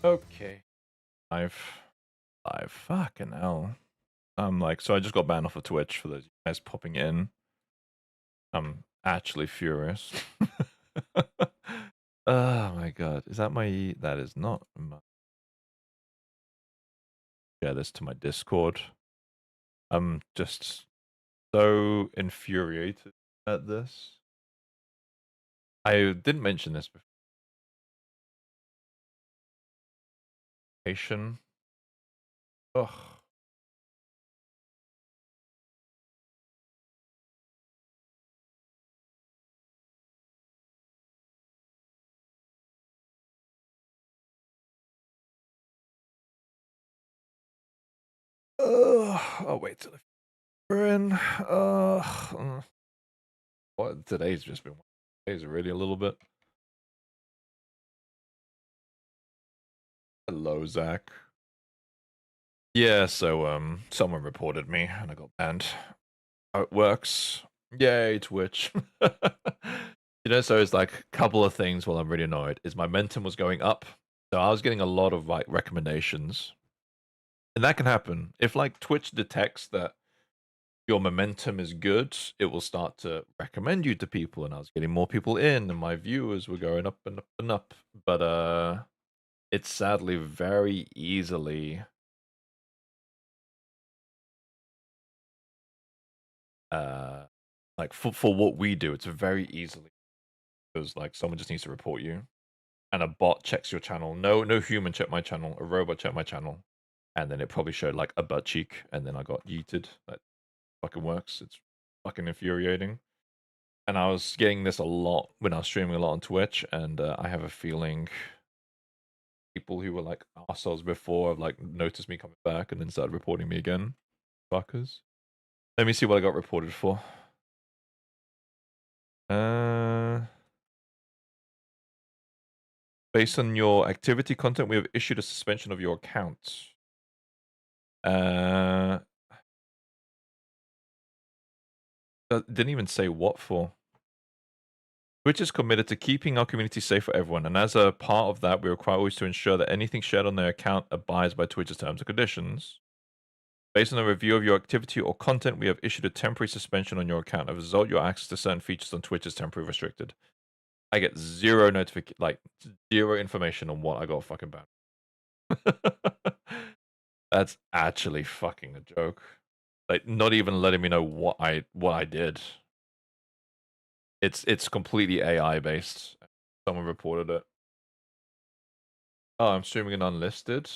Okay. I've fucking hell. So I just got banned off of Twitch for those guys popping in. I'm actually furious. Oh my god. Is that my... That is not my... Share this to my Discord. I'm just so infuriated at this. I didn't mention this before. Ugh. I'll wait till we're in. What today's just been. Today's really a little bit. Hello, Zach. Yeah, so someone reported me and I got banned. How it works. Yay, Twitch. So it's like a couple of things while I'm really annoyed is my momentum was going up. So I was getting a lot of like recommendations. And that can happen. If like Twitch detects that your momentum is good, it will start to recommend you to people, and I was getting more people in and my viewers were going up and up and up. But it's sadly very easily like for what we do, it's very easily because like someone just needs to report you and a bot checks your channel. No human checked my channel, a robot checked my channel, and then it probably showed like a butt cheek and then I got yeeted. That fucking works. It's fucking infuriating. And I was getting this a lot when I was streaming a lot on Twitch, and I have a feeling people who were like assholes before have like noticed me coming back and then started reporting me again. Fuckers. Let me see what I got reported for. Uh Based on your activity content, we have issued a suspension of your account. Uh didn't even say what for. Twitch is committed to keeping our community safe for everyone, and as a part of that, we require always to ensure that anything shared on their account abides by Twitch's terms and conditions. Based on a review of your activity or content, we have issued a temporary suspension on your account. As a result, your access to certain features on Twitch is temporarily restricted. I get zero zero information on what I got fucking banned. That's actually fucking a joke. Like, not even letting me know what I did. It's completely AI based. Someone reported it. Oh, I'm streaming an unlisted.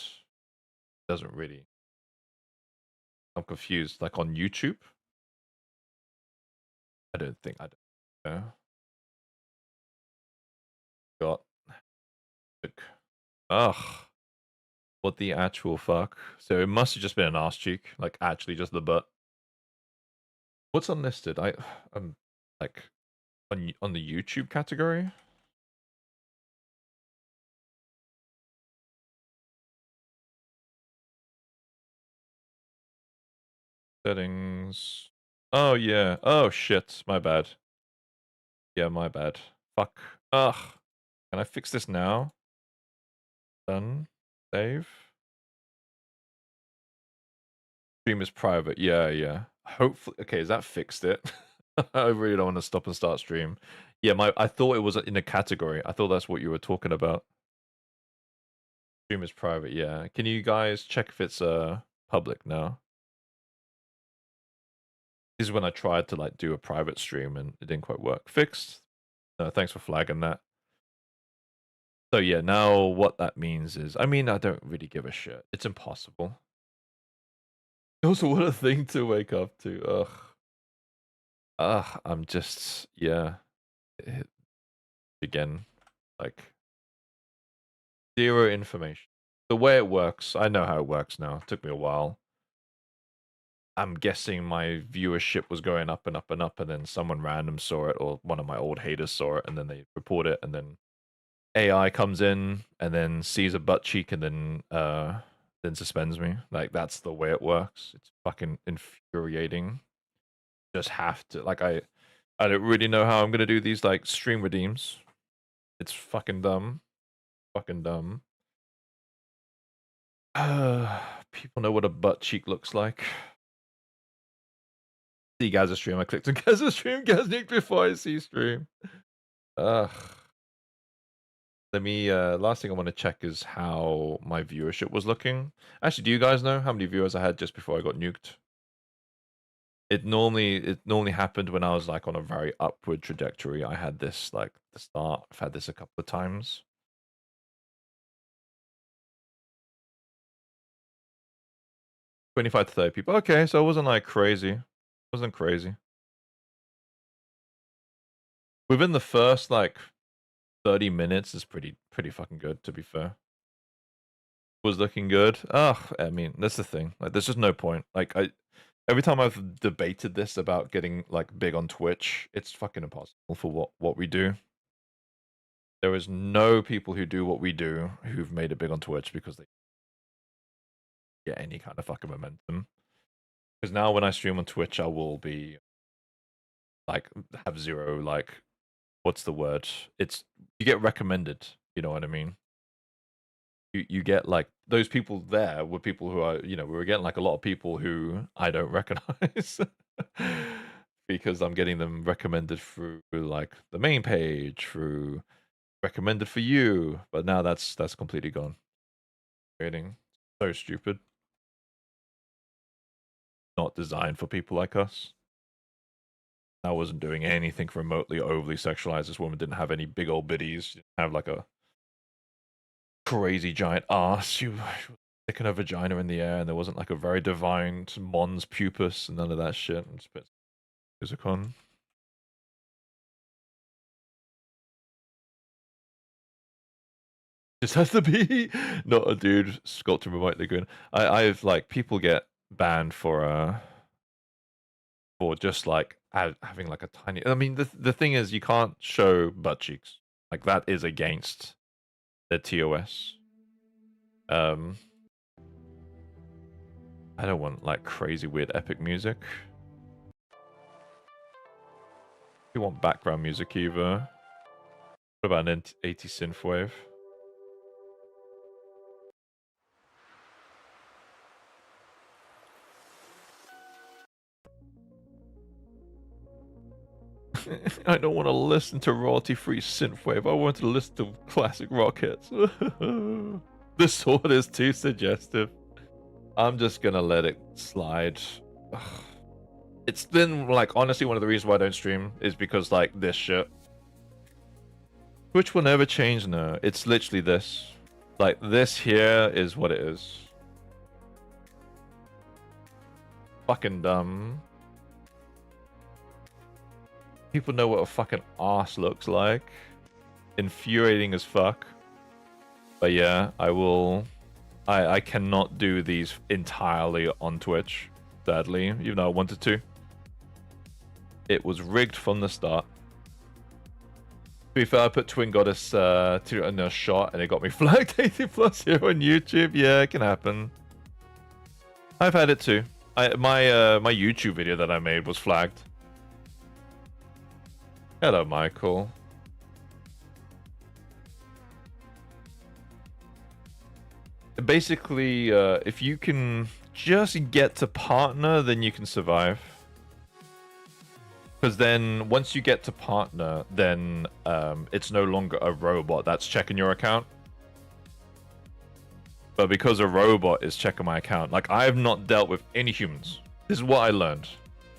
Doesn't really. I'm confused. Like on YouTube? I don't know. Got ugh. What the actual fuck? So it must have just been an arse cheek, like actually just the butt. What's unlisted? I'm like on the YouTube category. Settings. Oh yeah. Oh shit. My bad. Yeah, my bad. Fuck. Ugh. Can I fix this now? Done. Save. Stream is private. Yeah, yeah. Hopefully. Okay, is that fixed it? I really don't want to stop and start stream. Yeah, I thought it was in a category. I thought that's what you were talking about. Stream is private. Yeah. Can you guys check if it's public now? This is when I tried to like do a private stream and it didn't quite work. Fixed. Thanks for flagging that. So yeah, now what that means is, I mean, I don't really give a shit. It's impossible. Also, what a thing to wake up to. Ugh. Ugh, I'm just, yeah. Again, like, zero information. The way it works, I know how it works now. It took me a while. I'm guessing my viewership was going up and up and up, and then someone random saw it, or one of my old haters saw it, and then they report it, and then AI comes in and then sees a butt cheek and then suspends me. Like that's the way it works. It's fucking infuriating. Just have to like I don't really know how I'm gonna do these like stream redeems. It's fucking dumb. Fucking dumb. People know what a butt cheek looks like. See Gaz's stream. I clicked on Gaz's stream. Gaz nicked before I see stream. Ugh. Let me. Last thing I want to check is how my viewership was looking. Actually, do you guys know how many viewers I had just before I got nuked? It normally happened when I was like on a very upward trajectory. I had this like the start. I've had this a couple of times. 25 to 30 people. Okay, so it wasn't like crazy. It wasn't crazy. Within the first like 30 minutes is pretty fucking good, to be fair. Was looking good. Ugh, I mean, that's the thing. Like, there's just no point. Like, every time I've debated this about getting like big on Twitch, it's fucking impossible for what we do. There is no people who do what we do who've made it big on Twitch because they get any kind of fucking momentum. Because now when I stream on Twitch, I will be like have zero like what's the word? It's you get recommended. You know what I mean? You get like those people there were people who are we were getting like a lot of people who I don't recognize because I'm getting them recommended through like the main page, through recommended for you, but now that's completely gone. Trading so stupid. Not designed for people like us. I wasn't doing anything remotely overly sexualized. This woman didn't have any big old biddies. She didn't have like a crazy giant ass. She was sticking her vagina in the air, and there wasn't like a very defined mons pupus and none of that shit. And Physicon. Just has to be not a dude sculpted remotely good. I've like people get banned for just like having like a tiny. I mean, the thing is, you can't show butt cheeks. Like that is against the TOS. I don't want like crazy weird epic music. You want background music either. What about an 80 synthwave? I don't want to listen to royalty-free synthwave. I want to listen to classic rock hits. The sword is too suggestive. I'm just gonna let it slide. Ugh. It's been like honestly one of the reasons why I don't stream is because like this shit. Which will never change now. It's literally this. Like this here is what it is. Fucking dumb. People know what a fucking ass looks like. Infuriating as fuck. But yeah, I will. I cannot do these entirely on Twitch, sadly, even though I wanted to. It was rigged from the start. To be fair, I put Twin Goddess in a shot and it got me flagged 80+ here on YouTube. Yeah, it can happen. I've had it too. My YouTube video that I made was flagged. Hello, Michael. Basically, if you can just get to partner, then you can survive. Because then, once you get to partner, then it's no longer a robot that's checking your account. But because a robot is checking my account, like I have not dealt with any humans. This is what I learned.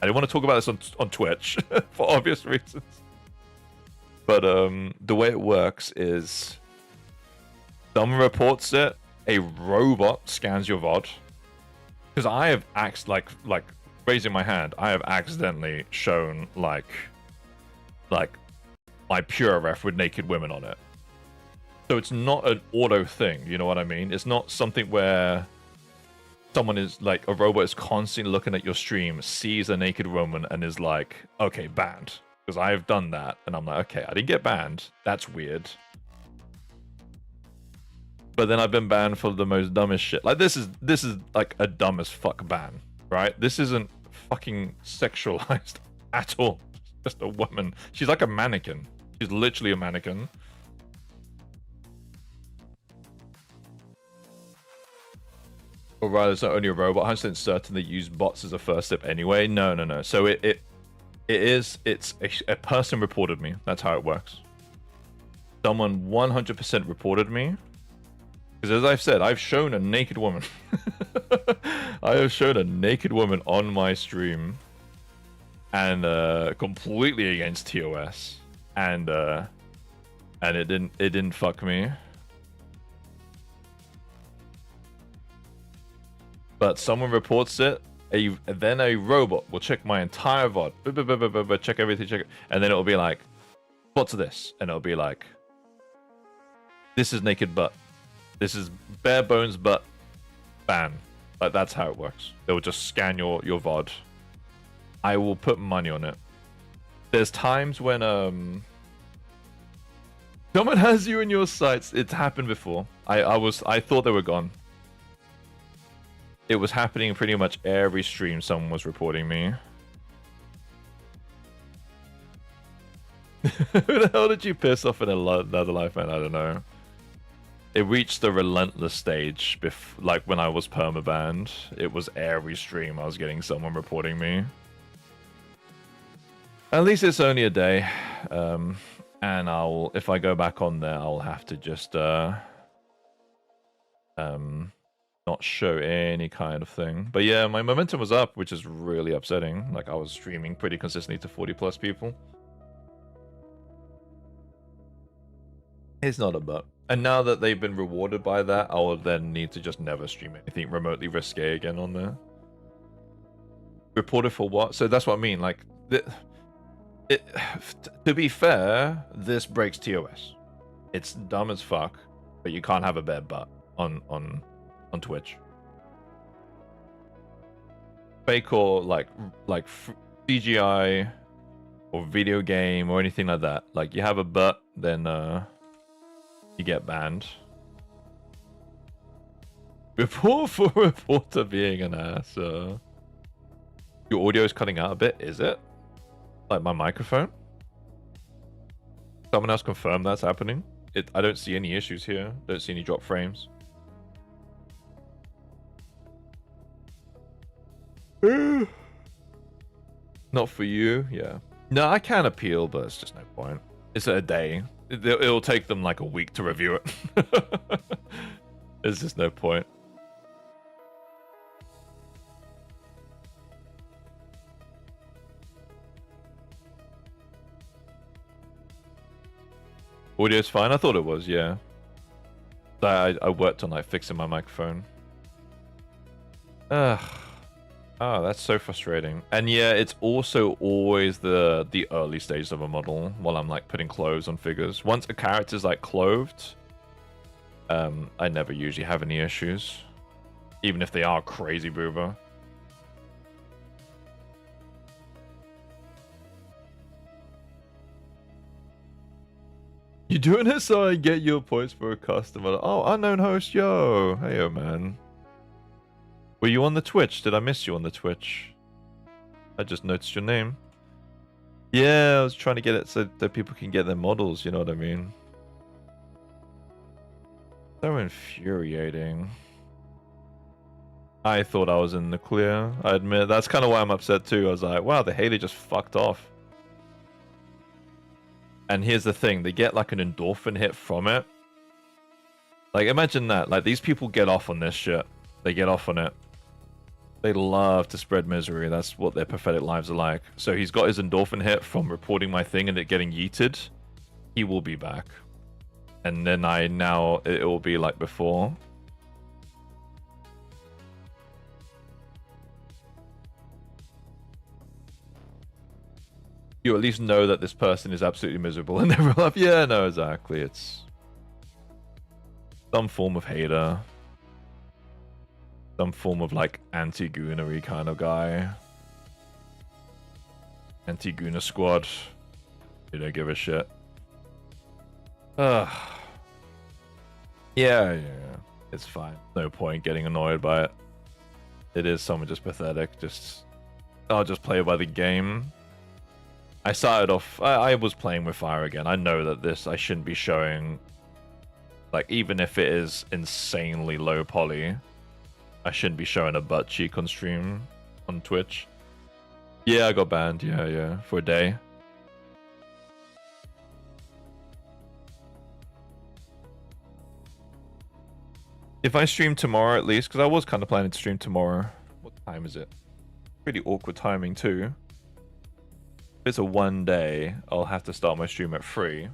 I didn't want to talk about this on Twitch for obvious reasons. But the way it works is someone reports it, a robot scans your VOD. Because I have like raising my hand, I have accidentally shown like my pure ref with naked women on it. So it's not an auto thing, you know what I mean? It's not something where someone is like a robot is constantly looking at your stream, sees a naked woman and is like, okay, banned. Because I have done that and I'm like, okay, I didn't get banned. That's weird. But then I've been banned for the most dumbest shit. Like this is like a dumb as fuck ban, right? This isn't fucking sexualized at all. It's just a woman. She's like a mannequin. She's literally a mannequin. Or rather, it's not only a robot. 100% certain they use bots as a first step anyway. No. So it's a person reported me. That's how it works. Someone 100% reported me. Because as I've said, I've shown a naked woman. I have shown a naked woman on my stream. And completely against TOS. And it didn't fuck me. But someone reports it, then a robot will check my entire VOD, check everything, check it, and then it'll be like, what's this? And it'll be like, this is naked butt, this is bare bones butt, ban. Like, that's how it works. They'll just scan your VOD. I will put money on it. There's times when someone has you in your sights. It's happened before. I thought they were gone. It was happening pretty much every stream. Someone was reporting me. Who the hell did you piss off in another life, man? I don't know. It reached the relentless stage, like when I was permabanned. It was every stream I was getting someone reporting me. At least it's only a day. And if I go back on there, I'll have to just not show any kind of thing. But yeah, my momentum was up, which is really upsetting. Like, I was streaming pretty consistently to 40+ people. It's not a bug. And now that they've been rewarded by that, I'll then need to just never stream anything remotely risque again on there. Reported for what? So that's what I mean. Like, to be fair, this breaks TOS. It's dumb as fuck, but you can't have a bare butt on Twitch. Fake or like CGI or video game or anything like that. Like, you have a butt, then you get banned. Report for reporter being an ass. Your audio is cutting out a bit, is it? Like my microphone? Someone else confirm that's happening? I don't see any issues here. Don't see any drop frames. Not for you, yeah. No, I can appeal, but it's just no point. It's a day. It'll take them like a week to review it. There's just no point. Audio's fine? I thought it was, yeah. I worked on like fixing my microphone. Ugh. Oh, that's so frustrating. And yeah, it's also always the early stages of a model while I'm like putting clothes on figures. Once a character's like clothed, I never usually have any issues. Even if they are crazy boober. You doing it so I get your points for a customer? Oh, unknown host, yo. Hey, man. Were you on the Twitch? Did I miss you on the Twitch? I just noticed your name. Yeah, I was trying to get it so that people can get their models, you know what I mean? So infuriating. I thought I was in the clear, I admit. That's kind of why I'm upset too. I was like, wow, the Haley just fucked off. And here's the thing, they get like an endorphin hit from it. Like, imagine that. Like, these people get off on this shit. They get off on it. They love to spread misery. That's what their pathetic lives are like. So he's got his endorphin hit from reporting my thing and it getting yeeted. He will be back. And then it will be like before. You at least know that this person is absolutely miserable in their life. Yeah, no, exactly. It's some form of hater. Some form of like anti-goonery kind of guy. Anti-gooner squad. You don't give a shit. Yeah. It's fine. No point getting annoyed by it. It is someone just pathetic. I'll just play by the game. I started off, I was playing with fire again. I know that I shouldn't be showing, like, even if it is insanely low poly, I shouldn't be showing a butt cheek on stream on Twitch. Yeah, I got banned. Yeah, for a day. If I stream tomorrow at least, because I was kind of planning to stream tomorrow. What time is it? Pretty awkward timing too. If it's a 1 day, I'll have to start my stream at 3. And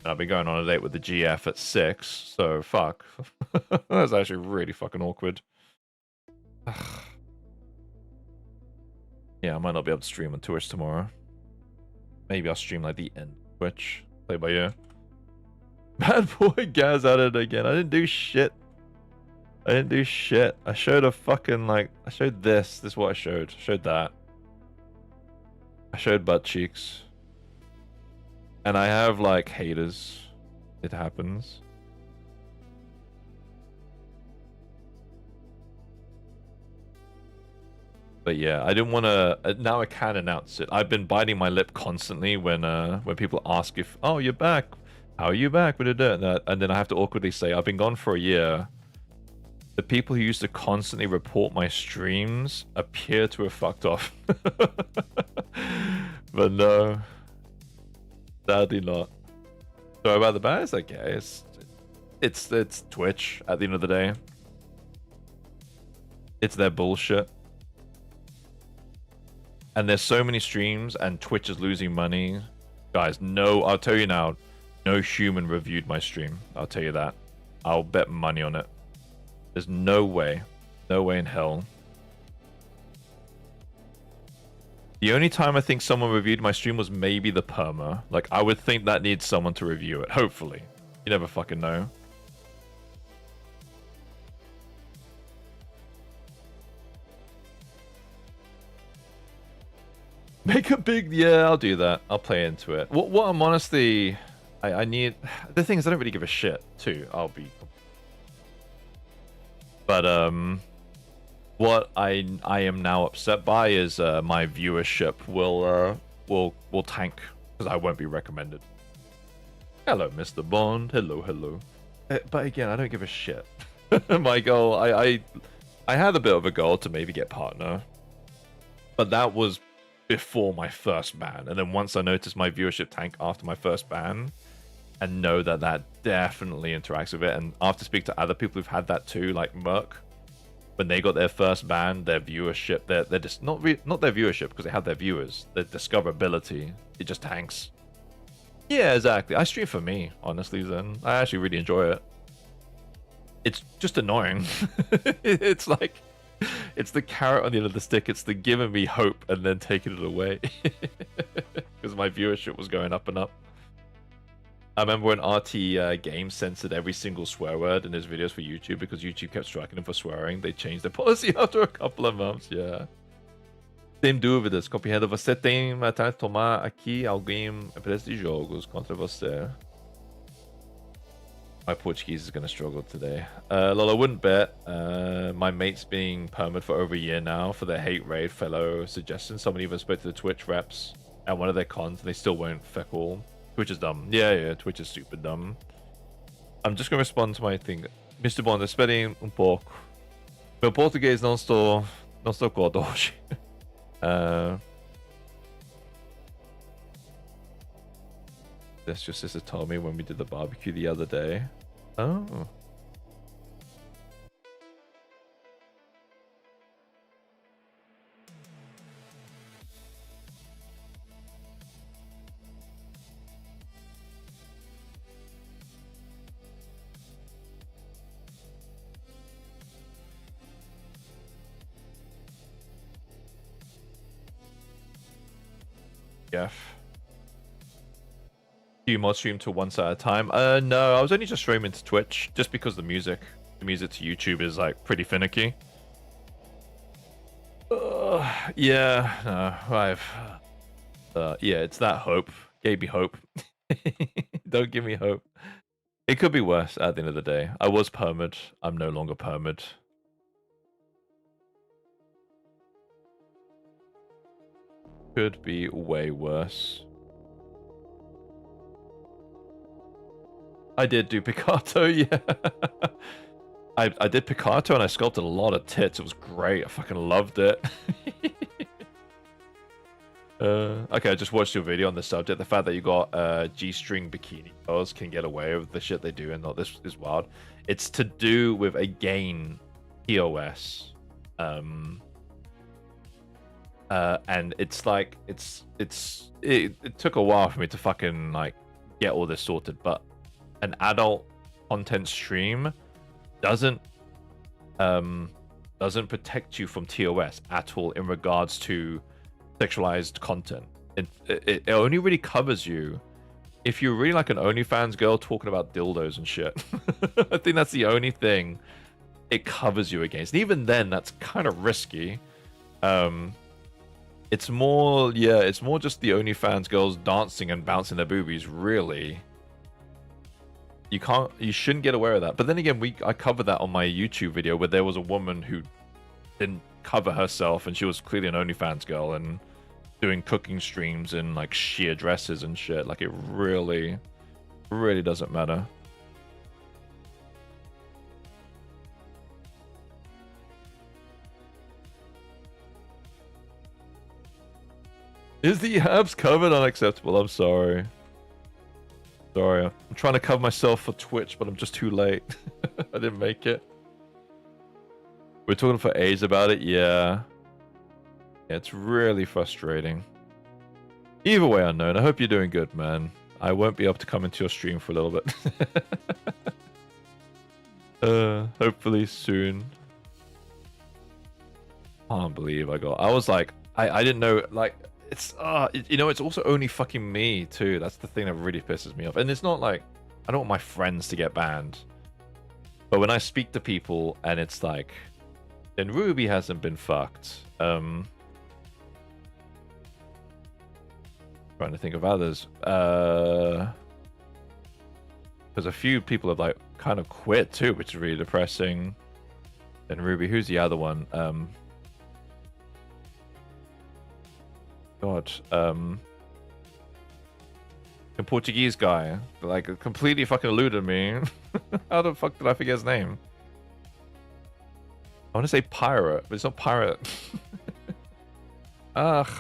I'll be going on a date with the GF at 6, so fuck. That's actually really fucking awkward. Yeah, I might not be able to stream on Twitch tomorrow. Maybe I'll stream like the end of Twitch. Play by ear. Bad boy Gaz at it again. I didn't do shit. I showed a fucking like... I showed this. This is what I showed. I showed that. I showed butt cheeks. And I have like haters. It happens. But yeah, I didn't want to... now I can announce it. I've been biting my lip constantly when people ask if... Oh, you're back. How are you back? And then I have to awkwardly say, I've been gone for a year. The people who used to constantly report my streams appear to have fucked off. But no. Sadly not. Sorry about the ban. It's okay. It's Twitch at the end of the day. It's their bullshit. And there's so many streams and Twitch is losing money. Guys, no, I'll tell you now. No human reviewed my stream. I'll tell you that. I'll bet money on it. There's no way. No way in hell. The only time I think someone reviewed my stream was maybe the perma. Like, I would think that needs someone to review it. Hopefully. You never fucking know. Make a big... Yeah, I'll do that. I'll play into it. What I'm honestly... I need... The thing is, I don't really give a shit, too. I'll be... But, what I am now upset by is my viewership will tank, because I won't be recommended. Hello, Mr. Bond. Hello. But again, I don't give a shit. My goal... I had a bit of a goal to maybe get partner. But that was before my first ban. And then once I noticed my viewership tank after my first ban... and know that definitely interacts with it. And after speaking to other people who've had that too, like Merc, when they got their first ban, their viewership, they're just not their viewership because they have their viewers, their discoverability, it just tanks. Yeah, exactly. I stream for me, honestly. Then I actually really enjoy it. It's just annoying. It's like it's the carrot on the end of the stick. It's the giving me hope and then taking it away because my viewership was going up and up. I remember when RT Games censored every single swear word in his videos for YouTube because YouTube kept striking him for swearing. They changed their policy after a couple of months, yeah. Sem dúvidas, compreendo. Você tem vontade de tomar aqui alguém preço de jogos contra você. My Portuguese is going to struggle today. Lol, I wouldn't bet. My mate's being permed for over a year now for their hate raid fellow suggestions. Someone even spoke to the Twitch reps at one of their cons and they still won't feck all. Twitch is dumb. Yeah, Twitch is super dumb. I'm just going to respond to my thing. Mr. Bond, esperem pouco. Meu português não estou gordo hoje. That's your sister told me when we did the barbecue the other day. Oh. Do you mod stream to once at a time? No, I was only just streaming to Twitch just because the music to YouTube is like pretty finicky. Yeah, yeah, it's that hope. Gave me hope. Don't give me hope. It could be worse at the end of the day. I was permed. I'm no longer permed. Could be way worse. I did do Picato, yeah. I did Picato and I sculpted a lot of tits. It was great. I fucking loved it. Okay, I just watched your video on the subject. The fact that you got G-string bikini girls can get away with the shit they do and not this is wild. It's to do with, again, POS. And it's like it took a while for me to fucking like get all this sorted, but an adult content stream doesn't protect you from TOS at all in regards to sexualized content. It only really covers you if you're really like an OnlyFans girl talking about dildos and shit. I think that's the only thing it covers you against. And even then, that's kind of risky. It's more just the OnlyFans girls dancing and bouncing their boobies, really. You shouldn't get away with that. But then again, I covered that on my YouTube video where there was a woman who didn't cover herself and she was clearly an OnlyFans girl and doing cooking streams in like sheer dresses and shit. Like it really doesn't matter. Is the abs covered? Unacceptable. I'm sorry. Sorry, I'm trying to cover myself for Twitch, but I'm just too late. I didn't make it. We're talking for ages about it, yeah. It's really frustrating. Either way, Unknown, I hope you're doing good, man. I won't be able to come into your stream for a little bit. Hopefully soon. Can't believe I was like, I didn't know, like, it's it's also only fucking me too. That's the thing that really pisses me off. And it's not like I don't want my friends to get banned, but when I speak to people and it's like, then Ruby hasn't been fucked. Trying to think of others. Because a few people have like kind of quit too, which is really depressing. Then Ruby, who's the other one? God, a Portuguese guy, like completely fucking eluded me. How the fuck did I forget his name? I want to say Pirate, but it's not Pirate. Ugh,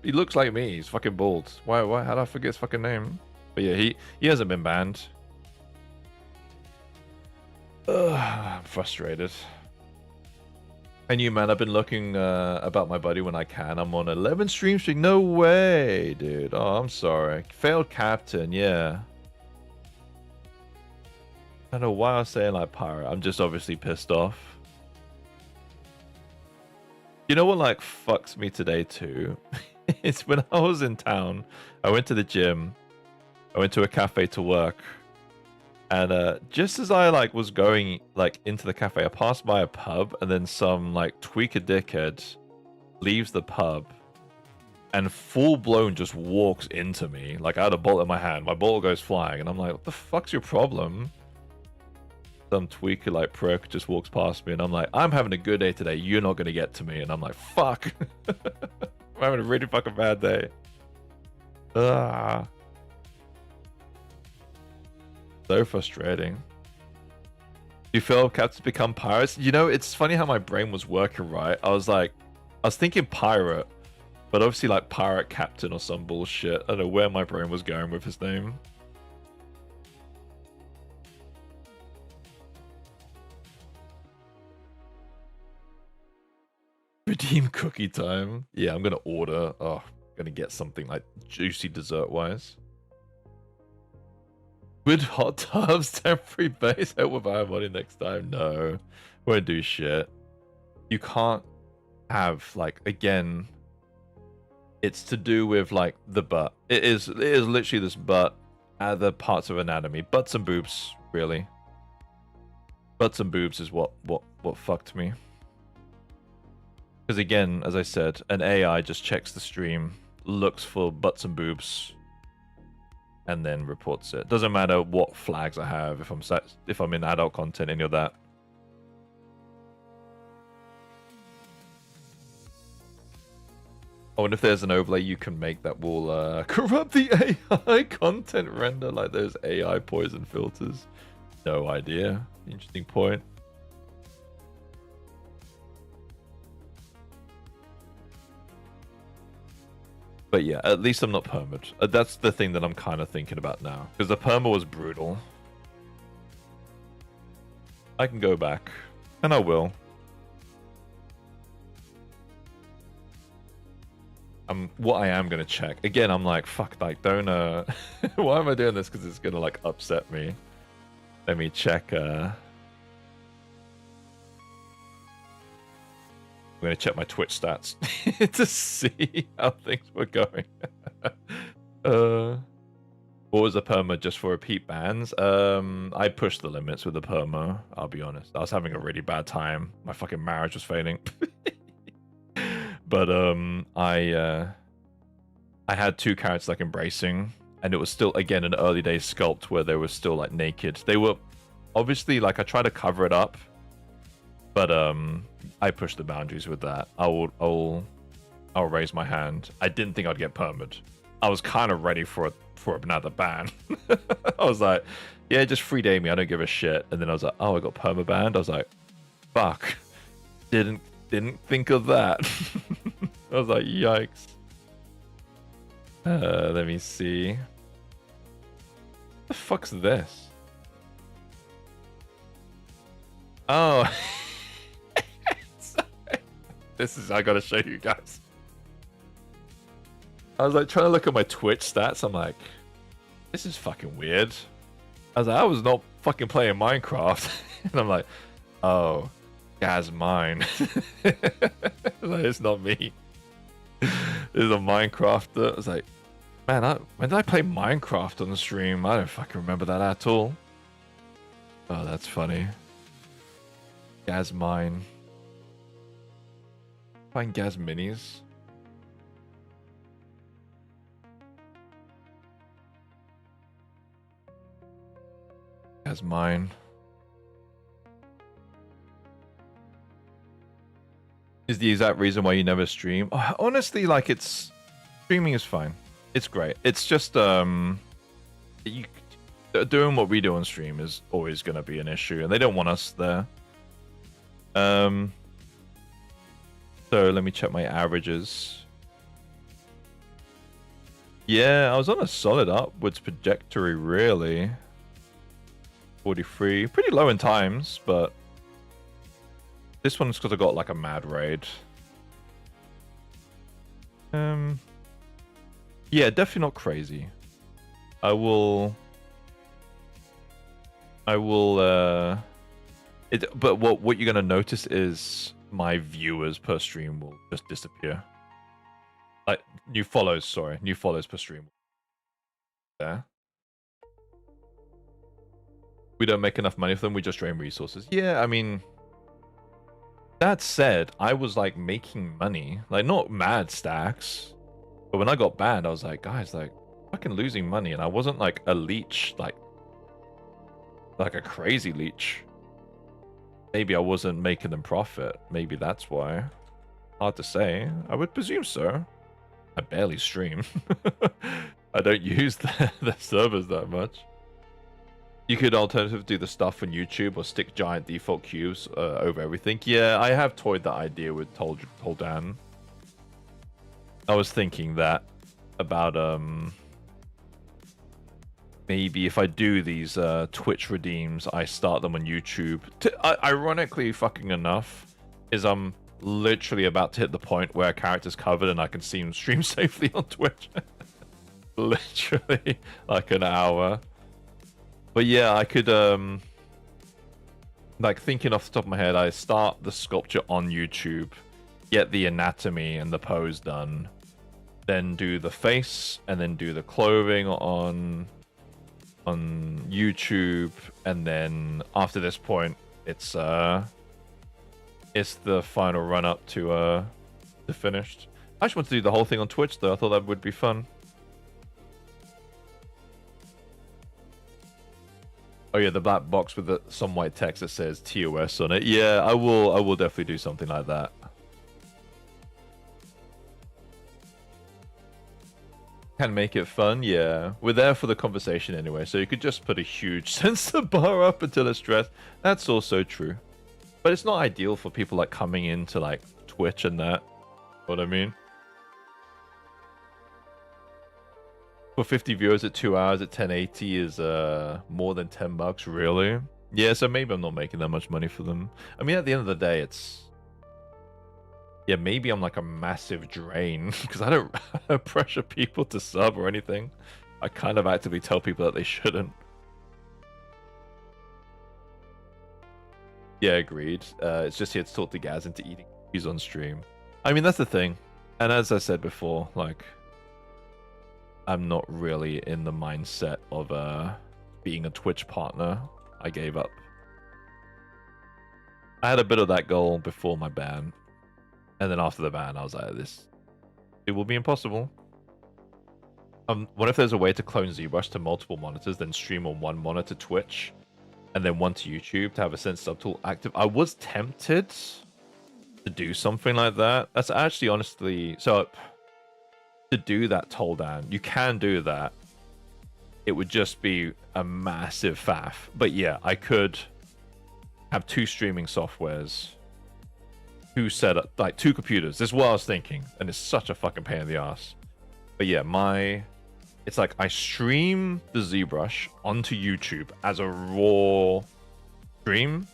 he looks like me. He's fucking bald. Why? How did I forget his fucking name? But yeah, he hasn't been banned. Ugh, I'm frustrated. And you, man, I've been looking about my buddy when I can. I'm on 11 stream streak. No way, dude. Oh, I'm sorry. Failed captain, yeah. I don't know why I was saying like pirate. I'm just obviously pissed off. You know what like fucks me today too? It's when I was in town. I went to the gym. I went to a cafe to work. And just as I like was going like into the cafe, I passed by a pub, and then some like tweaker dickhead leaves the pub and full blown just walks into me. Like I had a bolt in my hand, my ball goes flying, and I'm like, what the fuck's your problem? Some tweaker like prick just walks past me, and I'm like, I'm having a good day today, you're not gonna get to me. And I'm like, fuck. I'm having a really fucking bad day. Ah. So frustrating. You feel captains become pirates? You know, it's funny how my brain was working, right? I was thinking pirate, but obviously like pirate captain or some bullshit. I don't know where my brain was going with his name. Redeem cookie time. Yeah, I'm gonna order. Oh, I'm gonna get something like juicy dessert wise. Would hot tubs temporary base help with our money next time? No, won't do shit. You can't have like, again, it's to do with like the butt. It is literally this butt, other parts of anatomy, butts and boobs, really. Butts and boobs is what fucked me. Because again, as I said, an AI just checks the stream, looks for butts and boobs, and then reports it. Doesn't matter what flags I have, if I'm in adult content, any of that. I wonder if there's an overlay you can make that will corrupt the AI content render, like those AI poison filters. No idea. Interesting point. But yeah, at least I'm not permed. That's the thing that I'm kind of thinking about now. Because the perma was brutal. I can go back. And I will. What I am going to check. Again, I'm like, fuck, like, don't, why am I doing this? Because it's going to, like, upset me. Let me check, I'm going to check my Twitch stats to see how things were going. What was the perma just for repeat bans? I pushed the limits with the perma, I'll be honest. I was having a really bad time. My fucking marriage was failing. But I had 2 characters like embracing, and it was still, again, an early days sculpt where they were still like naked. They were obviously, like, I tried to cover it up, but I pushed the boundaries with that. I'll raise my hand. I didn't think I'd get permed. I was kind of ready for another ban. I was like, yeah, just free day me. I don't give a shit. And then I was like, oh, I got perma banned. I was like, fuck. Didn't think of that. I was like, yikes. Let me see. What the fuck's this? Oh. This is, I gotta show you guys. I was like trying to look at my Twitch stats. I'm like, this is fucking weird. I was like, I was not fucking playing Minecraft. And I'm like, oh, Gaz mine. Like, it's not me. This is a Minecrafter. I was like, man, when did I play Minecraft on the stream? I don't fucking remember that at all. Oh, that's funny. Gaz mine. Find Gaz Minis. Gaz mine. Is the exact reason why you never stream? Honestly, like, streaming is fine. It's great. It's just doing what we do on stream is always going to be an issue, and they don't want us there. So let me check my averages. Yeah, I was on a solid upwards trajectory, really. 43, pretty low in times, but this one's because I got like a mad raid. Yeah, definitely not crazy. I will. But what you're gonna notice is my viewers per stream will just disappear. Like new follows per stream. Yeah. We don't make enough money for them, we just drain resources. Yeah, I mean, that said, I was like making money, like not mad stacks, but when I got banned, I was like, guys, like fucking losing money, and I wasn't like a leech, like a crazy leech. Maybe I wasn't making them profit. Maybe that's why. Hard to say. I would presume so. I barely stream. I don't use the servers that much. You could alternatively do the stuff on YouTube or stick giant default cubes over everything. Yeah, I have toyed that idea with Toldan. I was thinking that about maybe if I do these Twitch redeems, I start them on YouTube. Ironically, fucking enough, is I'm literally about to hit the point where a character's covered and I can see him stream safely on Twitch. Literally, like an hour. But yeah, I could, like thinking off the top of my head, I start the sculpture on YouTube, get the anatomy and the pose done, then do the face, and then do the clothing on YouTube, and then after this point, it's the final run up to the finished. I just want to do the whole thing on Twitch though. I thought that would be fun. Oh yeah, the black box with some white text that says TOS on it. Yeah, I will definitely do something like that. Can make it fun, yeah. We're there for the conversation anyway, so you could just put a huge censor bar up until it's stressed. That's also true. But it's not ideal for people like coming into like Twitch and that. What I mean? For 50 viewers at 2 hours at 1080 is more than $10, really? Yeah, so maybe I'm not making that much money for them. I mean, at the end of the day, it's... Yeah, maybe I'm like a massive drain because I don't pressure people to sub or anything. I kind of actively tell people that they shouldn't. Yeah, agreed. It's just here to talk to Gaz into eating cookies on stream. I mean, that's the thing. And as I said before, like, I'm not really in the mindset of being a Twitch partner. I gave up. I had a bit of that goal before my ban. And then after the ban, I was like, it will be impossible. What if there's a way to clone ZBrush to multiple monitors, then stream on one monitor Twitch, and then one to YouTube to have a sense subtool active? I was tempted to do something like that. That's actually honestly... So, to do that, Toldan, you can do that. It would just be a massive faff. But yeah, I could have 2 streaming softwares, 2 setup, like 2 computers. This is what I was thinking, and it's such a fucking pain in the ass. But yeah, it's like I stream the ZBrush onto YouTube as a raw stream.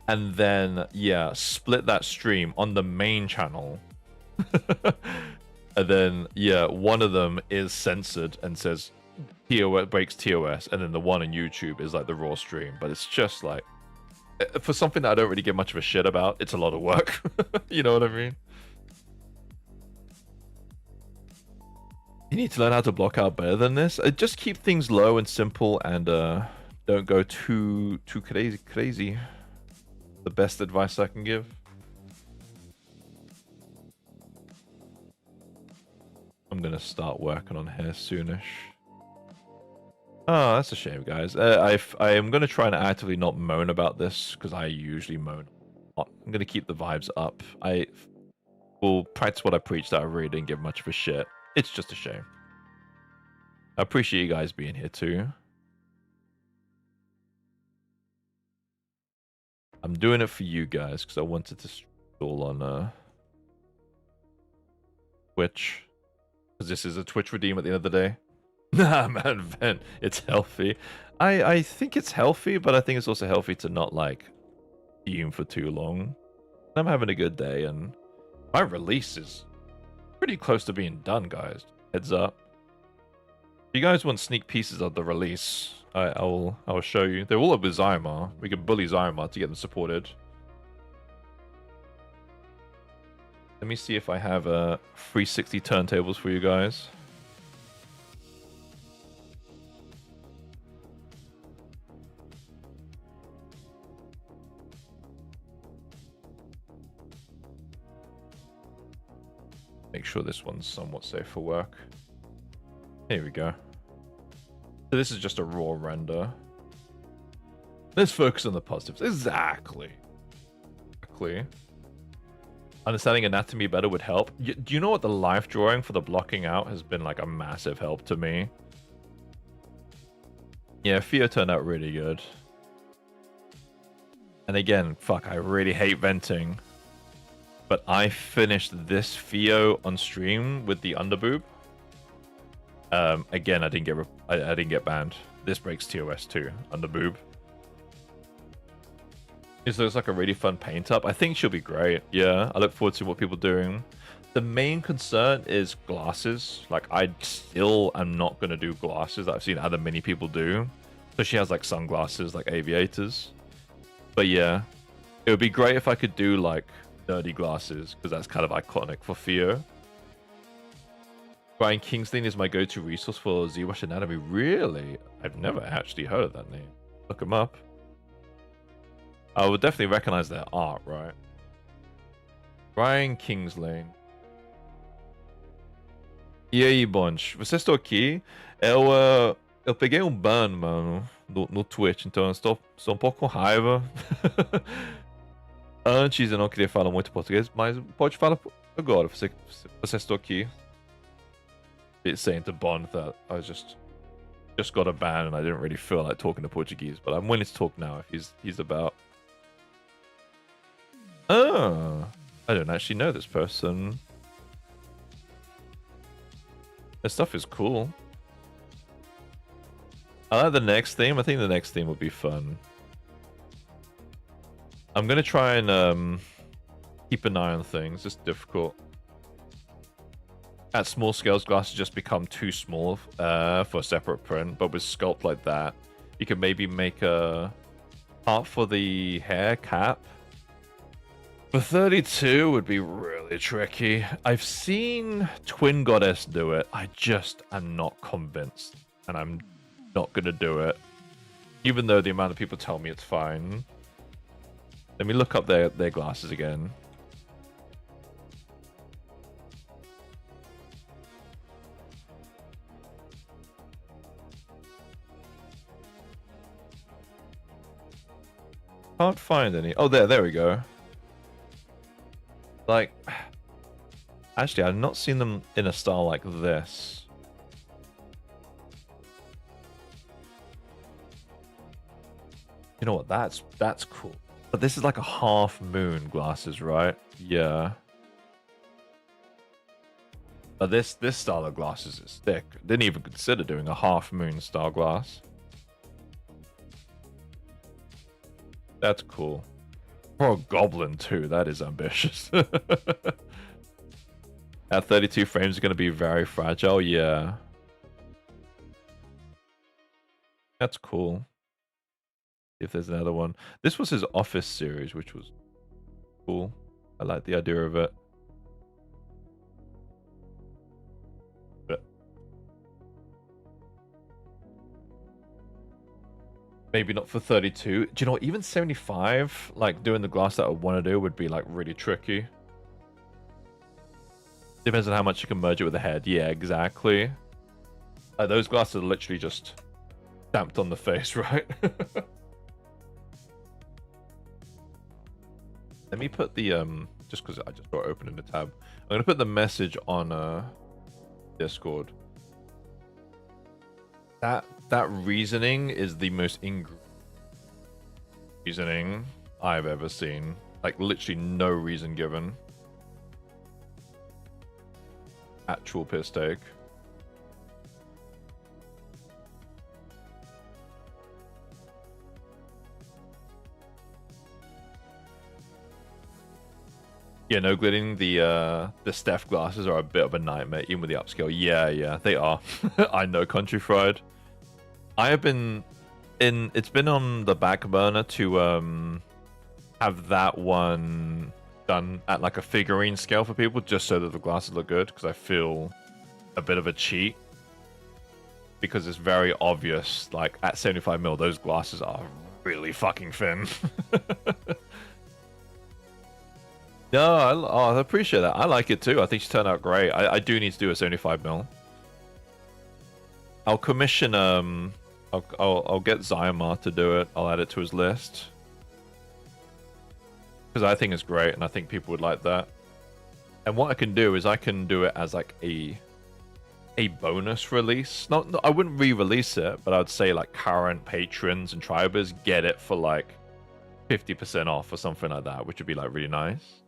And then, yeah, split that stream on the main channel. And then, yeah, one of them is censored and says TOS, breaks TOS, and then the one on YouTube is like the raw stream. But it's just like, for something that I don't really give much of a shit about, it's a lot of work. You know what I mean? You need to learn how to block out better than this. Just keep things low and simple, and don't go too crazy. The best advice I can give. I'm gonna start working on hair soonish. Oh, that's a shame, guys. I am gonna try and actively not moan about this because I usually moan a lot. I'm gonna keep the vibes up. I will practice what I preach that I really didn't give much of a shit. It's just a shame. I appreciate you guys being here too. I'm doing it for you guys because I wanted to stream on Twitch. Because this is a Twitch redeem at the end of the day. Nah, man, Vent, it's healthy. I think it's healthy, but I think it's also healthy to not, like, steam for too long. I'm having a good day, and my release is pretty close to being done, guys. Heads up. If you guys want sneak pieces of the release, I'll show you. They're all up with Zymar. We can bully Zymar to get them supported. Let me see if I have 360 turntables for you guys. Make sure this one's somewhat safe for work. Here we go. So this is just a raw render. Let's focus on the positives. Exactly. Understanding anatomy better would help. Do you know what the live drawing for the blocking out has been like a massive help to me? Yeah, Theo turned out really good. And again, fuck, I really hate venting. But I finished this Theo on stream with the underboob. Again, I didn't get banned. This breaks TOS too, underboob. This looks like a really fun paint up. I think she'll be great. Yeah, I look forward to what people are doing. The main concern is glasses. Like, I still am not going to do glasses that I've seen other many people do. So she has like sunglasses, like aviators. But yeah, it would be great if I could do like dirty glasses, because that's kind of iconic for Theo. Brian Kingsley is my go-to resource for ZBrush anatomy. Really? I've never actually heard of that name. Look him up. I would definitely recognize their art, right? Brian Kingsley. E aí, Bons? Vocês estão aqui? Eu peguei um ban, mano, no Twitch, então eu estou um pouco com raiva. Antes eu não queria falar muito português, mas pode falar Agora, você estou aqui. It's saying to Bond that I just got a ban and I didn't really feel like talking to Portuguese, but I'm willing to talk now if he's about. Oh, I don't actually know this person. Their stuff is cool. I like the next theme. I think the next theme will be fun. I'm gonna try and keep an eye on things. It's difficult. At small scales, glasses just become too small for a separate print. But with sculpt like that, you could maybe make a part for the hair cap. For 32 would be really tricky. I've seen Twin Goddess do it. I just am not convinced. And I'm not going to do it. Even though the amount of people tell me it's fine. Let me look up their glasses again. Can't find any. Oh, there we go. Like, actually, I've not seen them in a style like this. You know what? That's cool. But this is like a half moon glasses, right? Yeah. But this style of glasses is thick. Didn't even consider doing a half moon style glass. That's cool. For a goblin too, that is ambitious. At 32 frames, is going to be very fragile. Yeah. That's cool. If there's another one. This was his Office series, which was cool. I like the idea of it. Maybe not for 32. Do you know what? Even 75, like doing the glass that I want to do would be like really tricky. Depends on how much you can merge it with the head. Yeah, exactly. Those glasses are literally just stamped on the face, right? Let me put the just because I just got open in the tab. I'm gonna put the message on Discord. That reasoning is the most reasoning I've ever seen. Like literally no reason given. Actual piss take. Yeah, no glitting. The Steph glasses are a bit of a nightmare, even with the upscale. Yeah, they are. I know, Country Fried. I have been it's been on the back burner to have that one done at like a figurine scale for people, just so that the glasses look good, because I feel a bit of a cheat. Because it's very obvious, like at 75mm, those glasses are really fucking thin. No, I appreciate that. I like it too. I think she turned out great. I do need to do a 75mm. I'll commission I'll get Zyamar to do it. I'll add it to his list. Because I think it's great and I think people would like that. And what I can do is I can do it as like a bonus release. Not I wouldn't re-release it, but I'd say like current patrons and tribers get it for like 50% off or something like that, which would be like really nice.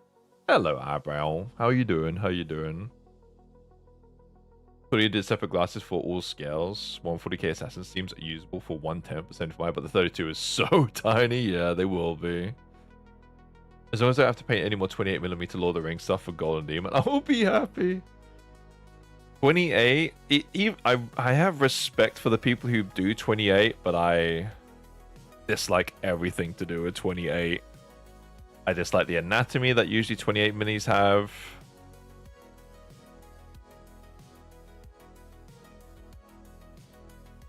Hello, Eyebrow. How you doing? How you doing? Fully did separate glasses for all scales. 140k assassin seems usable for 110% but the 32 is so tiny. Yeah, they will be. As long as I don't have to paint any more 28mm Lord of the Rings stuff for Golden Demon, I will be happy. 28. I have respect for the people who do 28, but I dislike everything to do with 28. I dislike the anatomy that usually 28 minis have.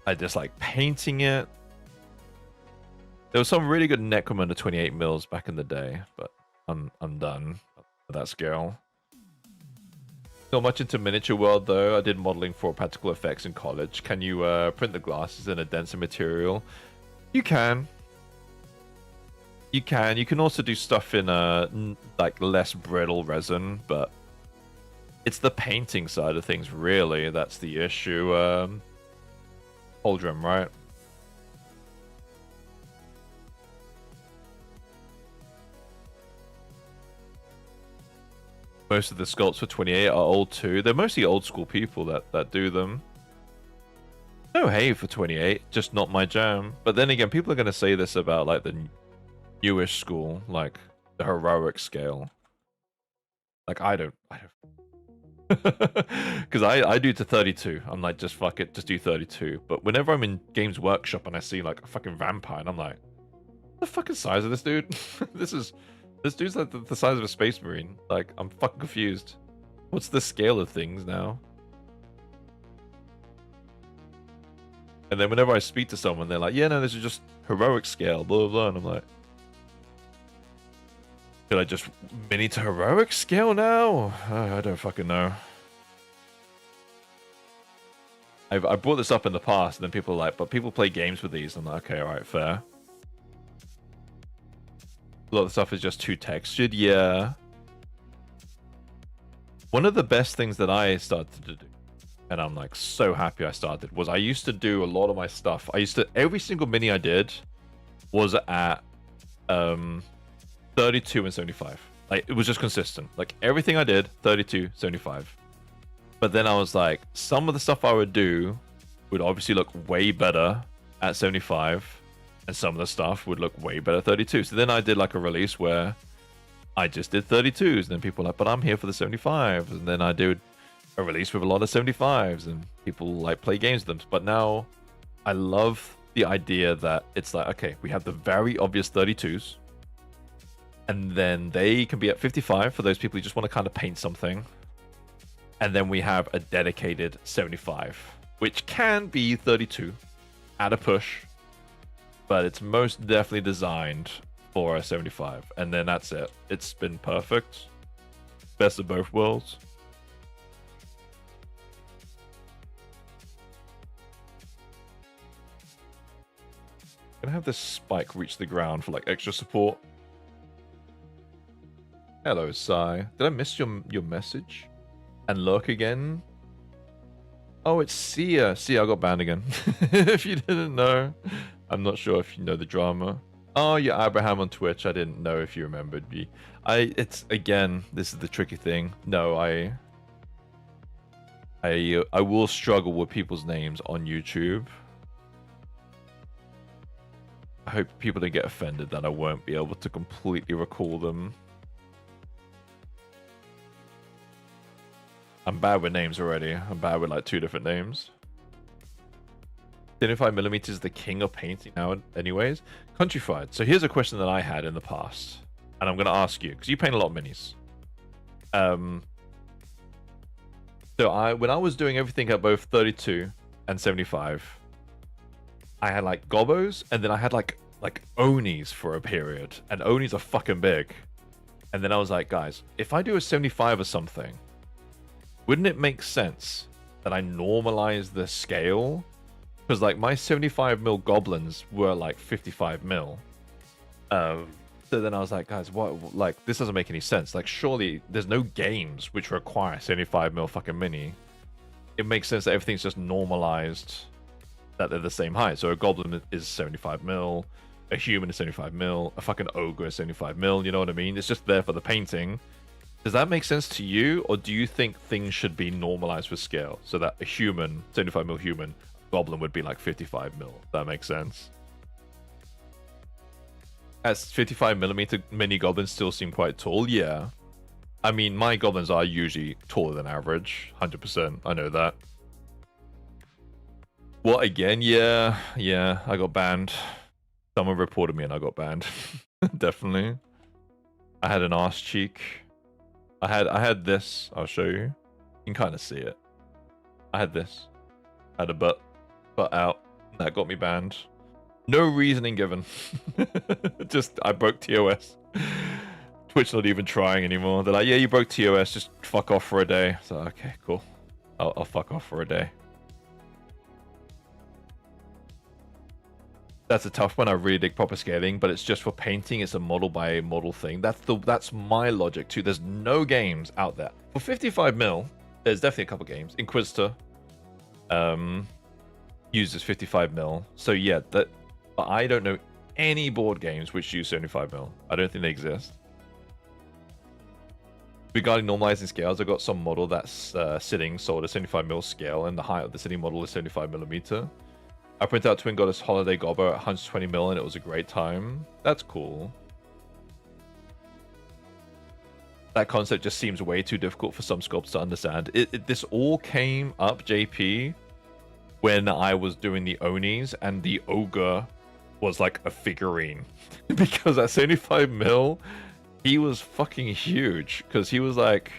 I dislike painting it. There was some really good Necromunda 28mm back in the day, but I'm done with that scale. Not much into miniature world though. I did modeling for practical effects in college. Can you print the glasses in a denser material? You can. You can also do stuff in like less brittle resin, but It's the painting side of things, really. That's the issue. Holdrum, right? Most of the sculpts for 28 are old too. They're mostly old school people that do them. No hate for 28, just not my jam. But then again, people are going to say this about like the newish school, like the heroic scale. Like I don't because I do to 32. I'm like, just fuck it, just do 32. But whenever I'm in Games Workshop and I see like a fucking vampire, and I'm like, what the fucking size of this dude? This dude's like the size of a space marine. Like, I'm fucking confused. What's the scale of things now? And then whenever I speak to someone, they're like, yeah, no, this is just heroic scale, blah, blah, blah. And I'm like, should I just mini to heroic scale now? I don't fucking know. I brought this up in the past, and then people are like, but people play games with these. I'm like, okay, alright, fair. A lot of the stuff is just too textured, yeah. One of the best things that I started to do, and I'm like so happy I started, was I used to do a lot of my stuff. Every single mini I did was at 32 and 75. Like, it was just consistent. Like, everything I did, 32, 75. But then I was like, some of the stuff I would do would obviously look way better at 75. And some of the stuff would look way better at 32. So then I did like a release where I just did 32s. And then people were like, but I'm here for the 75s. And then I did a release with a lot of 75s. And people like play games with them. But now I love the idea that it's like, okay, we have the very obvious 32s. And then they can be at 55 for those people who just want to kind of paint something. And then we have a dedicated 75, which can be 32 at a push. But it's most definitely designed for a 75. And then that's it. It's been perfect. Best of both worlds. Gonna have this spike reach the ground for like extra support. Hello, Sai. Did I miss your message? And lurk again? Oh, it's Sia. Sia, I got banned again. If you didn't know. I'm not sure if you know the drama. Oh, you're Abraham on Twitch. I didn't know if you remembered me. It's again, this is the tricky thing. No, I will struggle with people's names on YouTube. I hope people don't get offended that I won't be able to completely recall them. I'm bad with names already. I'm bad with like 2 different names. 75mm is the king of painting now anyways. Countrified. So here's a question that I had in the past. And I'm going to ask you, because you paint a lot of minis. So when I was doing everything at both 32 and 75, I had like gobos, and then I had like onis for a period. And onis are fucking big. And then I was like, guys, if I do a 75 or something, wouldn't it make sense that I normalize the scale? Because like my 75mm goblins were like 55mm. So then I was like, guys, what? Like, this doesn't make any sense. Like, surely there's no games which require 75mm fucking mini. It makes sense that everything's just normalized, that they're the same height. So a goblin is 75mm, a human is 75mm, a fucking ogre is 75mm. You know what I mean? It's just there for the painting. Does that make sense to you, or do you think things should be normalized with scale so that a human, 75mm human, goblin would be like 55mm? That makes sense. As 55mm mini goblins still seem quite tall, yeah. I mean, my goblins are usually taller than average, 100%. I know that. What again? Yeah, I got banned. Someone reported me and I got banned. Definitely. I had an arse cheek. I had this. I'll show you. You can kind of see it. I had this. I had a butt out. That got me banned. No reasoning given. Just I broke TOS. Twitch not even trying anymore. They're like, yeah, you broke TOS. Just fuck off for a day. So okay, cool. I'll fuck off for a day. That's a tough one. I really dig proper scaling, but it's just for painting. It's a model by model thing. That's my logic too. There's no games out there for 55mm. There's definitely a couple games. Inquisitor uses 55 mil. So yeah, but I don't know any board games which use 75 mil. I don't think they exist. Regarding normalizing scales, I've got some model that's sitting sold a 75 mil scale, and the height of the sitting model is 75 millimeter. I printed out Twin Goddess Holiday Gobbo at 120 mil, and it was a great time. That's cool. That concept just seems way too difficult for some sculpts to understand. This all came up, JP, when I was doing the Onis, and the ogre was like a figurine. Because at 75 mil, he was fucking huge. Because he was like...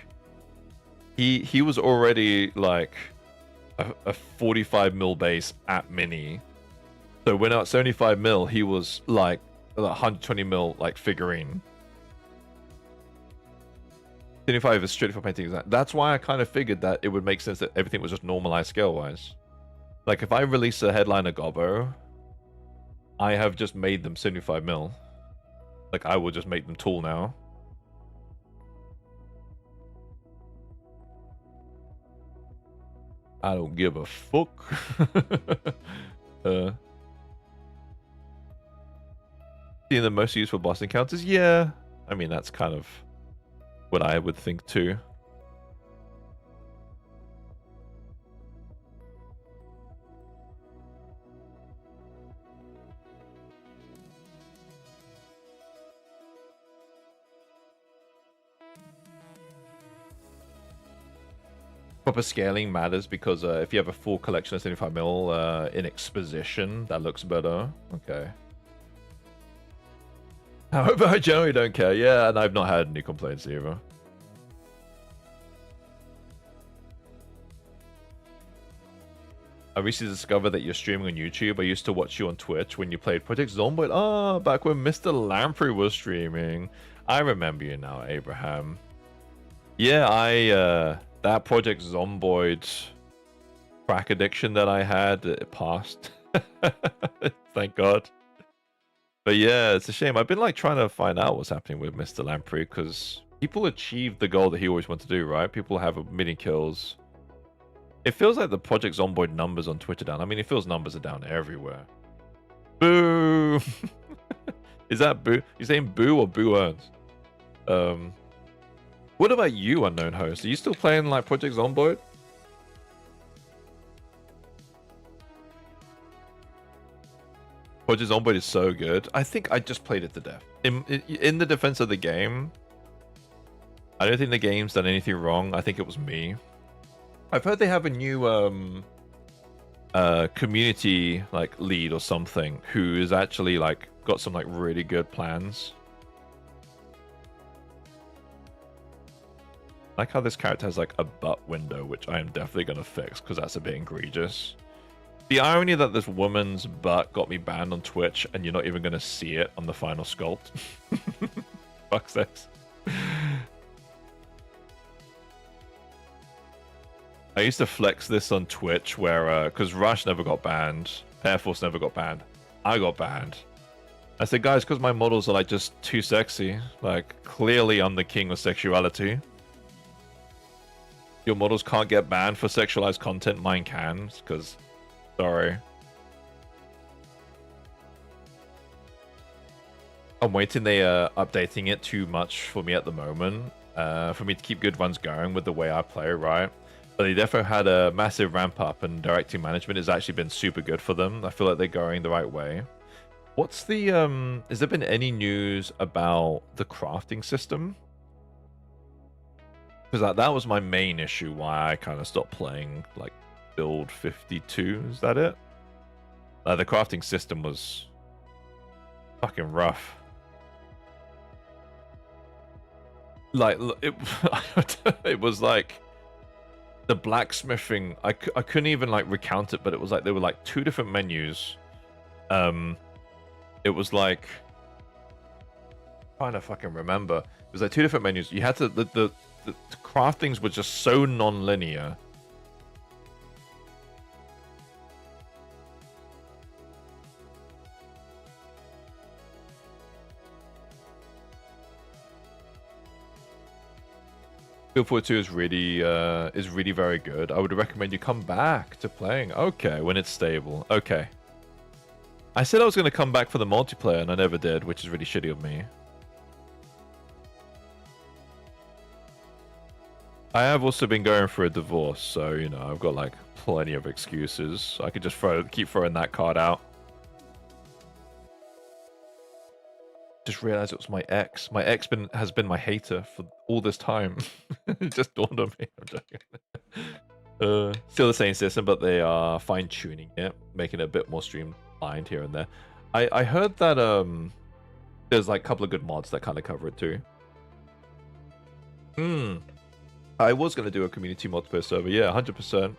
He was already like a 45 mil base at mini. So when at 75 mil, he was like a 120 mil like figurine. 75 is strictly for painting. That's why I kind of figured that it would make sense that everything was just normalized scale-wise. Like, if I release a headliner Gobbo, I have just made them 75 mil. Like, I will just make them tall now. I don't give a fuck. Seeing the most useful boss encounters? Yeah. I mean, that's kind of what I would think too. Proper scaling matters because if you have a full collection of 75 mil in exposition, that looks better. Okay. However, I generally don't care. Yeah, and I've not had any complaints either. I recently discovered that you're streaming on YouTube. I used to watch you on Twitch when you played Project Zomboid. Oh, back when Mr. Lamprey was streaming. I remember you now, Abraham. Yeah, that Project Zomboid crack addiction that I had, it passed. Thank God. But yeah, it's a shame. I've been like trying to find out what's happening with Mr. Lamprey because people achieved the goal that he always wanted to do, right? People have a million kills. It feels like the Project Zomboid numbers on Twitch are down. I mean, it feels numbers are down everywhere. Boo! Is that boo? You saying boo or boo earns? What about you, unknown host? Are you still playing like Project Zomboid? Project Zomboid is so good. I think I just played it to death. In the defense of the game, I don't think the game's done anything wrong. I think it was me. I've heard they have a new community like lead or something who is actually like got some like really good plans. I like how this character has like a butt window, which I am definitely gonna fix because that's a bit egregious. The irony that this woman's butt got me banned on Twitch and you're not even going to see it on the final sculpt. Fuck's sakes. I used to flex this on Twitch where, because Rush never got banned, Air Force never got banned, I got banned. I said, guys, because my models are like just too sexy. Like, clearly I'm the king of sexuality. Your models can't get banned for sexualized content, mine can, because... Sorry. I'm waiting. They are updating it too much for me at the moment. For me to keep good runs going with the way I play, right? But they definitely had a massive ramp up, and directing management has actually been super good for them. I feel like they're going the right way. What's the has there been any news about the crafting system? Because that was my main issue why I kind of stopped playing like build 52, is that it? The crafting system was fucking rough. Like it was like the blacksmithing. I couldn't even like recount it, but it was like there were like two different menus. It was like trying to fucking remember. It was like two different menus. You had to the craftings were just so non-linear. Guild Wars 2 is really very good. I would recommend you come back to playing. Okay, when it's stable. Okay. I said I was going to come back for the multiplayer, and I never did, which is really shitty of me. I have also been going through a divorce, so, you know, I've got, like, plenty of excuses. I could just keep throwing that card out. Just realized it was my ex. My ex has been my hater for all this time. It just dawned on me. I'm joking. Still the same system, but they are fine-tuning it, making it a bit more streamlined here and there. I heard that there's like a couple of good mods that kind of cover it too. I was going to do a community multiplayer server. Yeah, 100%.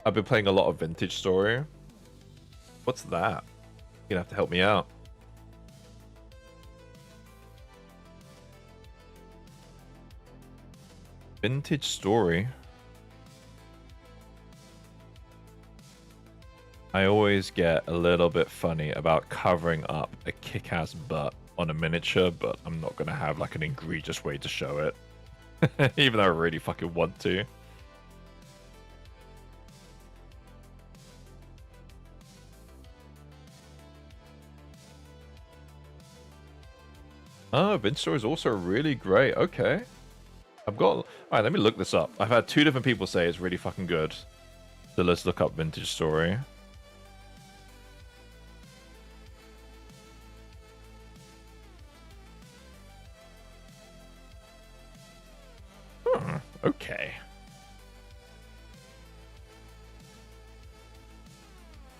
I've been playing a lot of Vintage Story. What's that? You're going to have to help me out. Vintage Story. I always get a little bit funny about covering up a kick-ass butt on a miniature, but I'm not going to have like an egregious way to show it. Even though I really fucking want to. Oh, Vintage Story is also really great. Okay. Alright, let me look this up. I've had 2 different people say it's really fucking good. So let's look up Vintage Story. Okay.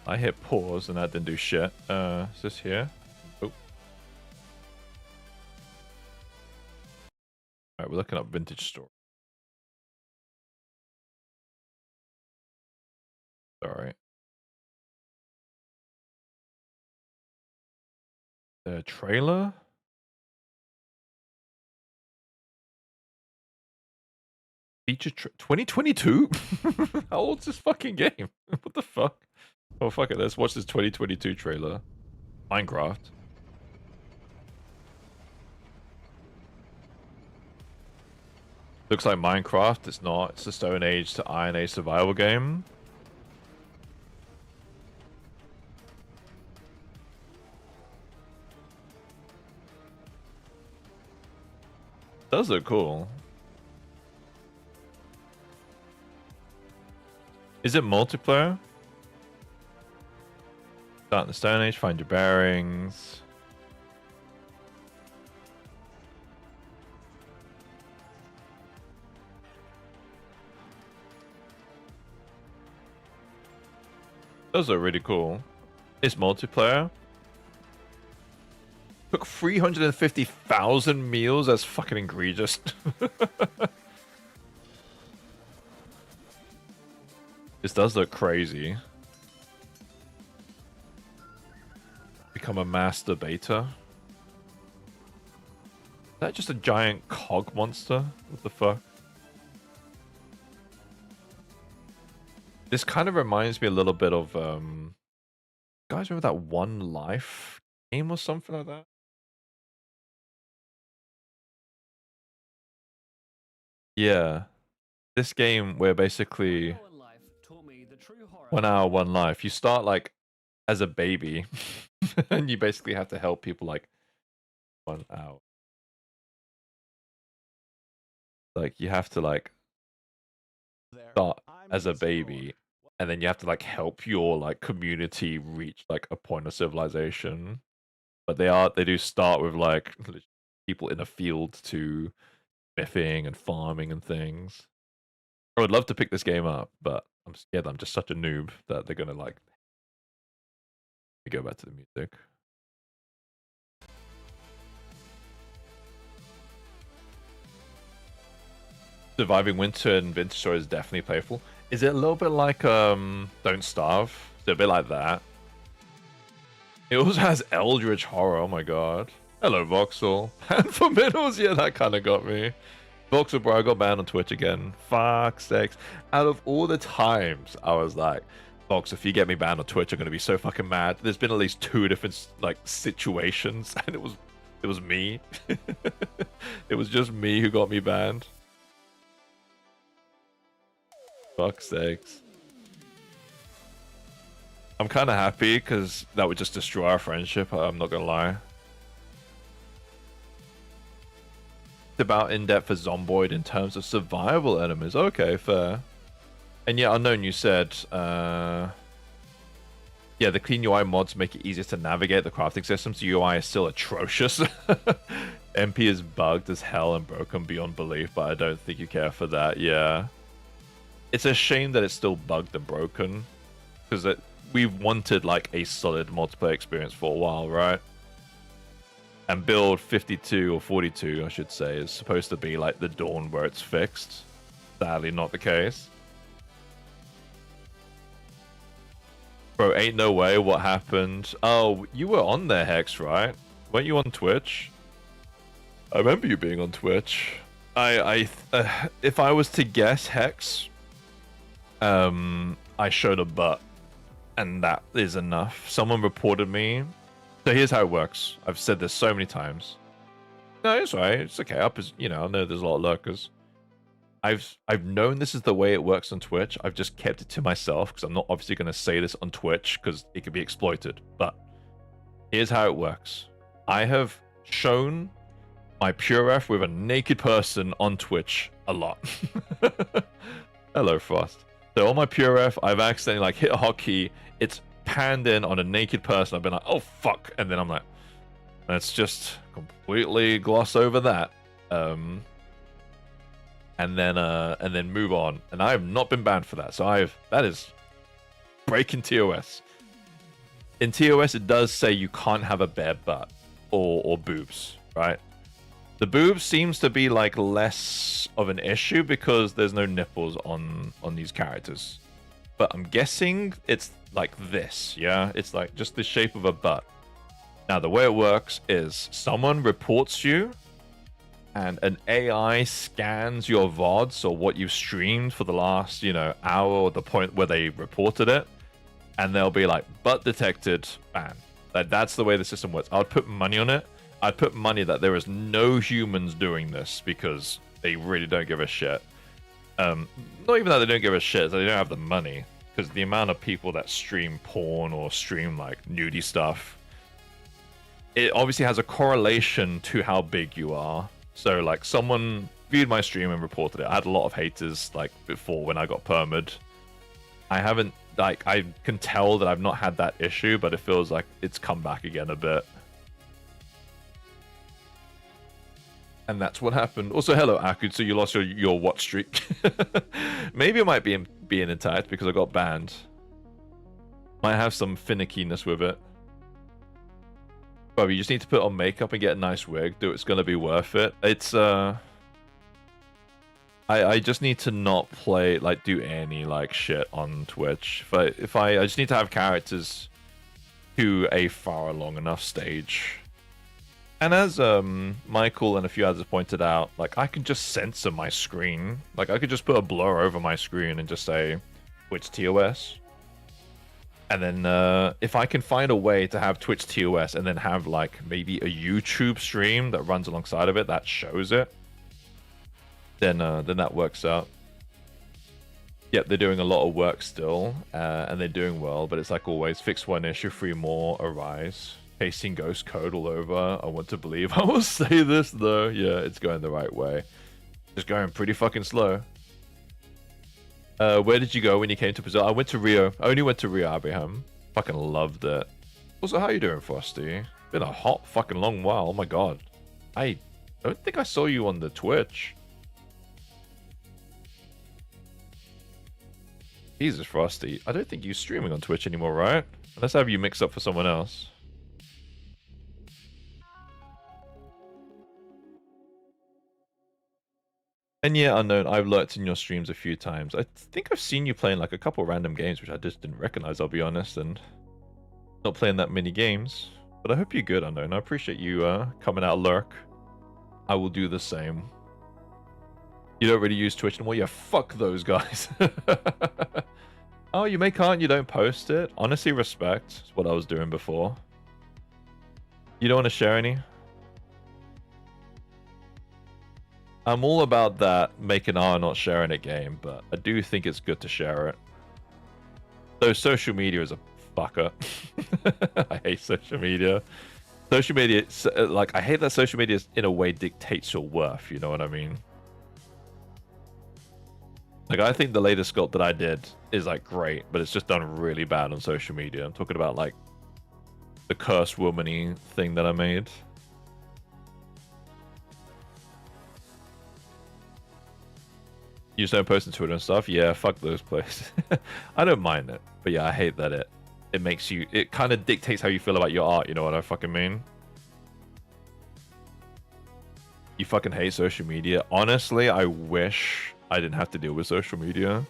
I hit pause and that didn't do shit. Is this here? Oh. Alright, we're looking up Vintage Story. Alright. The trailer? Feature 2022? How old's this fucking game? What the fuck? Oh, fuck it. Let's watch this 2022 trailer. Minecraft. Looks like Minecraft. It's not. It's a Stone Age to Iron Age survival game. Does look cool. Is it multiplayer? Start in the Stone Age, find your bearings. Those are really cool. It's multiplayer. Took 350,000 meals. That's fucking egregious. This does look crazy. Become a master beta. Is that just a giant cog monster? What the fuck? This kind of reminds me a little bit of guys remember that One Life game or something like that? Yeah. This game where basically 1 hour, 1 life. You start like as a baby and you basically have to help people like 1 hour. Like you have to like start as a baby and then you have to like help your like community reach like a point of civilization. But they do start with like people in a field to smithing and farming and things. I would love to pick this game up, but I'm scared I'm just such a noob that they're gonna like. Let me go back to the music. Surviving Winter and Vintage Story is definitely playful. Is it a little bit like Don't Starve? Is it a bit like that? It also has Eldritch Horror, oh my god. Hello Voxel. And for middles, yeah, that kinda got me. Voxel, bro, I got banned on Twitch again. Fuck sakes. Out of all the times I was like, Vox, if you get me banned on Twitch, I'm gonna be so fucking mad. There's been at least 2 different like situations, and it was It was me. It was just me who got me banned. Fuck's sakes. I'm kind of happy because that would just destroy our friendship. I'm not gonna lie. It's about in-depth as Zomboid in terms of survival enemies. Okay, fair. And yeah, Unknown, you said, yeah, the clean UI mods make it easier to navigate the crafting system, so UI is still atrocious. MP is bugged as hell and broken beyond belief, but I don't think you care for that, yeah. It's a shame that it's still bugged and broken, because we've wanted like a solid multiplayer experience for a while, right? And build 52 or 42, I should say, is supposed to be like the dawn where it's fixed. Sadly, not the case. Bro, ain't no way. What happened? Oh, you were on there, Hex, right? Weren't you on Twitch? I remember you being on Twitch. If I was to guess, Hex, I showed a butt, and that is enough. Someone reported me. So here's how it works. I've said this so many times. No, it's right. It's okay. I know there's a lot of lurkers. I've known this is the way it works on Twitch. I've just kept it to myself because I'm not obviously going to say this on Twitch because it could be exploited. But here's how it works. I have shown my PureF with a naked person on Twitch a lot. Hello, Frost. So on my PureF, I've accidentally like hit a hotkey. It's panned in on a naked person. I've been like, oh fuck, and then I'm like, let's just completely gloss over that. And then move on. And I have not been banned for that. So that is breaking TOS. In TOS, it does say you can't have a bare butt or boobs, right? The boobs seems to be like less of an issue because there's no nipples on these characters. But I'm guessing it's like this, yeah? It's like just the shape of a butt. Now, the way it works is someone reports you and an AI scans your VODs or what you've streamed for the last, hour or the point where they reported it. And they'll be like, butt detected, ban. That's the way the system works. I'd put money on it. I'd put money that there is no humans doing this because they really don't give a shit. Not even that they don't give a shit, they don't have the money. Because the amount of people that stream porn or stream like nudie stuff, it obviously has a correlation to how big you are. So like someone viewed my stream and reported it. I had a lot of haters like before when I got permed. I haven't, like, I can tell that I've not had that issue, but it feels like it's come back again a bit. And that's what happened. Also, hello, Akud. So you lost your watch streak. Maybe it might be being intact because I got banned. Might have some finickiness with it. But you just need to put on makeup and get a nice wig. It's gonna be worth it. It's I just need to not play do any shit on Twitch. If I just need to have characters to a far long enough stage. And as Michael and a few others pointed out, I can just censor my screen. I could just put a blur over my screen and just say Twitch TOS. And then if I can find a way to have Twitch TOS and then have maybe a YouTube stream that runs alongside of it that shows it, then that works out. Yep, they're doing a lot of work still, and they're doing well, but it's like always, fix one issue, 3 more arise. Pasting ghost code all over. I want to believe I will say this though. Yeah, it's going the right way. Just going pretty fucking slow. Where did you go when you came to Brazil? I went to Rio. I only went to Rio, Abraham. Fucking loved it. Also, how you doing, Frosty? Been a hot fucking long while. Oh my god. I don't think I saw you on the Twitch. Jesus, Frosty. I don't think you're streaming on Twitch anymore, right? Unless I have you mixed up for someone else. And yeah, Unknown, I've lurked in your streams a few times. I think I've seen you playing a couple random games, which I just didn't recognize, I'll be honest, and not playing that many games. But I hope you're good, Unknown. I appreciate you coming out lurk. I will do the same. You don't really use Twitch anymore? Yeah, fuck those guys. Oh, you make art and you don't post it? Honestly, respect. It's what I was doing before. You don't want to share any? I'm all about that making art, not sharing it game, but I do think it's good to share it. Though social media is a fucker. I hate social media. Social media, like, I hate that social media in a way dictates your worth, you know what I mean? Like, I think the latest sculpt that I did is, like, great, but it's just done really bad on social media. I'm talking about, like, the cursed woman-y thing that I made. You just don't post on Twitter and stuff? Yeah, fuck those places. I don't mind it, but yeah, I hate that it makes you... It kind of dictates how you feel about your art, you know what I fucking mean? You fucking hate social media? Honestly, I wish I didn't have to deal with social media.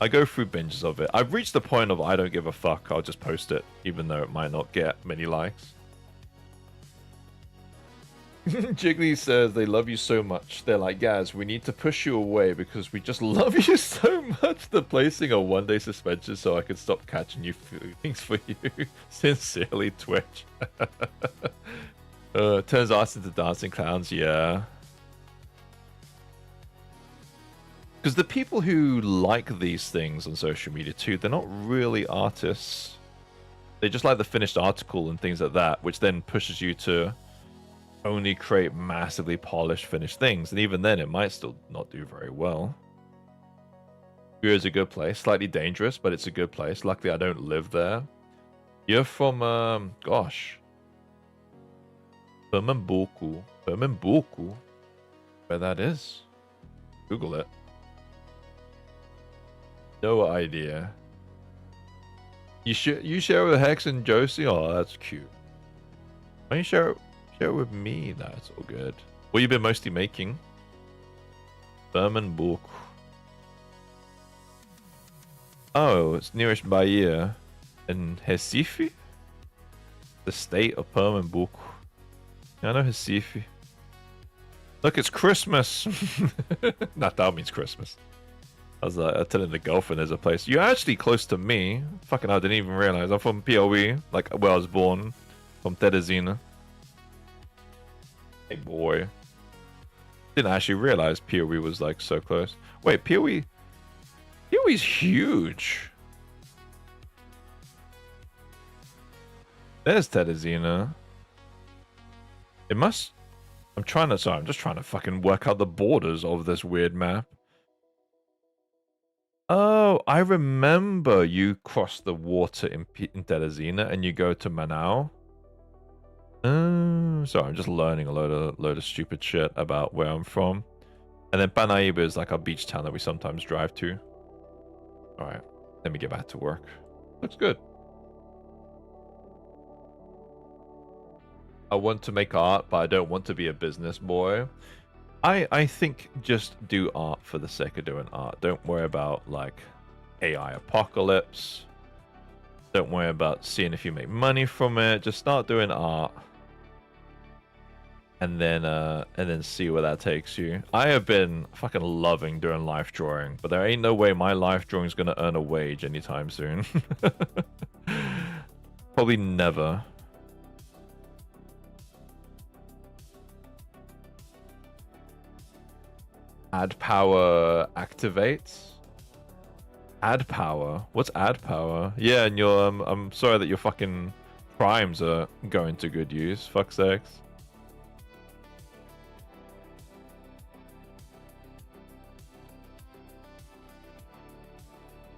I go through binges of it. I've reached the point of I don't give a fuck. I'll just post it, even though it might not get many likes. Jiggly says they love you so much. They're like, Gaz, we need to push you away because we just love you so much. They're placing a one-day suspension so I can stop catching you feelings for you. Sincerely, Twitch. Turns us into dancing clowns, yeah. Because the people who like these things on social media too, they're not really artists. They just like the finished article and things like that, which then pushes you to only create massively polished finished things. And even then, it might still not do very well. Here is a good place. Slightly dangerous, but it's a good place. Luckily, I don't live there. You're from, gosh. Pernambuco. Pernambuco? Where that is? Google it. No idea. You share with Hex and Josie? Oh, that's cute. Why don't you share it with me? That's all good. What you been mostly making? Pernambuco. Oh, it's nearest Bahia. In Recife? The state of Pernambuco. Yeah, I know Recife. Look, it's Christmas. Natal means Christmas. I was telling the girlfriend there's a place. You're actually close to me. Fucking hell, I didn't even realize. I'm from POE, like where I was born. From Teresina. Hey boy. Didn't actually realize POE was like so close. Wait, POE? POE's huge. There's Teresina. It must... I'm just trying to fucking work out the borders of this weird map. Oh, I remember you cross the water in Teresina and you go to Manau. Sorry, I'm just learning a load of stupid shit about where I'm from. And then Panaiba is like our beach town that we sometimes drive to. Alright, let me get back to work. Looks good. I want to make art, but I don't want to be a business boy. I think just do art for the sake of doing art. Don't worry about, like, AI apocalypse. Don't worry about seeing if you make money from it. Just start doing art. And then see where that takes you. I have been fucking loving doing life drawing, but there ain't no way my life drawing is gonna earn a wage anytime soon. Probably never. Add power activates. Add power. What's add power? Yeah, and your I'm sorry that your fucking primes are going to good use. Fuck's sakes.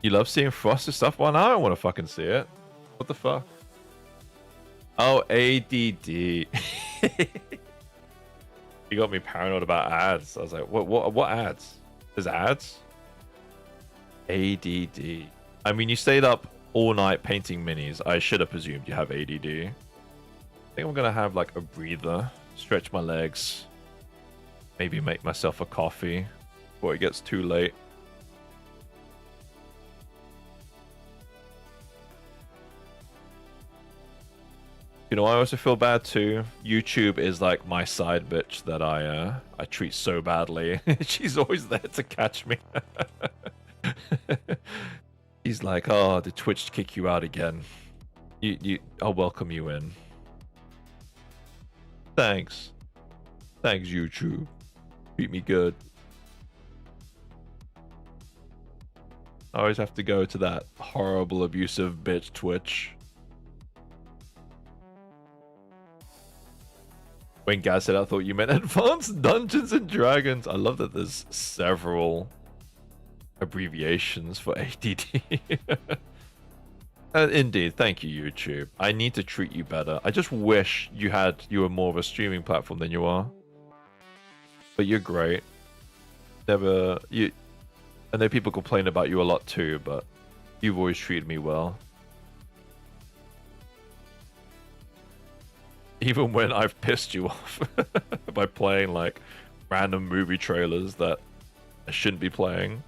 You love seeing frosted stuff? Well, now I don't want to fucking see it. What the fuck? Oh, ADD. You got me paranoid about ads. I was like, what ads? There's ads? ADD. I mean, you stayed up all night painting minis. I should have presumed you have ADD. I think I'm gonna have like a breather, stretch my legs, maybe make myself a coffee before it gets too late. You know, I also feel bad too. YouTube is like my side bitch that I treat so badly. She's always there to catch me. He's like, oh, did Twitch kick you out again? I'll welcome you in. Thanks. Thanks, YouTube. Treat me good. I always have to go to that horrible, abusive bitch Twitch. When Gaz said I thought you meant Advanced Dungeons and Dragons. I love that there's several abbreviations for ADD. Indeed, thank you, YouTube. I need to treat you better. I just wish you were more of a streaming platform than you are. But you're great. I know people complain about you a lot too, but you've always treated me well. Even when I've pissed you off by playing like random movie trailers that I shouldn't be playing.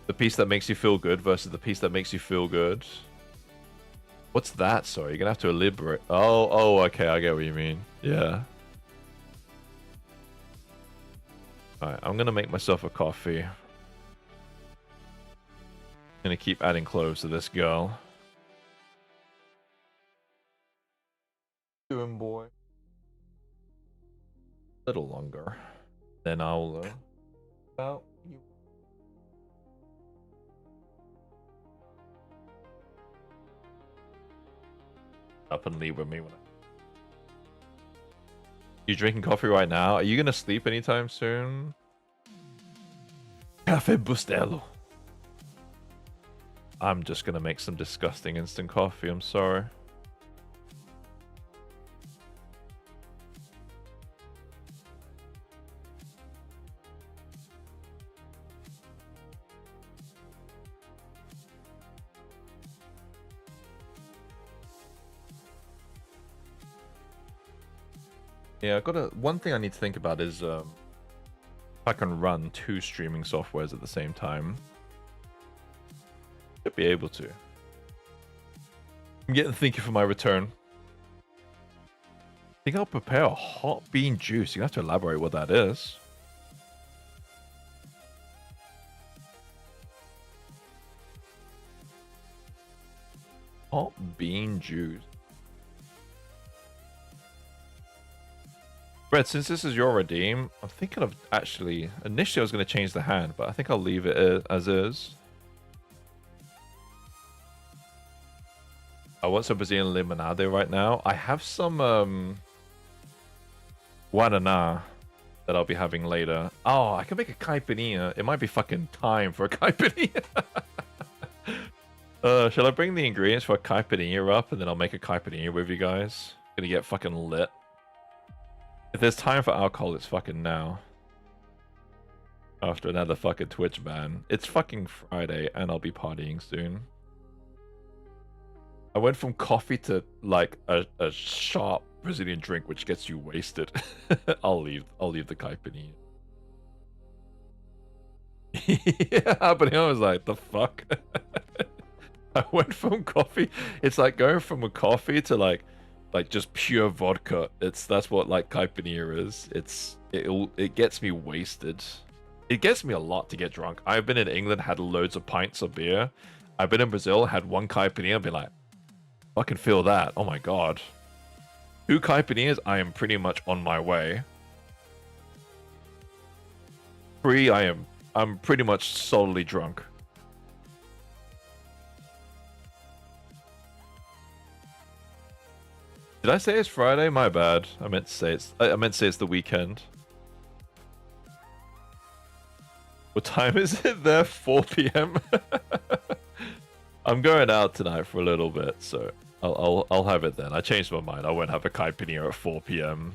The piece that makes you feel good versus the piece that makes you feel good. What's that? Sorry, you're gonna have to elaborate. Oh, okay, I get what you mean. Yeah. Alright, I'm gonna make myself a coffee. I'm gonna keep adding clothes to this girl. Doing, boy. A little longer. Then I'll about you. Up and leave with me when You drinking coffee right now? Are you gonna sleep anytime soon? Cafe Bustelo. I'm just gonna make some disgusting instant coffee, I'm sorry. Yeah, one thing I need to think about is if I can run 2 streaming softwares at the same time. Should be able to. I'm getting thinking for my return. I think I'll prepare a hot bean juice. You have to elaborate what that is. Hot bean juice. Red, since this is your redeem, I'm thinking of actually... Initially, I was going to change the hand, but I think I'll leave it as is. I want some Brazilian limonade right now. I have some Guaraná that I'll be having later. Oh, I can make a caipirinha. It might be fucking time for a caipirinha. Shall I bring the ingredients for a caipirinha up and then I'll make a caipirinha with you guys? Gonna get fucking lit. If there's time for alcohol, it's fucking now. After another fucking Twitch ban. It's fucking Friday and I'll be partying soon. I went from coffee to like a sharp Brazilian drink which gets you wasted. I'll leave the caipirinha. Yeah, but I was like, the fuck? I went from coffee. It's like going from a coffee to like just pure vodka. That's what like caipirinha is. It gets me wasted. It gets me a lot to get drunk. I've been in England, had loads of pints of beer. I've been in Brazil, had 1 caipirinha, and be like, fucking feel that. Oh my god. 2 caipirinhas, I am pretty much on my way. 3, I'm pretty much solidly drunk. Did I say it's Friday? My bad. I meant to say it's the weekend. What time is it there? 4 p.m. I'm going out tonight for a little bit, so I'll have it then. I changed my mind. I won't have a caipirinha at 4 p.m.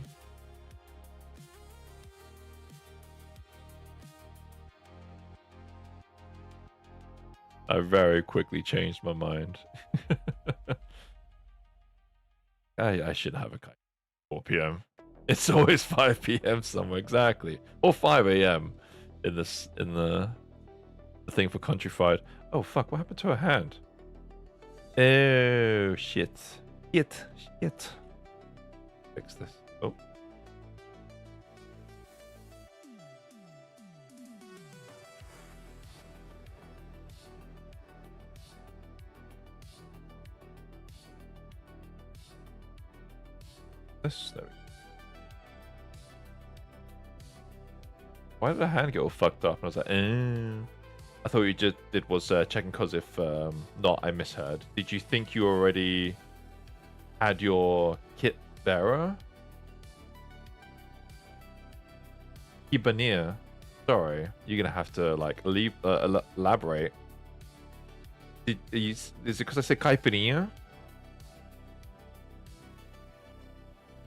I very quickly changed my mind. I should have a kite. 4 p.m. It's always 5 p.m. somewhere, exactly. Or 5 a.m. in the thing for Countrified. Oh fuck, what happened to her hand? Oh shit. Shit. Fix this. Oh. There we go. Why did the hand get all fucked up? And I was like, I thought you just did was checking because if not, I misheard. Did you think you already had your kit bearer? Ibanir. Sorry, you're gonna have to like elaborate. Is it because I said caipirinha?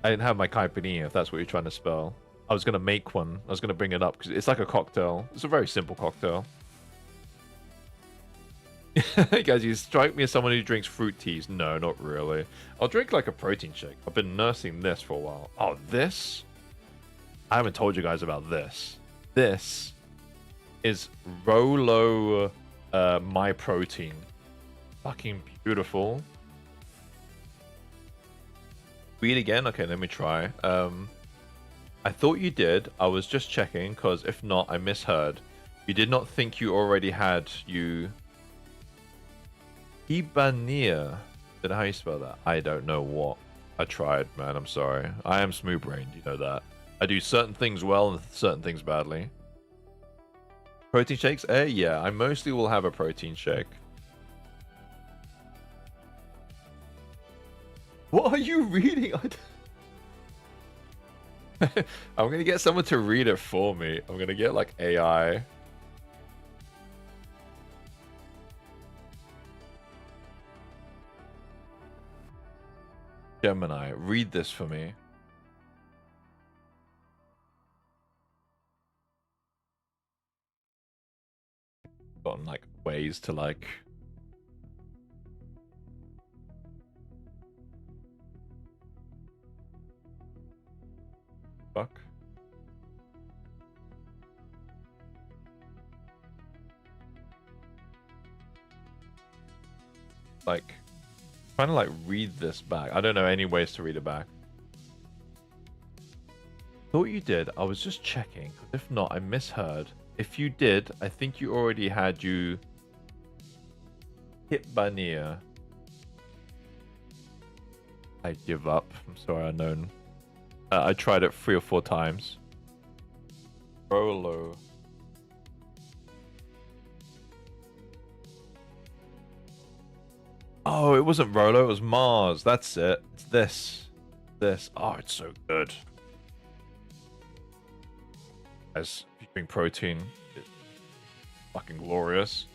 I didn't have my caipirinha, if that's what you're trying to spell. I was gonna make one. I was gonna bring it up because it's like a cocktail. It's a very simple cocktail. Guys, you strike me as someone who drinks fruit teas. No, not really. I'll drink like a protein shake. I've been nursing this for a while. Oh, this? I haven't told you guys about this. This is Rolo My Protein. Fucking beautiful. Read again? Okay, let me try. I thought you did. I was just checking, because if not, I misheard. You did not think you already had you... Ibanir. Is that how you spell that? I don't know what. I tried, man. I'm sorry. I am smooth-brained. You know that. I do certain things well and certain things badly. Protein shakes? Yeah. I mostly will have a protein shake. What are you reading? I'm gonna get someone to read it for me. I'm gonna get like AI. Gemini, read this for me. Gotten like ways to like... Fuck. Like, trying to like read this back. I don't know any ways to read it back. Thought you did. I was just checking. If not, I misheard. If you did, I think you already had you hit Bania. I give up. I'm sorry, unknown. I tried it 3 or 4 times. Rolo. Oh, it wasn't Rolo, it was Mars. That's it. It's this. This. Oh, it's so good. As if you drink protein, it's fucking glorious.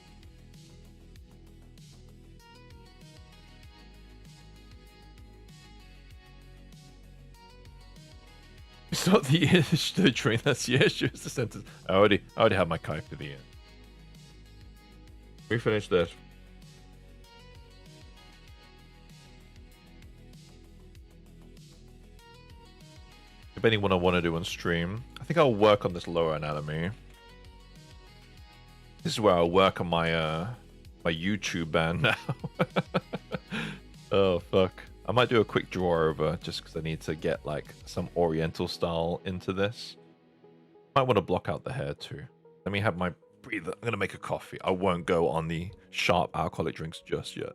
It's not the issue to drink, that's the issue. It's the sentence. I already have my kite for the end. We finished this. Depending what I want to do on stream. I think I'll work on this lower anatomy. This is where I'll work on my my YouTube band now. Oh fuck. I might do a quick draw over just because I need to get like some oriental style into this. Might want to block out the hair too. Let me have my breather. I'm gonna make a coffee. I won't go on the sharp alcoholic drinks just yet.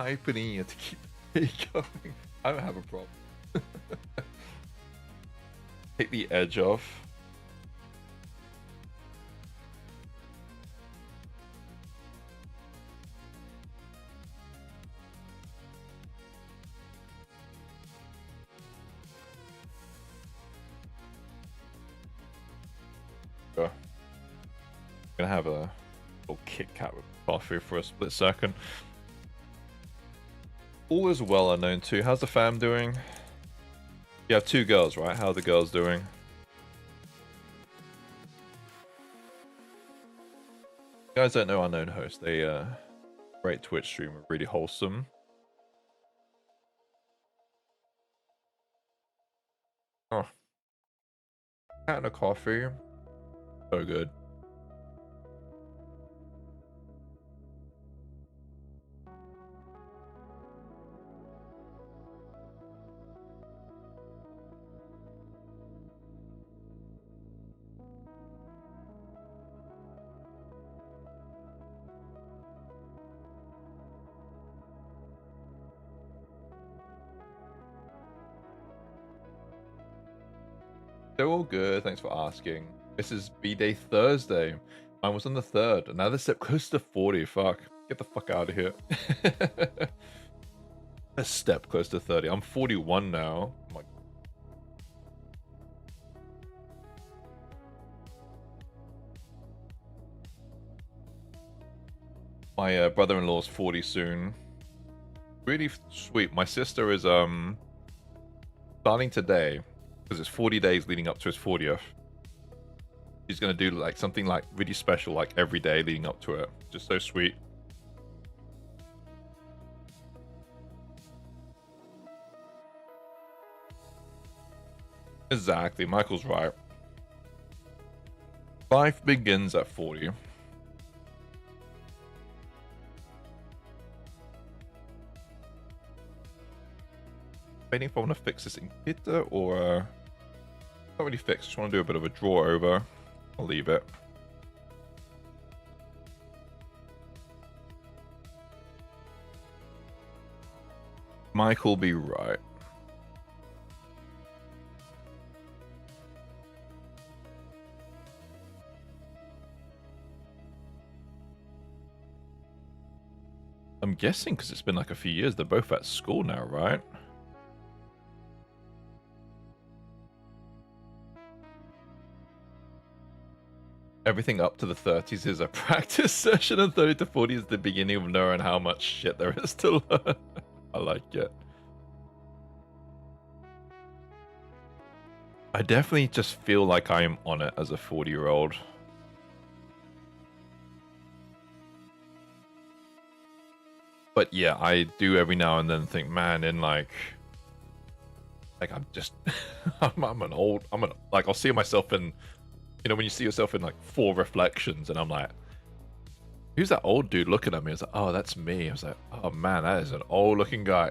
Hyping to keep it going. I don't have a problem. Take the edge off. Sure. I'm gonna have a little Kit Kat with coffee for a split second. All is well unknown too. How's the fam doing? You have 2 girls, right? How are the girls doing? You guys don't know Unknown Host. They great Twitch streamer, really wholesome. Oh. Cat and a coffee. So good. They're all good, thanks for asking. This is B-Day Thursday. Mine was on the 3rd. Another step close to 40. Fuck. Get the fuck out of here. A step close to 30. I'm 41 now. Oh my brother-in-law's 40 soon. Really sweet. My sister is starting today, because it's 40 days leading up to his 40th. She's gonna do like something like really special like every day leading up to it. Just so sweet. Exactly, Michael's right. Life begins at 40. Waiting if I want to fix this in Kita or not really fix, just want to do a bit of a draw over. I'll leave it. Michael be right. I'm guessing because it's been like a few years, they're both at school now, right? Everything up to the 30s is a practice session, and 30 to 40 is the beginning of knowing how much shit there is to learn. I like it. I definitely just feel like I am on it as a 40-year-old. But yeah, I do every now and then think, man, in like I'm just, I'm like, I'll see myself in, you know, when you see yourself in like 4 reflections, and I'm like, who's that old dude looking at me? I was like, oh, that's me. I was like, oh man, that is an old looking guy.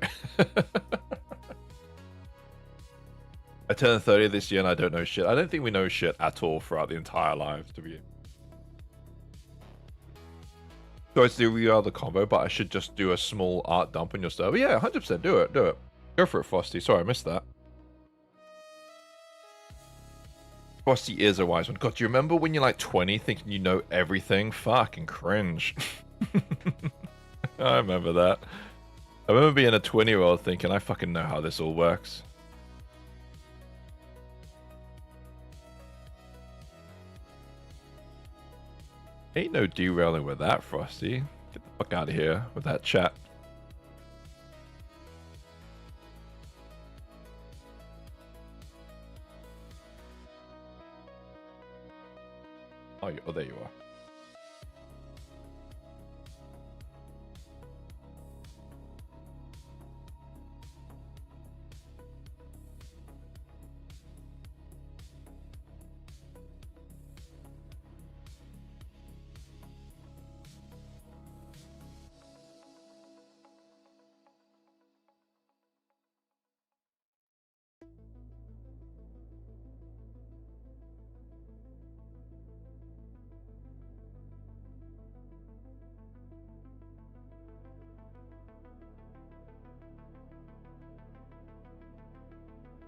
I turned 30 this year and I don't know shit. I don't think we know shit at all throughout the entire lives, to be. So it's do we are the combo, but I should just do a small art dump on your server. Yeah, 100% do it. Do it. Go for it, Frosty. Sorry, I missed that. Frosty is a wise one. God, do you remember when you're like 20 thinking you know everything? Fucking cringe. I remember that. I remember being a 20-year-old thinking, I fucking know how this all works. Ain't no derailing with that, Frosty. Get the fuck out of here with that chat. Oh, there you are.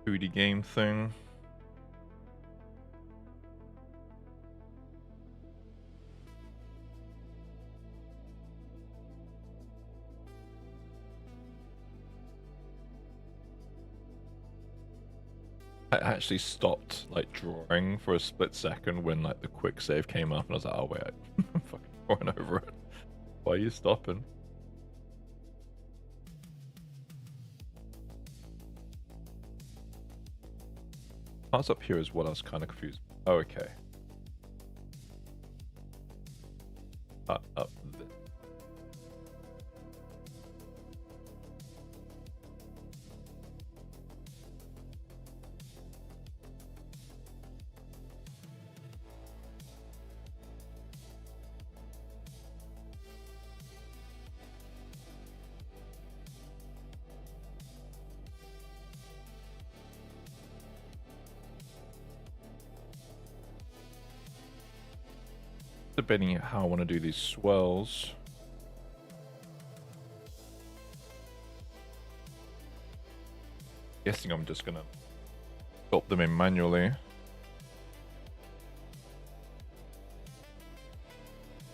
Foodie game thing. I actually stopped like drawing for a split second when like the quick save came up and I was like, oh wait, I'm fucking drawing over it. Why are you stopping? Parts up here is what I was kind of confused. Oh, okay. Up there. Debating how I want to do these swells. Guessing I'm just gonna sculpt them in manually.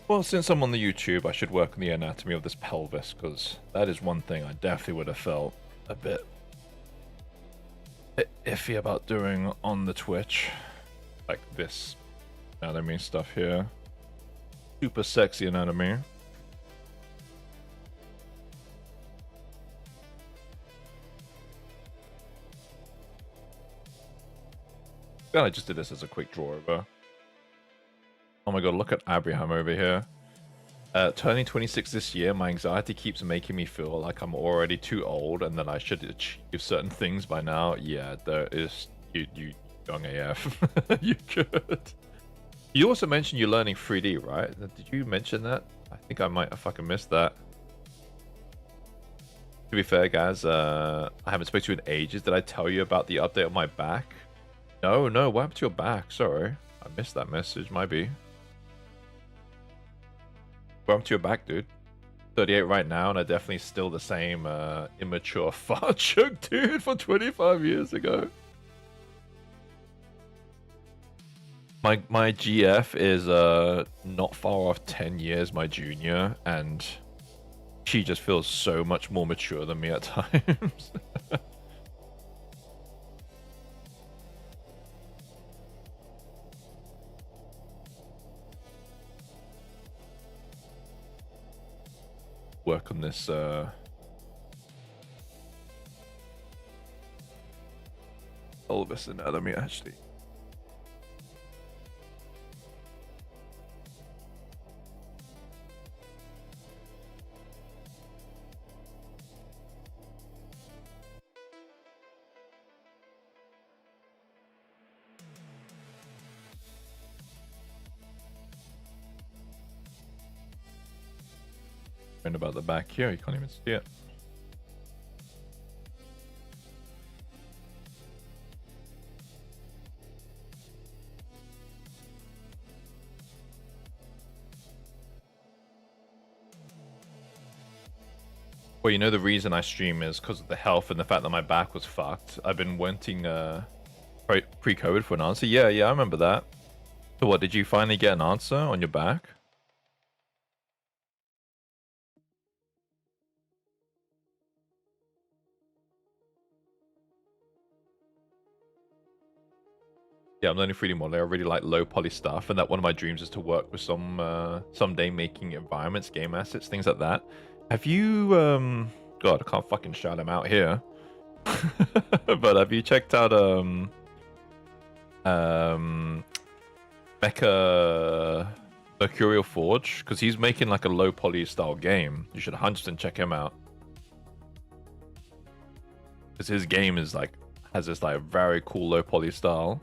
Well, since I'm on the YouTube, I should work on the anatomy of this pelvis, because that is one thing I definitely would have felt a bit iffy about doing on the Twitch. Like this anatomy stuff here. Super sexy anatomy. Then I just did this as a quick draw over. Oh my god, look at Abraham over here. Turning 26 this year, my anxiety keeps making me feel like I'm already too old and that I should achieve certain things by now. Yeah, there is you young AF. You could. You also mentioned you're learning 3D, right? Did you mention that? I think I might have fucking missed that. To be fair, guys, I haven't spoken to you in ages. Did I tell you about the update on my back? No, what happened to your back? Sorry. I missed that message, might be. What happened to your back, dude? 38 right now, and I definitely still the same immature fart joke, dude, from 25 years ago. My GF is not far off 10 years my junior, and she just feels so much more mature than me at times. Work on this pelvis anatomy actually. About the back here, you can't even see it. Well, you know the reason I stream is because of the health and the fact that my back was fucked. I've been wanting pre-COVID for an answer. Yeah, I remember that. So what, did you finally get an answer on your back? Yeah, I'm learning 3D modeling. I really like low poly stuff, and that one of my dreams is to work with someday making environments, game assets, things like that. Have you God, I can't fucking shout him out here. But have you checked out Mecha Mercurial Forge? Because he's making like a low poly style game. You should 100% check him out. Because his game is like has this like very cool low poly style.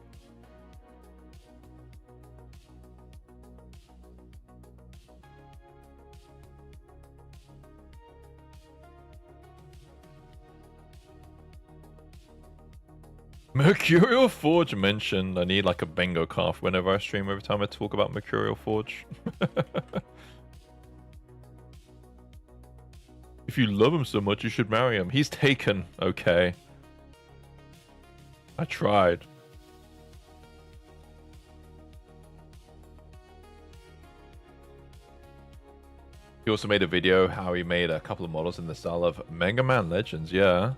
Mercurial Forge mentioned. I need like a bingo card whenever I stream every time I talk about Mercurial Forge. If you love him so much, you should marry him. He's taken. Okay. I tried. He also made a video how he made a couple of models in the style of Mega Man Legends. Yeah.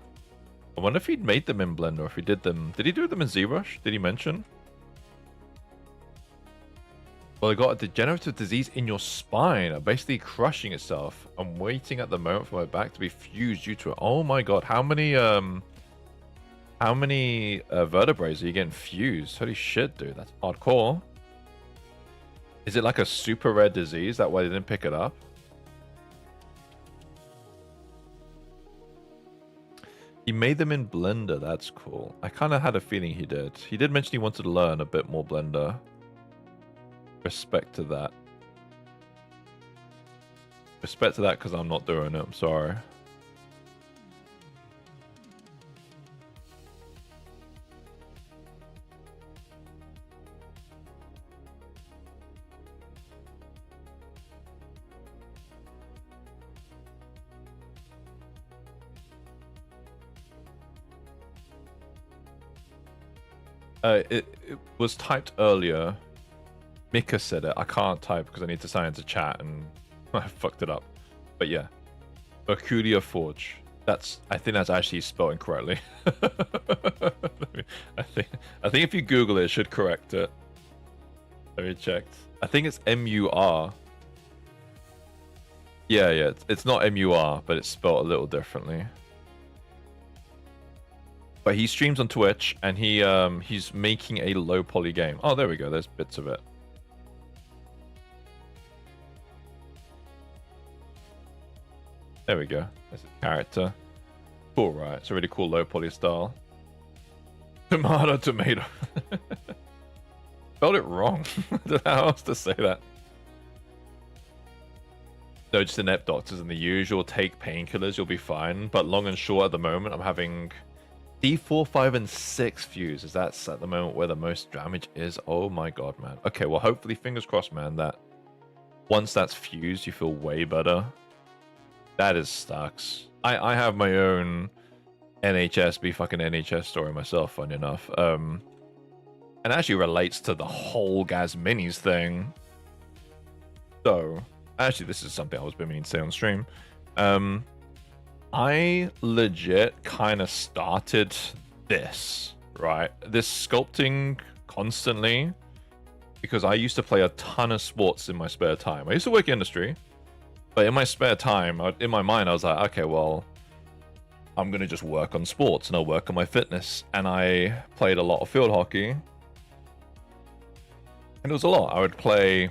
I wonder if he'd made them in Blender, if he did them. Did he do them in ZBrush? Did he mention? Well, I got a degenerative disease in your spine, basically crushing itself. I'm waiting at the moment for my back to be fused due to it. Oh my god, how many vertebrae are you getting fused? Holy shit, dude, that's hardcore. Is it like a super rare disease? That way they didn't pick it up? He made them in Blender. That's cool. I kind of had a feeling he did. He did mention he wanted to learn a bit more Blender. Respect to that. Respect to that because I'm not doing it. I'm sorry. It was typed earlier. Mika said it. I can't type because I need to sign into chat and I fucked it up. But yeah, Mercurial Forge. I think that's actually spelled incorrectly. I think if you Google it, it should correct it. Let me check. I think it's M-U-R. Yeah. It's not M-U-R, but it's spelled a little differently. But he streams on Twitch, and he's making a low poly game. Oh, there we go. There's bits of it. There we go. That's his character. Cool, right? It's a really cool low poly style. Tomato. Spelled it wrong. I don't know how else to say that. No, just inept doctors and the usual. Take painkillers, you'll be fine. But long and short, at the moment, I'm having D4, 5, and 6 fuses. That's at the moment where the most damage is. Oh my god, man. Okay, well, hopefully, fingers crossed, man, that once that's fused, you feel way better. That is sucks. I have my own NHS, be fucking NHS story myself, funny enough. And actually relates to the whole Gaz Minis thing. So, actually, this is something I was meaning to say on stream. I legit kind of started this, right? This sculpting constantly because I used to play a ton of sports in my spare time. I used to work in industry, but in my spare time, in my mind, I was like, okay, well, I'm going to just work on sports and I'll work on my fitness. And I played a lot of field hockey. And it was a lot. I would play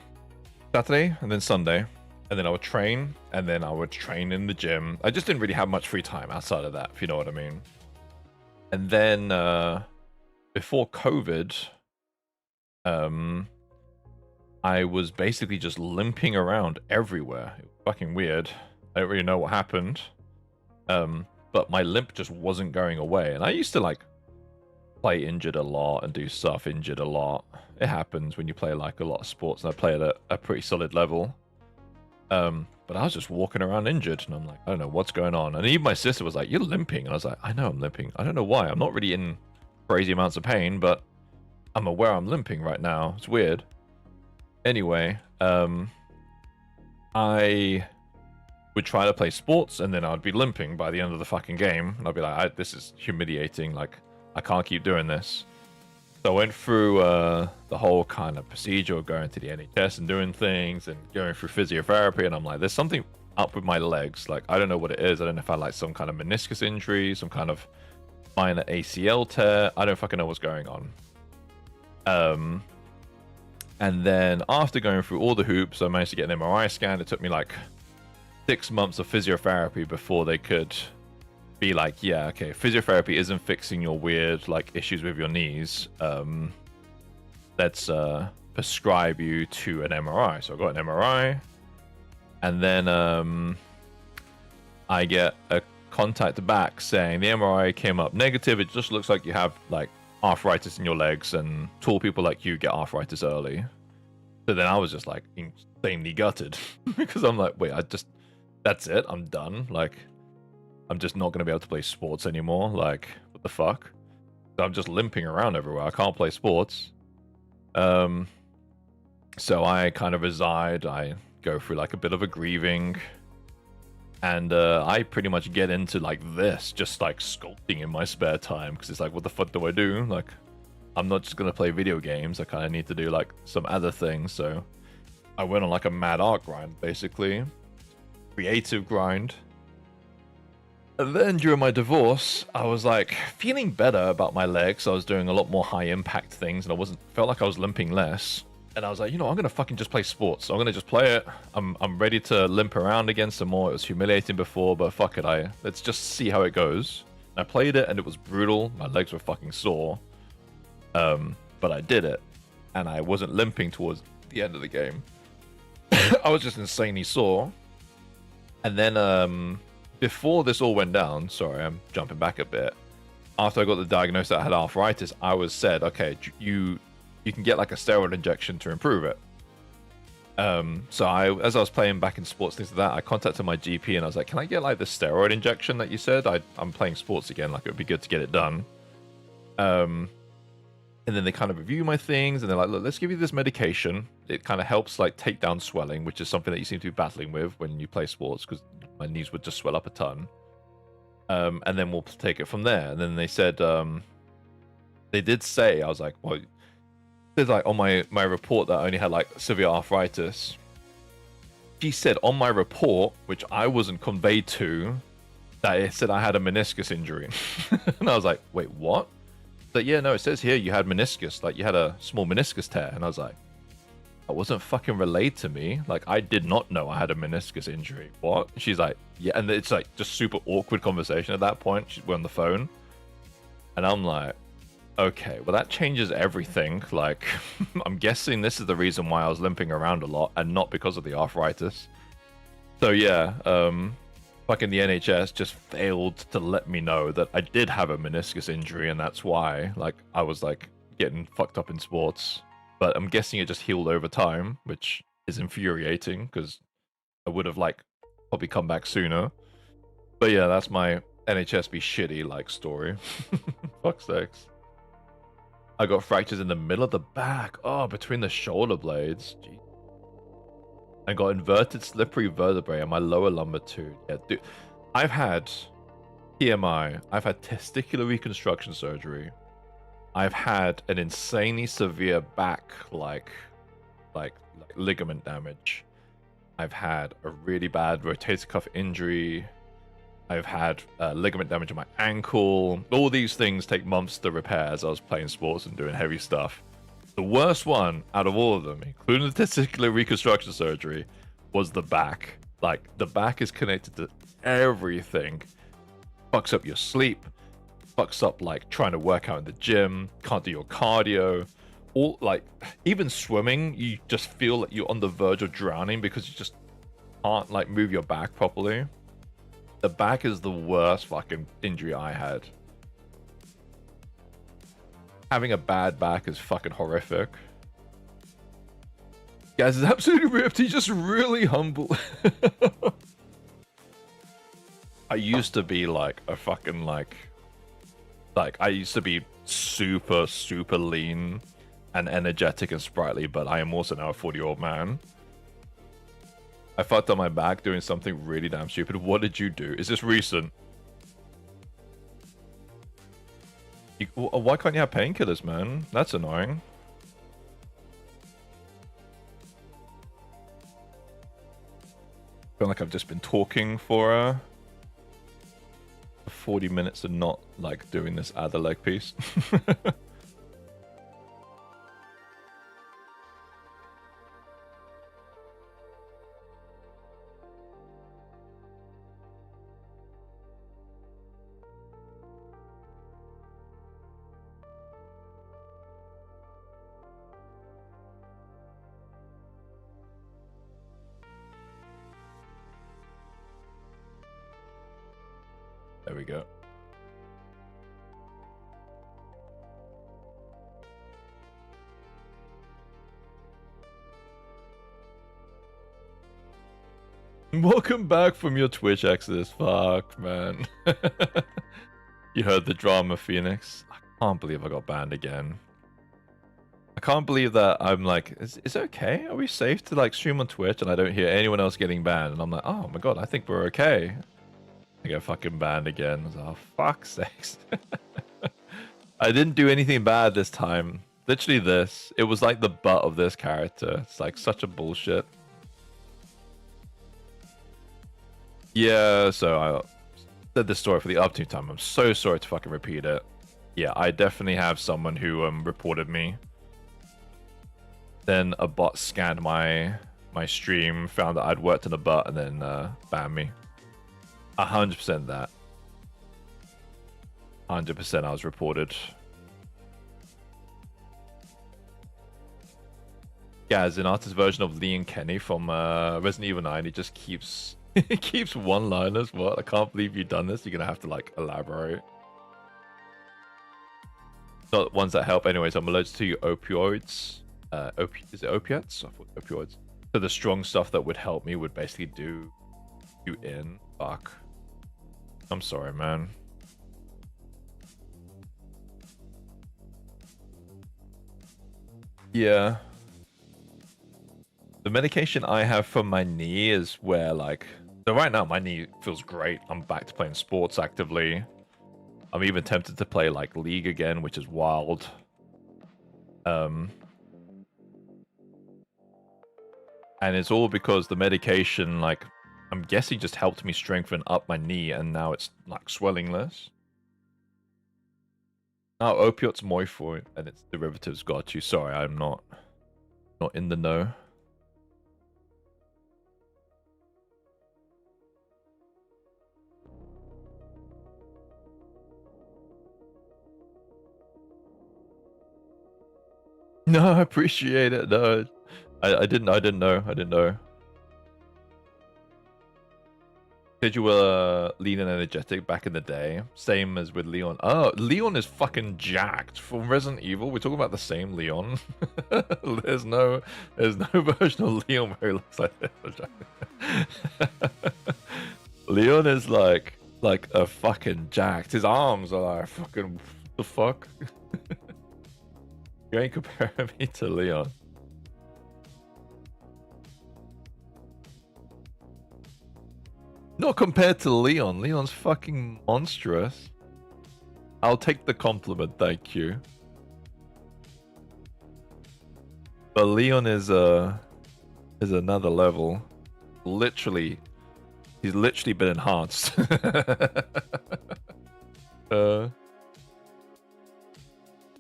Saturday and then Sunday. And then I would train, and then I would train in the gym. I just didn't really have much free time outside of that, if you know what I mean. And then before COVID, I was basically just limping around everywhere. It was fucking weird. I don't really know what happened. But my limp just wasn't going away. And I used to like play injured a lot and do stuff injured a lot. It happens when you play like a lot of sports, and I play at a pretty solid level. But I was just walking around injured, and I'm like, I don't know what's going on. And even my sister was like, you're limping. And I was like, I know I'm limping. I don't know why. I'm not really in crazy amounts of pain, but I'm aware I'm limping right now. It's weird. Anyway, I would try to play sports, and then I'd be limping by the end of the fucking game. And I'd be like, this is humiliating. Like, I can't keep doing this. So I went through the whole kind of procedure of going to the NHS and doing things and going through physiotherapy, and I'm like, there's something up with my legs. Like, I don't know what it is. I don't know if I had like some kind of meniscus injury, some kind of minor ACL tear. I don't fucking know what's going on. And then after going through all the hoops, I managed to get an MRI scan. It took me like 6 months of physiotherapy before they could be like, yeah, okay, physiotherapy isn't fixing your weird like issues with your knees. Let's prescribe you to an MRI. So I got an MRI, and then I get a contact back saying the MRI came up negative. It just looks like you have like arthritis in your legs, and tall people like you get arthritis early. So then I was just like insanely gutted because I'm like, wait, that's it, I'm done. Like, I'm just not going to be able to play sports anymore. Like, what the fuck? So I'm just limping around everywhere. I can't play sports. So I kind of reside. I go through like a bit of a grieving, and I pretty much get into like this, just like sculpting in my spare time, because it's like, what the fuck do I do? Like, I'm not just gonna play video games. I kind of need to do like some other things. So I went on like a mad art grind, basically, creative grind. And then during my divorce, I was like feeling better about my legs. I was doing a lot more high impact things, and felt like I was limping less. And I was like, you know, I'm gonna fucking just play sports. I'm gonna just play it. I'm ready to limp around again some more. It was humiliating before, but fuck it. Let's just see how it goes. And I played it, and it was brutal. My legs were fucking sore. But I did it, and I wasn't limping towards the end of the game. I was just insanely sore. And then before this all went down, sorry, I'm jumping back a bit. After I got the diagnosis that I had arthritis, I was said, okay, you can get like a steroid injection to improve it. So as I was playing back in sports, things like that, I contacted my GP and I was like, can I get like the steroid injection that you said? I'm playing sports again, like it would be good to get it done. And then they kind of review my things, and they're like, look, let's give you this medication. It kind of helps like take down swelling, which is something that you seem to be battling with when you play sports, because my knees would just swell up a ton. And then we'll take it from there. And then they said, they did say, I was like, well, there's like on my report that I only had like severe arthritis. She said on my report, which I wasn't conveyed to, that it said I had a meniscus injury. And I was like, wait, what? But yeah, no, it says here you had meniscus, like you had a small meniscus tear. And I was like, that wasn't fucking relayed to me. Like, I did not know I had a meniscus injury. What? She's like, yeah. And it's like just super awkward conversation at that point. We're on the phone, and I'm like, okay, well, that changes everything. Like, I'm guessing this is the reason why I was limping around a lot, and not because of the arthritis. So yeah, fucking the NHS just failed to let me know that I did have a meniscus injury, and that's why, like, I was like getting fucked up in sports. But I'm guessing it just healed over time, which is infuriating because I would have like probably come back sooner. But yeah, that's my NHS be shitty like story. Fuck's sakes. I got fractures in the middle of the back. Oh, between the shoulder blades. Jeez. I got inverted slippery vertebrae on my lower lumbar too. Yeah, dude. I've had TMI. I've had testicular reconstruction surgery. I've had an insanely severe back, like ligament damage. I've had a really bad rotator cuff injury. I've had ligament damage on my ankle. All these things take months to repair as I was playing sports and doing heavy stuff. The worst one out of all of them, including the testicular reconstruction surgery, was the back. Like, the back is connected to everything. Fucks up your sleep. Fucks up like trying to work out in the gym, can't do your cardio, all like even swimming, you just feel like you're on the verge of drowning because you just can't like move your back properly. The back is the worst fucking injury I had. Having a bad back is fucking horrific. Gaz is absolutely ripped. He's just really humble. I used to be like a fucking like I used to be super, super lean and energetic and sprightly, but I am also now a 40-year-old man. I fucked up my back doing something really damn stupid. What did you do? Is this recent? Why can't you have painkillers, man? That's annoying. I feel like I've just been talking for 40 minutes and not like doing this other leg piece. There we go. Welcome back from your Twitch exodus. Fuck, man. You heard the drama, Phoenix. I can't believe I got banned again. I can't believe that I'm like, is it okay? Are we safe to like stream on Twitch and I don't hear anyone else getting banned? And I'm like, oh my god, I think we're okay. I get fucking banned again. I was like, oh, fuck's sakes. I didn't do anything bad this time. Literally this. It was like the butt of this character. It's like such a bullshit. Yeah, so I said this story for the up to time. I'm so sorry to fucking repeat it. Yeah, I definitely have someone who reported me. Then a bot scanned my stream, found that I'd worked in a butt, and then banned me. 100% that. 100% I was reported. Gaz, an artist version of Lee and Kenny from Resident Evil 9. He just keeps he keeps one-liners. What? I can't believe you've done this. You're gonna have to like elaborate. Not ones that help. Anyways, I'm allergic to opioids. Is it opiates? I thought opioids. So the strong stuff that would help me would basically do you in. Fuck. I'm sorry, man. Yeah. The medication I have for my knee is where like, so right now my knee feels great. I'm back to playing sports actively. I'm even tempted to play like League again, which is wild. And it's all because the medication, like, I'm guessing just helped me strengthen up my knee, and now it's like swelling less. Now opiates morphine and its derivatives got you. Sorry, I'm not in the know. No, I appreciate it. No, I didn't know. Said you were lean and energetic back in the day. Same as with Leon. Oh, Leon is fucking jacked. From Resident Evil, we're talking about the same Leon. there's no version of Leon where he looks like this. Leon is like a fucking jacked. His arms are like fucking the fuck. You ain't comparing me to Leon. Not compared to Leon. Leon's fucking monstrous. I'll take the compliment, thank you. But Leon is another level. Literally, he's literally been enhanced.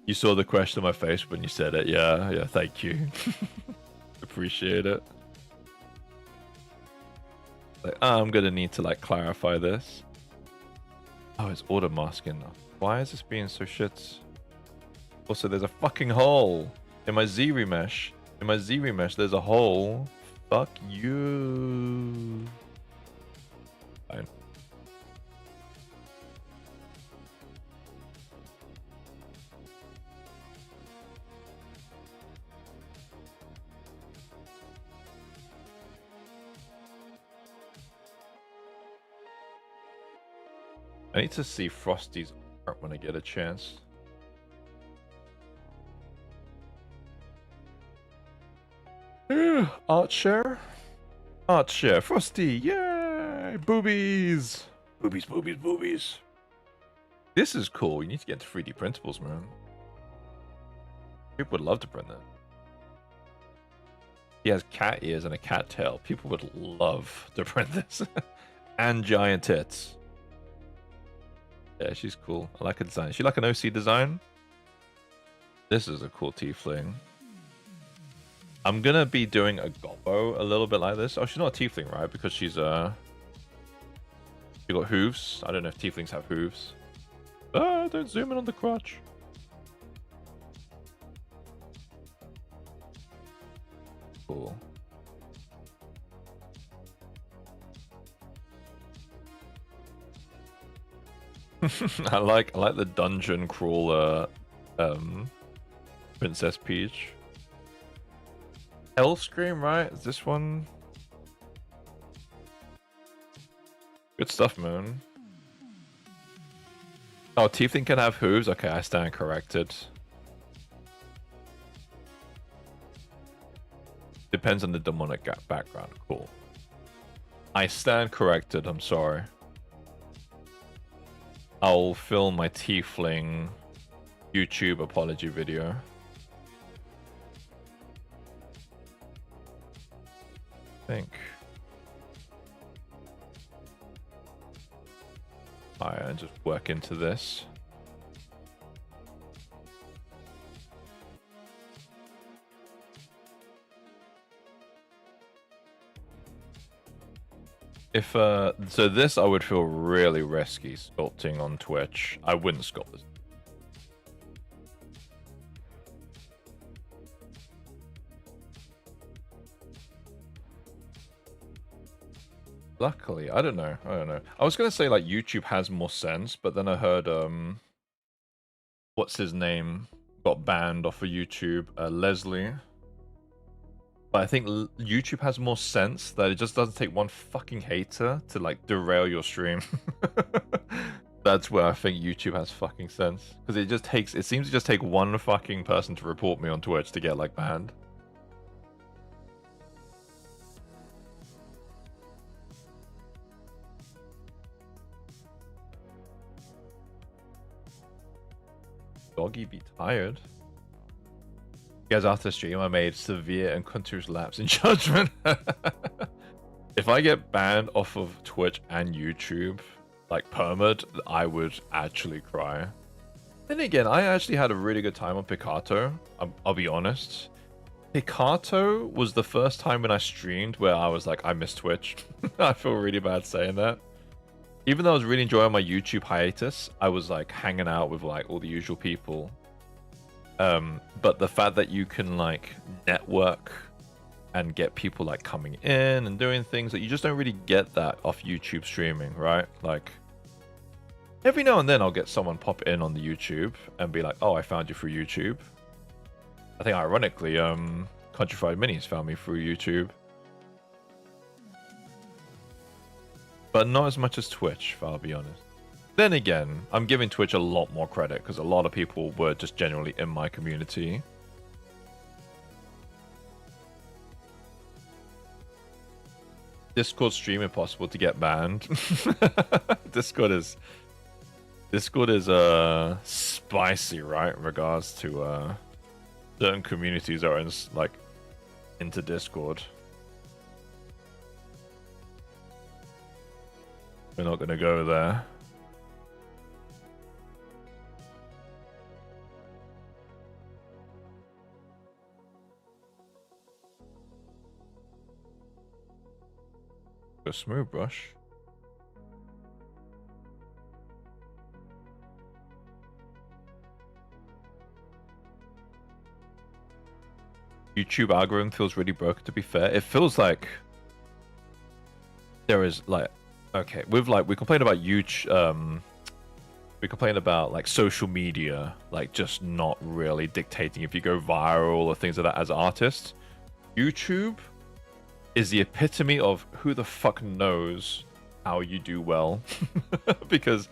You saw the question on my face when you said it. Yeah, thank you. Appreciate it. Like, I'm gonna need to like clarify this. Oh, it's auto masking. Why is this being so shit? Also, there's a fucking hole in my Z remesh. In my Z remesh, there's a hole. Fuck you. Fine. I need to see Frosty's art when I get a chance. Art share? Art share. Frosty, yay! Boobies! Boobies. This is cool. You need to get into 3D printables, man. People would love to print that. He has cat ears and a cat tail. People would love to print this. And giant tits. Yeah, she's cool. I like her design. Is she like an OC design? This is a cool tiefling. I'm gonna be doing a gobbo a little bit like this. Oh, she's not a tiefling, right? Because she's she got hooves. I don't know if tieflings have hooves. Ah, don't zoom in on the crotch. Cool. I like the dungeon crawler Princess Peach. Hellscream, right? Is this one? Good stuff, man. Oh, tiefling can have hooves? Okay, I stand corrected. Depends on the demonic background. Cool. I stand corrected, I'm sorry. I'll film my tiefling YouTube apology video. I think. Alright, just work into this. If so this I would feel really risky sculpting on Twitch. I wouldn't sculpt this. Luckily, I don't know. I was gonna say like YouTube has more sense, but then I heard what's his name got banned off of YouTube, Leslie. But I think YouTube has more sense that it just doesn't take one fucking hater to like derail your stream. That's where I think YouTube has fucking sense, because it seems to just take one fucking person to report me on Twitch to get like banned. Doggy be tired. Guys, after the stream, I made severe and continuous lapse in judgment. If I get banned off of Twitch and YouTube, like permit, I would actually cry. Then again, I actually had a really good time on Picato. I'll be honest. Picato was the first time when I streamed where I was like, I miss Twitch. I feel really bad saying that. Even though I was really enjoying my YouTube hiatus, I was like hanging out with like all the usual people. But the fact that you can like network and get people like coming in and doing things that you just don't really get that off YouTube streaming, right? Like every now and then I'll get someone pop in on the YouTube and be like, oh, I found you through YouTube. I think ironically, Countryfied Minis found me through YouTube. But not as much as Twitch, if I'll be honest. Then again, I'm giving Twitch a lot more credit because a lot of people were just generally in my community. Discord stream impossible to get banned. Discord is spicy, right? In regards to certain communities are into Discord. We're not gonna go there. Go smooth brush. YouTube algorithm feels really broken, to be fair. It feels like there is like, okay, with like, we complain about YouTube, we complain about like social media, like just not really dictating if you go viral or things like that as artists. YouTube is the epitome of who the fuck knows how you do well. Because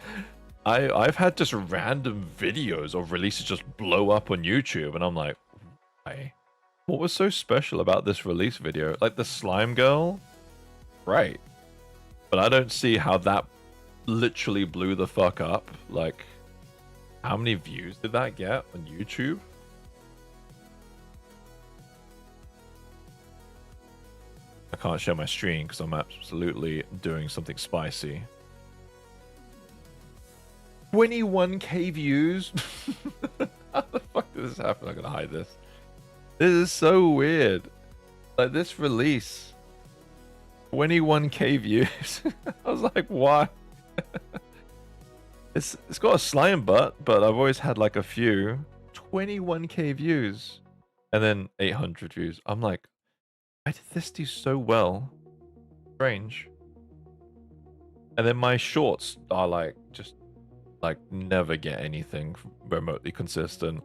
I've had just random videos of releases just blow up on YouTube, and I'm like, why? What was so special about this release video? Like the slime girl? Right. But I don't see how that literally blew the fuck up. Like, How many views did that get on YouTube? I can't share my stream because I'm absolutely doing something spicy. 21k views? How the fuck did this happen? I'm gonna hide this. This is so weird. Like this release. 21k views. I was like, why? It's got a slime butt, but I've always had like a few. 21k views. And then 800 views. I'm like, why did this do so well? Strange. And then my shorts are like, just like never get anything remotely consistent.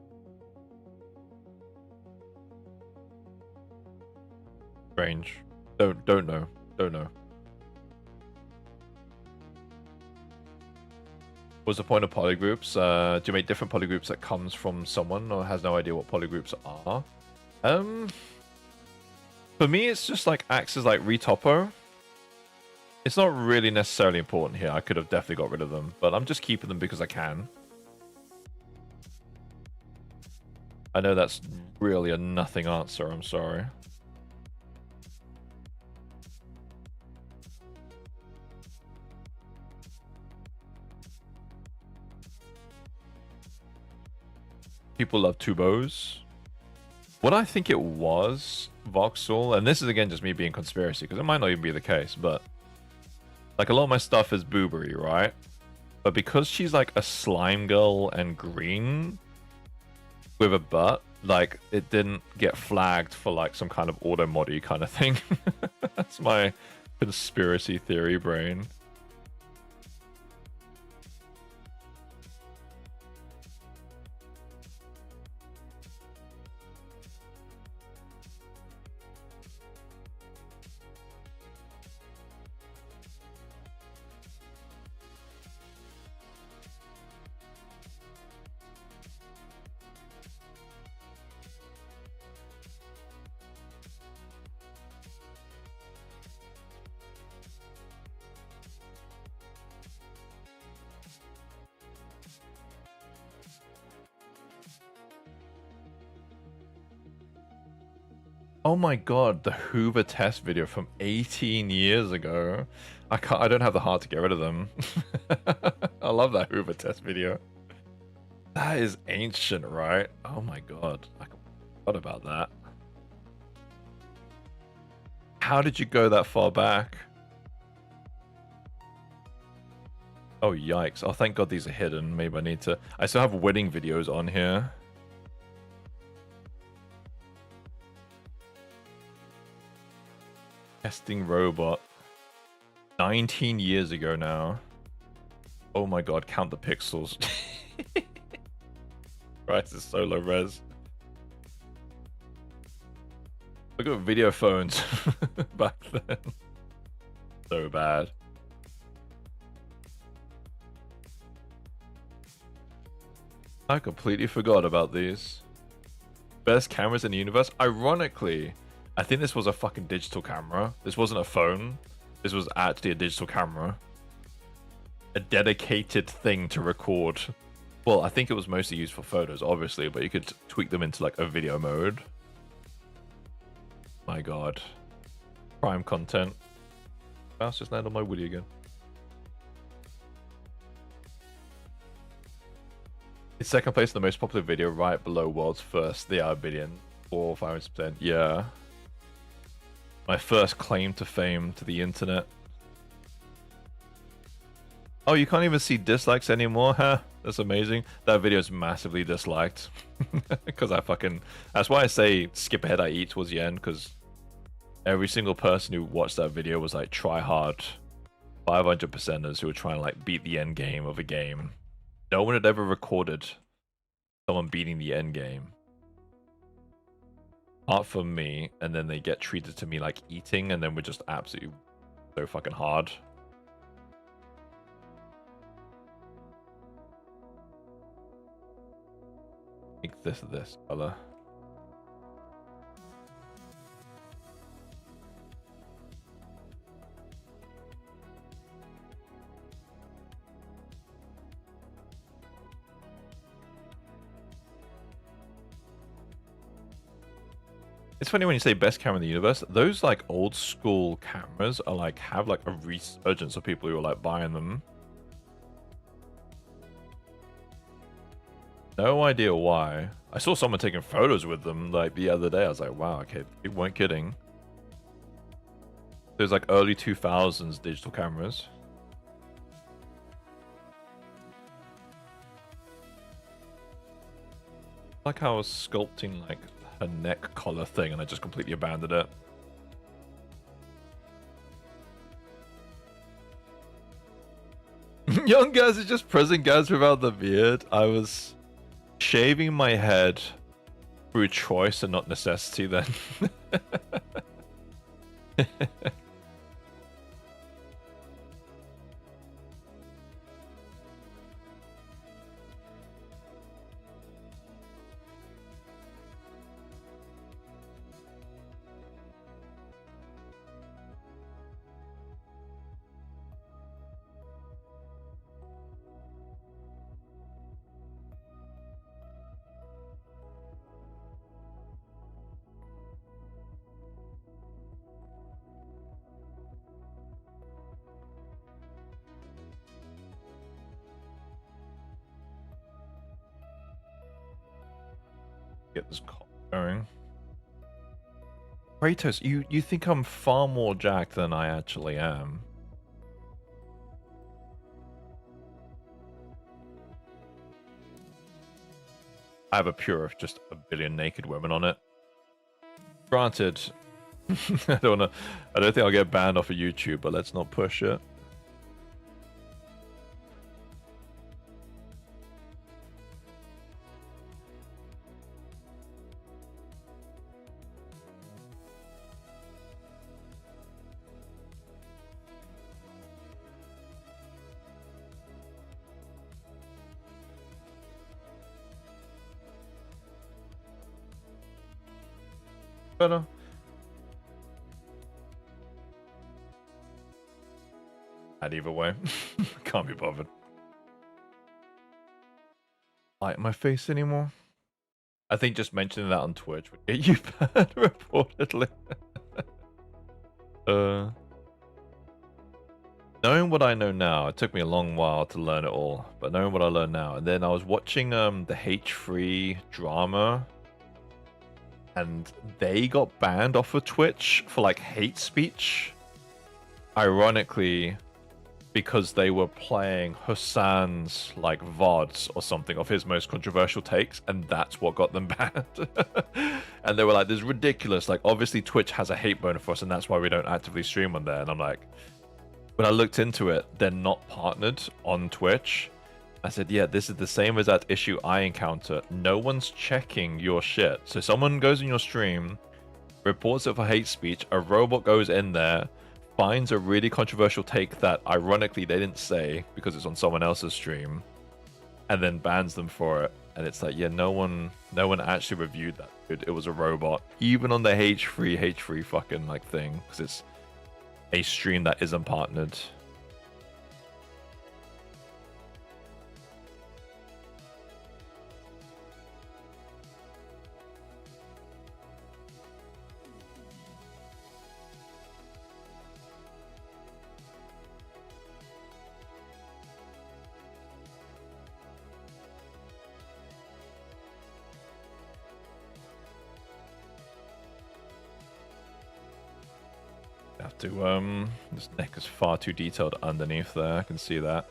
Strange. Don't know. Don't know. What's the point of polygroups? Do you make different polygroups that comes from someone or has no idea what polygroups are? For me, it's just like acts as like retopo. It's not really necessarily important here. I could have definitely got rid of them, but I'm just keeping them because I can. I know that's really a nothing answer. I'm sorry. People love Tubos. What I think it was, Voxel, and this is again just me being conspiracy, because it might not even be the case, but like a lot of my stuff is boobery, right? But because she's like a slime girl and green with a butt, like it didn't get flagged for like some kind of auto moddy kind of thing. That's my conspiracy theory brain. Oh my god, the Hoover test video from 18 years ago. I don't have the heart to get rid of them. I love that Hoover test video. That is ancient, right? Oh my god, I forgot about that. How did you go that far back? Oh yikes. Oh thank god these are hidden. Maybe I need to... I still have wedding videos on here. Testing robot. 19 years ago now. Oh my god, count the pixels. Christ, it's so low res. Look at video phones back then. So bad. I completely forgot about these. Best cameras in the universe? Ironically, I think this was a fucking digital camera. This wasn't a phone. This was actually a digital camera. A dedicated thing to record. Well, I think it was mostly used for photos, obviously, but you could tweak them into like a video mode. My god. Prime content. Mouse just landed on my Woody again. It's second place in the most popular video, right below world's first. They are a billion. 4 or 500%. Yeah. My first claim to fame to the internet. Oh, you can't even see dislikes anymore, huh? That's amazing. That video is massively disliked. Because I fucking... That's why I say skip ahead, I eat towards the end, because every single person who watched that video was like try hard 500%ers who were trying to like beat the end game of a game. No one had ever recorded someone beating the end game. Apart from me, and then they get treated to me like eating, and then we're just absolutely so fucking hard. Make this color. It's funny when you say best camera in the universe. Those like old school cameras are like have like a resurgence of people who are like buying them. No idea why. I saw someone taking photos with them like the other day. I was like, wow, okay, they weren't kidding. There's like early 2000s digital cameras. Like how I was sculpting like a neck collar thing and I just completely abandoned it. Young Gaz is just present Gaz without the beard. I was shaving my head through choice and not necessity then. Get this call going. Kratos, you think I'm far more jacked than I actually am. I have a pure of just a billion naked women on it. Granted, I don't think I'll get banned off of YouTube, but let's not push it. Better. And either way, can't be bothered. Like my face anymore? I think just mentioning that on Twitch would get you banned reportedly. Knowing what I know now, it took me a long while to learn it all, but knowing what I learned now, and then I was watching the H3 drama, and they got banned off of Twitch for like hate speech. Ironically, because they were playing Hassan's like VODs or something of his most controversial takes, and that's what got them banned. And they were like, this is ridiculous. Like, obviously Twitch has a hate boner for us, and that's why we don't actively stream on there. And I'm like, when I looked into it, they're not partnered on Twitch. I said, yeah, this is the same as that issue I encounter. No one's checking your shit. So someone goes in your stream, reports it for hate speech, a robot goes in there, finds a really controversial take that ironically they didn't say because it's on someone else's stream, and then bans them for it. And it's like, yeah, no one actually reviewed that. It was a robot. Even on the H3 fucking like thing, because it's a stream that isn't partnered. Have to this neck is far too detailed underneath there. I can see that.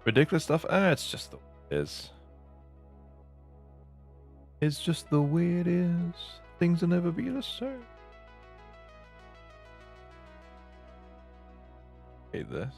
Ridiculous stuff. It's just the way it is. It's just the way it is. Things will never be the same. Hate this.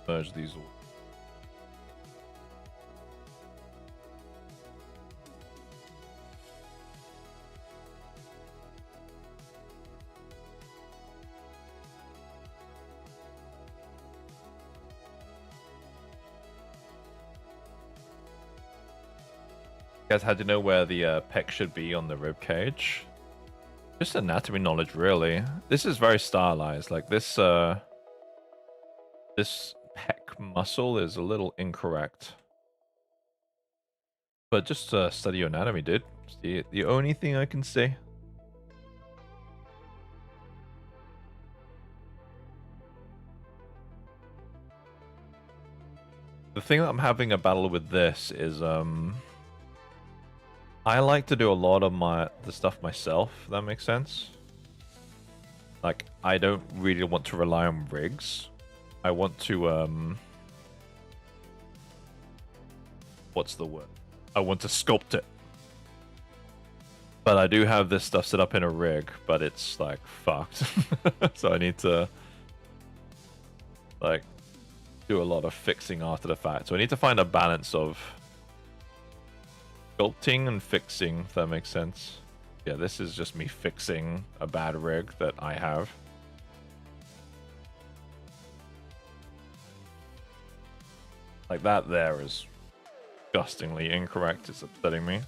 Merge these all. Guys, how do you know where the pec should be on the rib cage? Just anatomy knowledge, really. This is very stylized. Like this, this pec muscle is a little incorrect. But just study your anatomy, dude. It's the only thing I can say. The thing that I'm having a battle with this is, I like to do a lot of the stuff myself, if that makes sense. Like, I don't really want to rely on rigs. I want to, what's the word? I want to sculpt it. But I do have this stuff set up in a rig, but it's, like, fucked. So I need to, like, do a lot of fixing after the fact. So I need to find a balance of sculpting and fixing, if that makes sense. Yeah, this is just me fixing a bad rig that I have. Like that there is disgustingly incorrect. It's upsetting me.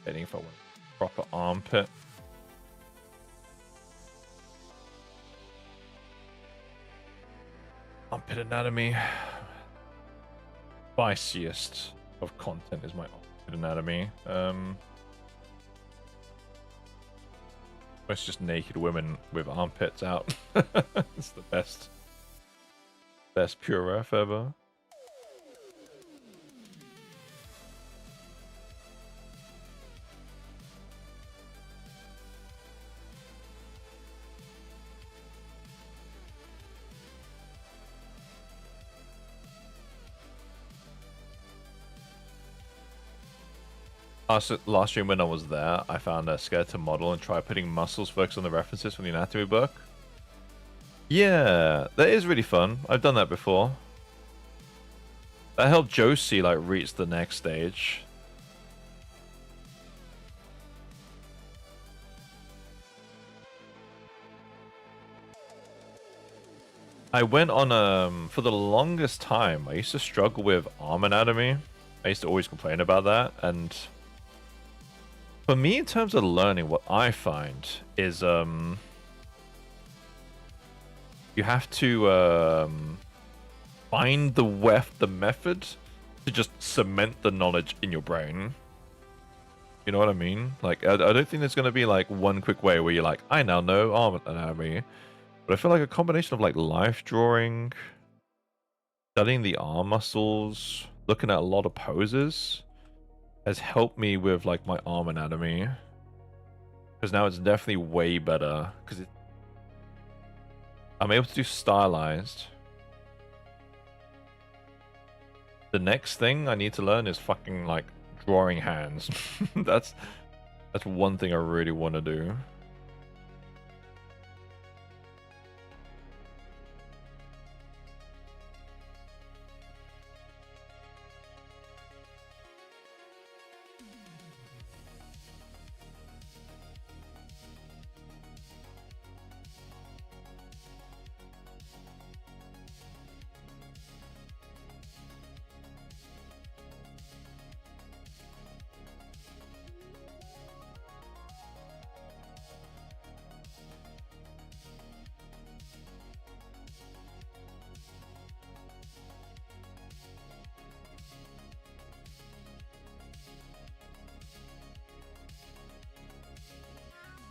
Waiting for one proper armpit. Armpit anatomy. Spiciest of content is my armpit anatomy. It's just naked women with armpits out. It's the best pure ref ever. Last stream when I was there, I found a skeleton model and tried putting muscles focused on the references from the anatomy book. Yeah, that is really fun. I've done that before. That helped Josie like reach the next stage. I went on for the longest time, I used to struggle with arm anatomy. I used to always complain about that, and for me, in terms of learning, what I find is you have to find the method to just cement the knowledge in your brain. You know what I mean? Like, I don't think there's going to be like one quick way where you're like, I now know arm anatomy. But I feel like a combination of like life drawing, studying the arm muscles, looking at a lot of poses has helped me with like my arm anatomy, because now it's definitely way better because I'm able to do stylized. The next thing I need to learn is fucking like drawing hands. That's one thing I really want to do.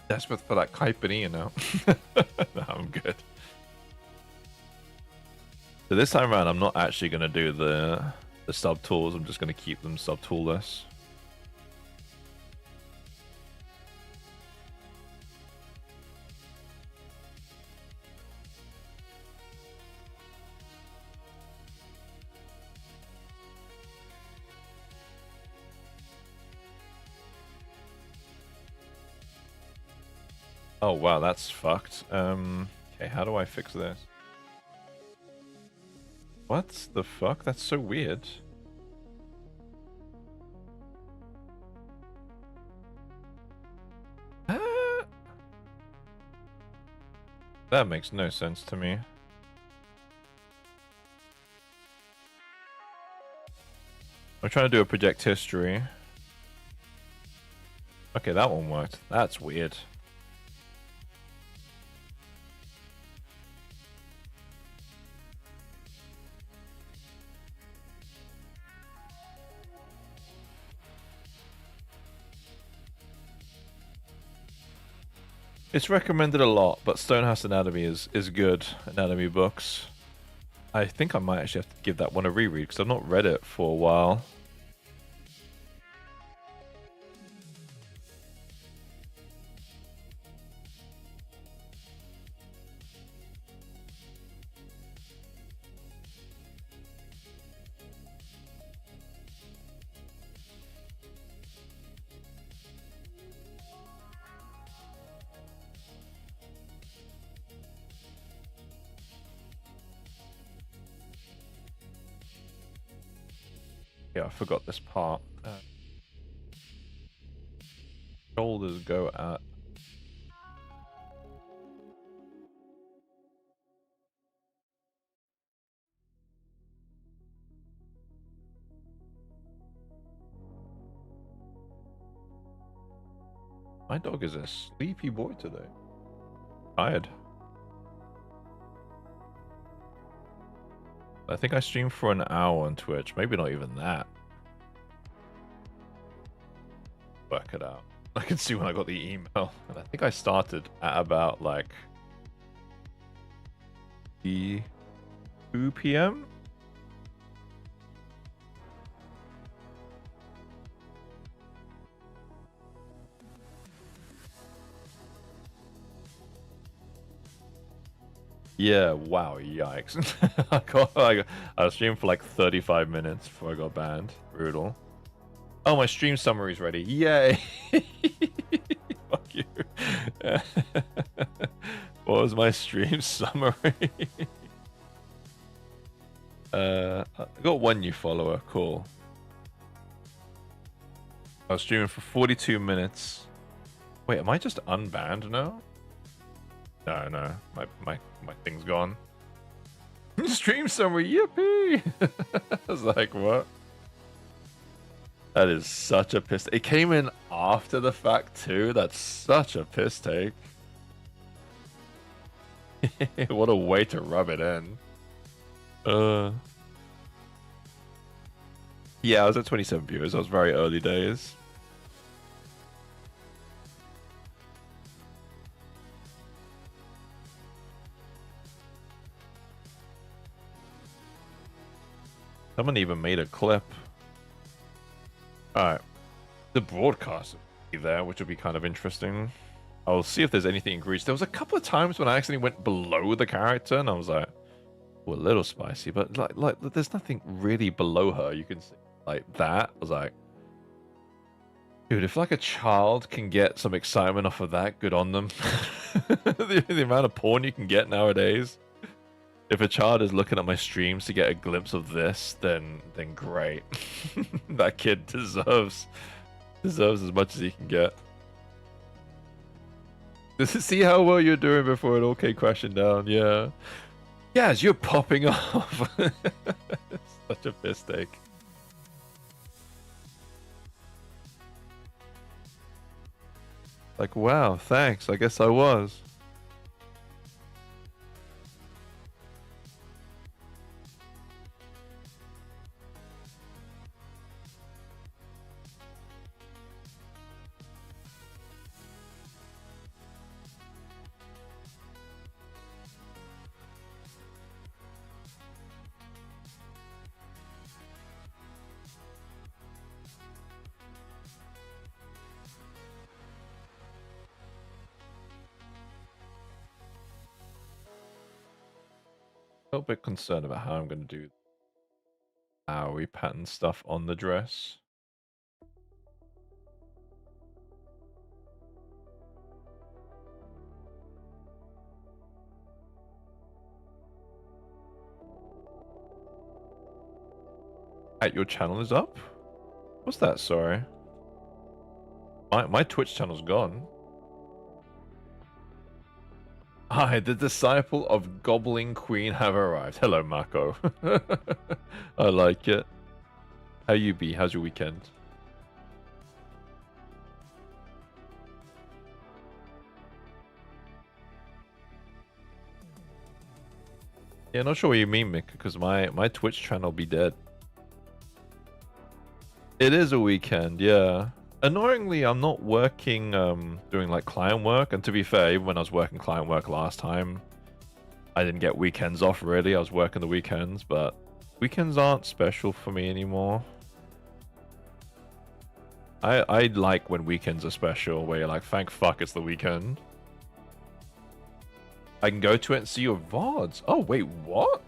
Desperate for that caipirinha now. No, I'm good. So this time around, I'm not actually going to do the sub tools. I'm just going to keep them sub toolless. Oh wow, that's fucked. Okay, how do I fix this? What the fuck? That's so weird. Ah, that makes no sense to me. I'm trying to do a project history. Okay, that one worked. That's weird. It's recommended a lot, but Stonehouse Anatomy is good. Anatomy books. I think I might actually have to give that one a reread because I've not read it for a while. Yeah, I forgot this part. Shoulders go at. My dog is a sleepy boy today. Tired. I think I streamed for an hour on Twitch. Maybe not even that. Work it out. I can see when I got the email. And I think I started at about like 2 p.m. Yeah, wow, yikes. I streamed for like 35 minutes before I got banned. Brutal. Oh, my stream summary's ready. Yay! Fuck you. What was my stream summary? I got one new follower. Cool. I was streaming for 42 minutes. Wait, am I just unbanned now? No. My thing's gone. Stream summary, yippee! I was like, what? That is such a piss. It came in after the fact too. That's such a piss take. What a way to rub it in. Yeah, I was at 27 viewers. I was very early days. Someone even made a clip. Alright. The broadcast will be there, which will be kind of interesting. I'll see if there's anything egregious. There was a couple of times when I accidentally went below the character, and I was like, well, a little spicy, but like there's nothing really below her. You can see like that. I was like, dude, if like a child can get some excitement off of that, good on them. the amount of porn you can get nowadays. If a child is looking at my streams to get a glimpse of this, then great. That kid deserves as much as he can get. See how well you're doing before it all came crashing down. Yeah. Yes, you're popping off. Such a mistake. Like, wow, thanks. I guess I was. A little bit concerned about how I'm going to do flowery pattern stuff on the dress. at your channel is up? What's that? Sorry. My Twitch channel's gone. Hi, the disciple of Gobbling Queen have arrived. Hello, Marco. I like it. How you be? How's your weekend? Yeah, not sure what you mean, Mick, because my Twitch channel be dead. It is a weekend, yeah. Annoyingly, I'm not working, doing like client work. And to be fair, even when I was working client work last time, I didn't get weekends off really. I was working the weekends, but weekends aren't special for me anymore. I like when weekends are special, where you're like, thank fuck it's the weekend. I can go to it and see your VODs. Oh wait, what?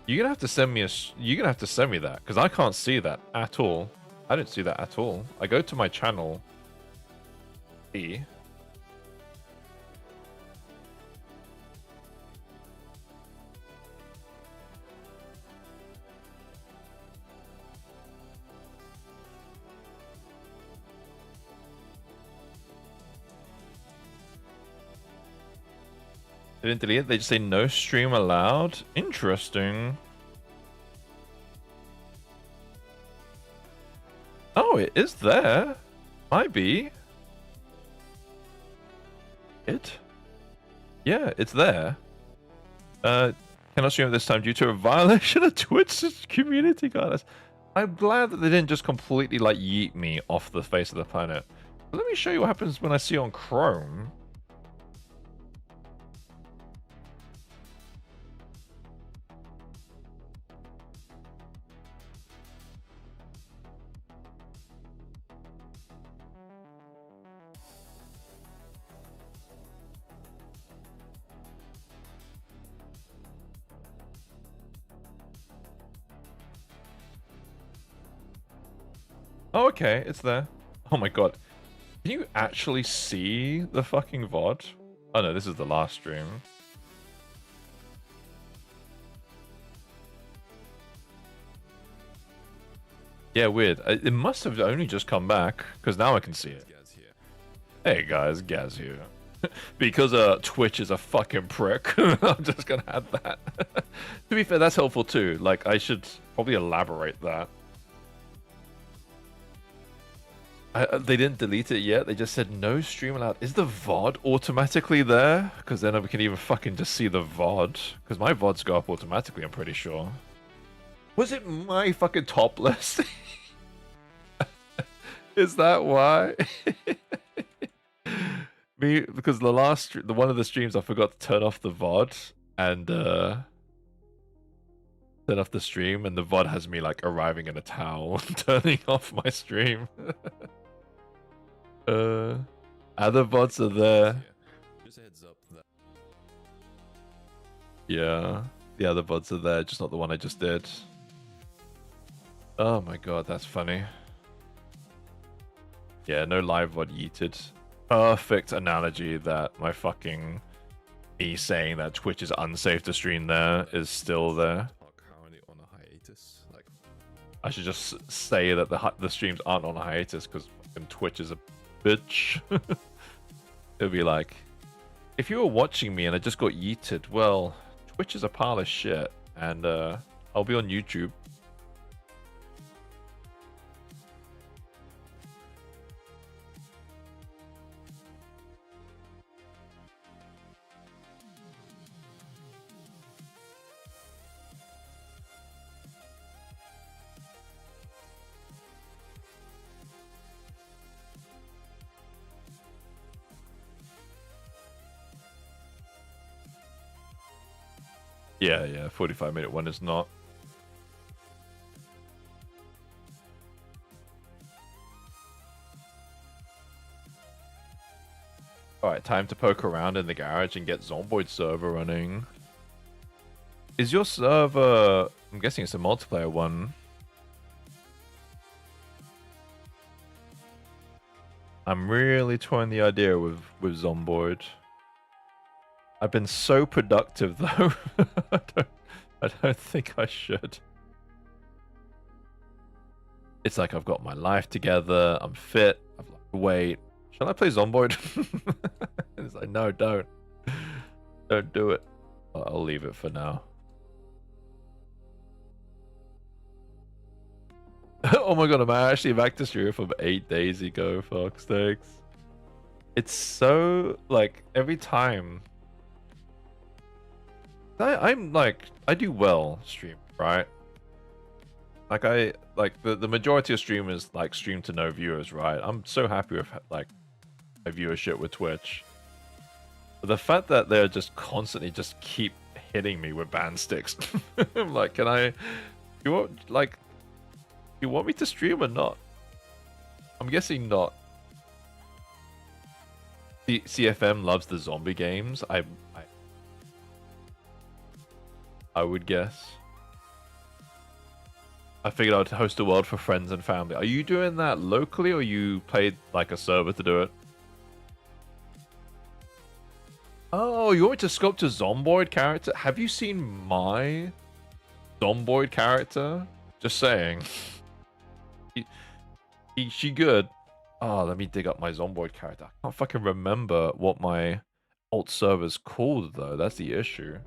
You're gonna have to send me that, because I can't see that at all. I didn't see that at all. I go to my channel. E. They didn't delete it, they just say no stream allowed. Interesting. Oh, it is there. Might be. Yeah, it's there. Cannot stream this time due to a violation of Twitch's community guidelines. I'm glad that they didn't just completely like yeet me off the face of the planet. But let me show you what happens when I see on Chrome. Oh, okay, it's there. Oh my god. Can you actually see the fucking VOD? Oh no, this is the last stream. Yeah, weird. It must have only just come back, because now I can see it. Hey guys, Gaz here. Because Twitch is a fucking prick, I'm just gonna add that. To be fair, that's helpful too. Like, I should probably elaborate that. They didn't delete it yet. They just said no stream allowed. Is the VOD automatically there? Because then we can even fucking just see the VOD. Because my VODs go up automatically, I'm pretty sure. Was it my fucking top list? Is that why? Me, because the one of the streams I forgot to turn off the VOD and turn off the stream, and the VOD has me like arriving in a towel, turning off my stream. Other VODs are there. Just a heads up that. Yeah, the other VODs are there, just not the one I just did. Oh my god, that's funny. Yeah, no live VOD yeeted. Perfect analogy that my fucking me saying that Twitch is unsafe to stream there is still there. On a hiatus. Like, I should just say that the streams aren't on a hiatus because Twitch is a bitch. It'll be like, if you were watching me and I just got yeeted, well, Twitch is a pile of shit, and I'll be on YouTube. Yeah, 45-minute one is not. Alright, time to poke around in the garage and get Zomboid server running. Is your server... I'm guessing it's a multiplayer one. I'm really toying the idea with Zomboid. I've been so productive though. I don't think I should. It's like I've got my life together. I'm fit. I've lost weight. Shall I play Zomboid? And it's like, no, don't. Don't do it. I'll leave it for now. Oh my god, I'm actually back to stream from 8 days ago, fuck's sakes. It's so, like, every time... I'm like, I do well stream, right? Like, the majority of streamers, like, stream to no viewers, right? I'm so happy with, like, my viewership with Twitch. But the fact that they're just constantly just keep hitting me with band sticks. I'm like, can I... You want, like... You want me to stream or not? I'm guessing not. The CFM loves the zombie games. I would guess. I figured I would host a world for friends and family. Are you doing that locally, or you paid like a server to do it? Oh, you want me to sculpt a Zomboid character? Have you seen my Zomboid character? Just saying. She good. Oh, let me dig up my Zomboid character. I can't fucking remember what my alt server's called, though. That's the issue.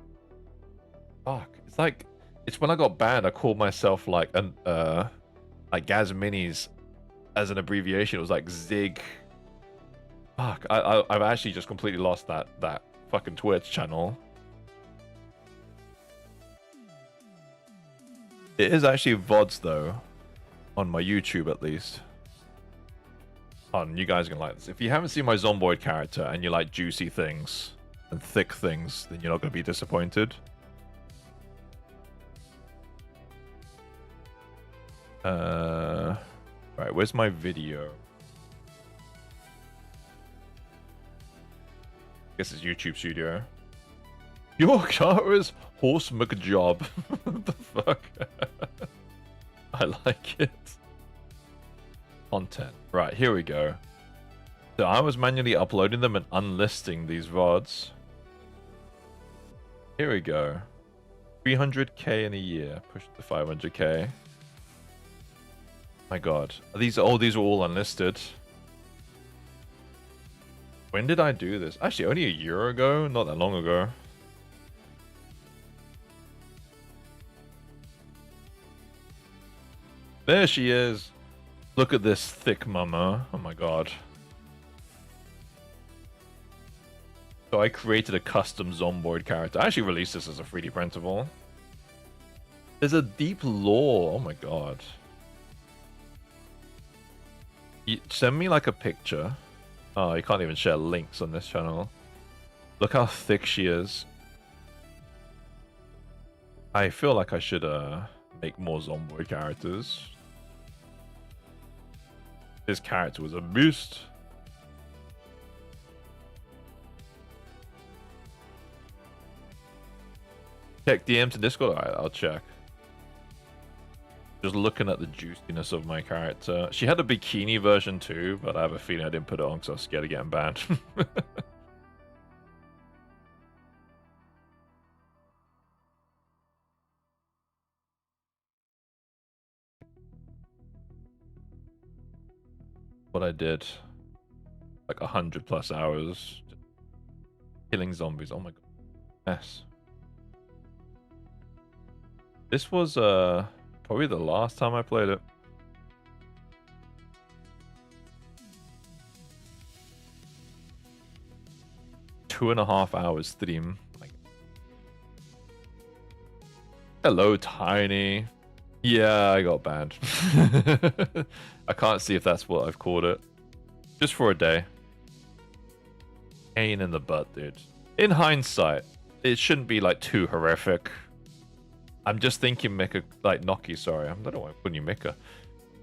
Fuck. It's like... It's when I got banned, I called myself, like, like Gaz Minis as an abbreviation. It was like Zig. Fuck. I've actually just completely lost that fucking Twitch channel. It is actually VODs, though. On my YouTube, at least. You guys are gonna like this. If you haven't seen my Zomboid character and you like juicy things and thick things, then you're not gonna be disappointed. Right, where's my video? I guess it's YouTube Studio. Your car is Horse McJob. What the fuck? I like it. Content. Right, here we go. So I was manually uploading them and unlisting these VODs. Here we go. 300k in a year. Push to 500k. My god. These are all unlisted. When did I do this? Actually, only a year ago? Not that long ago. There she is. Look at this thick mama. Oh my god. So I created a custom Zomboid character. I actually released this as a 3D printable. There's a deep lore. Oh my god. Send me like a picture. Oh, you can't even share links on this channel. Look how thick she is. I feel like I should make more Zomboid characters. This character was a beast. Check DM to Discord. Alright, I'll check. Just looking at the juiciness of my character. She had a bikini version too, but I have a feeling I didn't put it on because I was scared of getting banned. What I did, like 100+ hours, killing zombies. Oh my god, yes. This was probably the last time I played it. "2.5 hours stream." Hello, Tiny. Yeah, I got banned. I can't see if that's what I've called it. Just for a day. Pain in the butt, dude. In hindsight, it shouldn't be like too horrific. I'm just thinking Mika, like Noki, sorry. I don't want to call you Mika.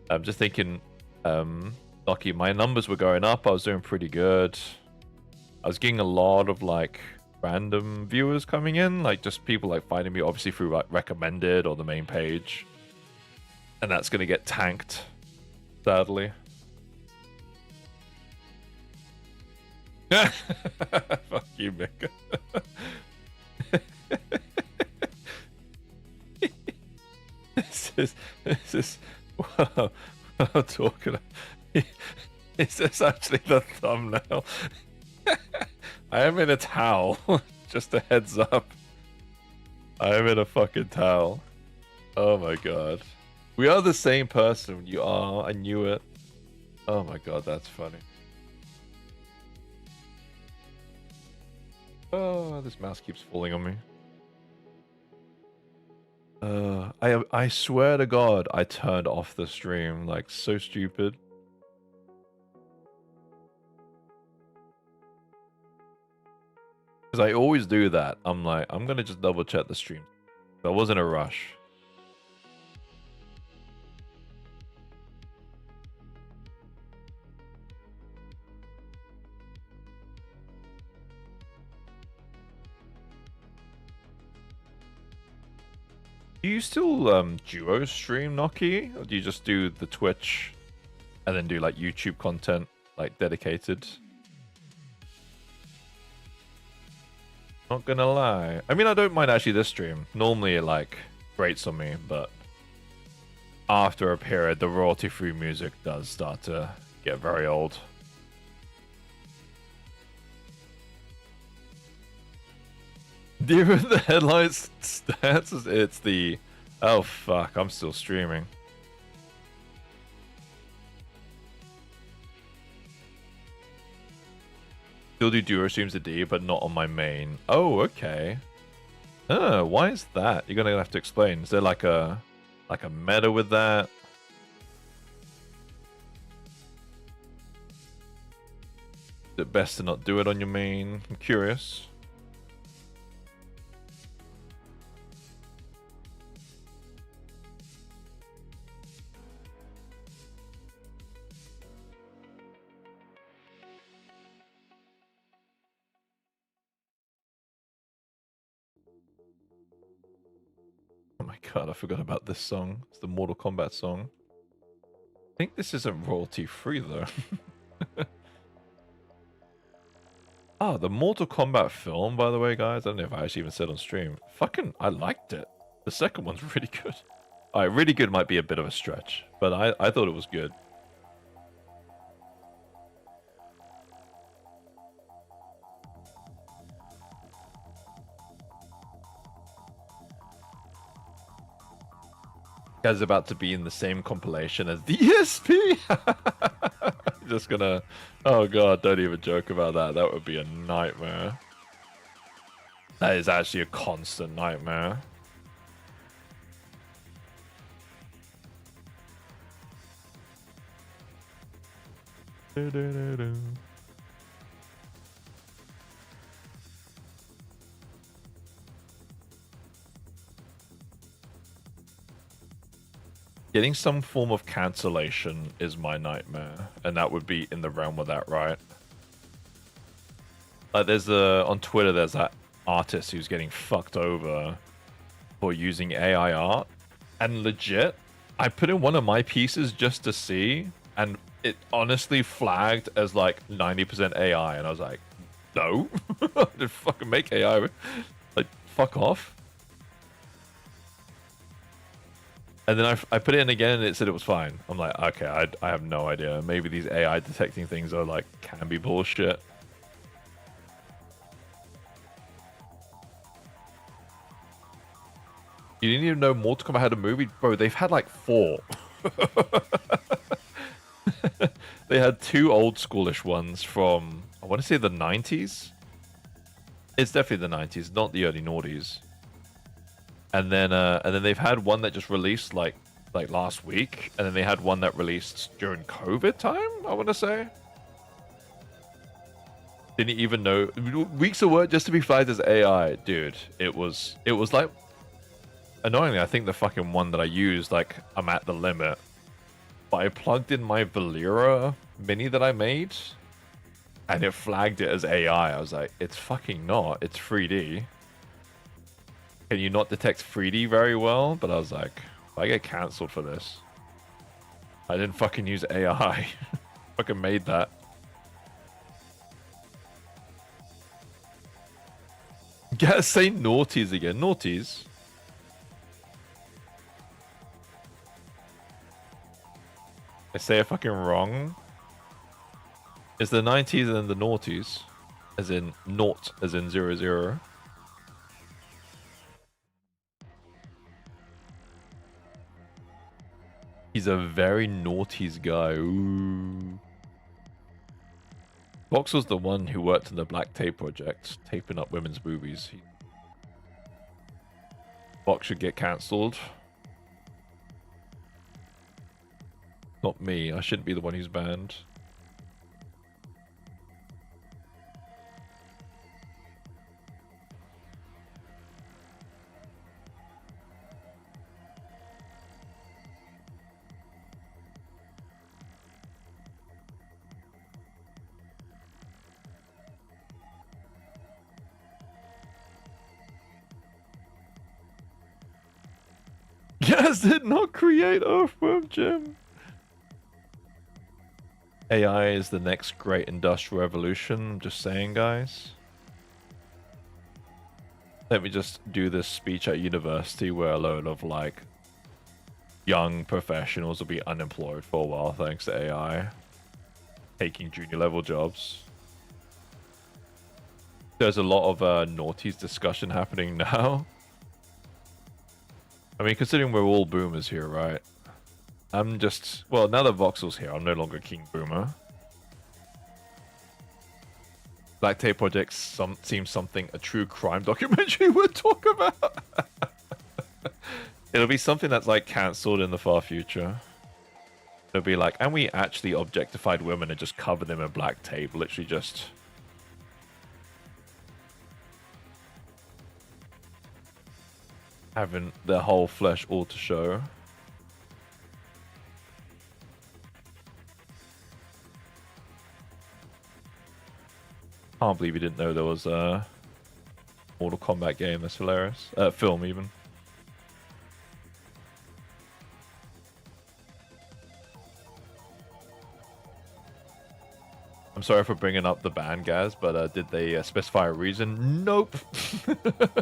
I'm just thinking, Noki, my numbers were going up. I was doing pretty good. I was getting a lot of like random viewers coming in, like just people like finding me obviously through like recommended or the main page. And that's gonna get tanked, sadly. Fuck you, Mika. This is wow. I'm talking. Is this actually the thumbnail? I am in a towel. Just a heads up. I am in a fucking towel. Oh my god. We are the same person. You are. I knew it. Oh my god, that's funny. Oh, this mouse keeps falling on me. I swear to God, I turned off the stream. Like, so stupid. Because I always do that. I'm like, I'm gonna just double check the stream. I wasn't a rush. Do you still duo stream, Noki? Or do you just do the Twitch and then do like YouTube content, like dedicated? Not gonna lie. I mean, I don't mind actually this stream. Normally it like grates on me, but after a period, the royalty-free music does start to get very old. Even the headlights stats, it's the... Oh fuck, I'm still streaming. Still do duo streams a D, but not on my main. Oh, okay. Why is that? You're gonna have to explain. Is there like a meta with that? Is it best to not do it on your main? I'm curious. Oh my god, I forgot about this song. It's the Mortal Kombat song. I think this isn't royalty free though. Ah, the Mortal Kombat film, by the way, guys. I don't know if I actually even said on stream. Fucking, I liked it. The second one's really good. Alright, really good might be a bit of a stretch, but I thought it was good. Guy's about to be in the same compilation as the ESP. Just gonna... Oh god, don't even joke about that. That would be a nightmare. That is actually a constant nightmare. Getting some form of cancellation is my nightmare, and that would be in the realm of that, right? Like, there's on Twitter, there's that artist who's getting fucked over for using AI art, and legit, I put in one of my pieces just to see, and it honestly flagged as like 90% AI, and I was like, no, I didn't fucking make AI. Like, fuck off. And then I put it in again and it said it was fine. I'm like, okay, I have no idea. Maybe these AI detecting things are like, can be bullshit. You didn't even know Mortal Kombat had a movie? Bro, they've had like 4. They had 2 old schoolish ones from, I want to say the 90s. It's definitely the 90s, not the early noughties. And then they've had one that just released like last week, and then they had one that released during COVID time, I want to say. Didn't even know, weeks of work just to be flagged as AI, dude. It was like, annoyingly, I think the fucking one that I used, like, I'm at the limit. But I plugged in my Valera mini that I made, and it flagged it as AI. I was like, it's fucking not, it's 3D. Can you not detect 3D very well? But I was like, if I get cancelled for this, I didn't fucking use AI. Fucking made that. Gotta say naughties again. Naughties. I say it fucking wrong. It's the 90s and then the noughties. As in naught, as in 00. He's a very naughties guy. Ooh. Vox was the one who worked in the Black Tape project, taping up women's boobies. Vox should get cancelled. Not me. I shouldn't be the one who's banned. Gaz did not create Earthworm Jim. AI is the next great industrial revolution. I'm just saying, guys. Let me just do this speech at university where a load of like young professionals will be unemployed for a while thanks to AI taking junior level jobs. There's a lot of naughties discussion happening now. I mean, considering we're all boomers here, right? I'm just... Well, now that Voxel's here, I'm no longer King Boomer. Black Tape Project seems something a true crime documentary would talk about. It'll be something that's like cancelled in the far future. It'll be like, and we actually objectified women and just covered them in black tape, literally just... having their whole flesh all to show. Can't believe you didn't know there was a Mortal Kombat game. That's hilarious. Film even. I'm sorry for bringing up the ban, Gaz, but did they specify a reason? Nope.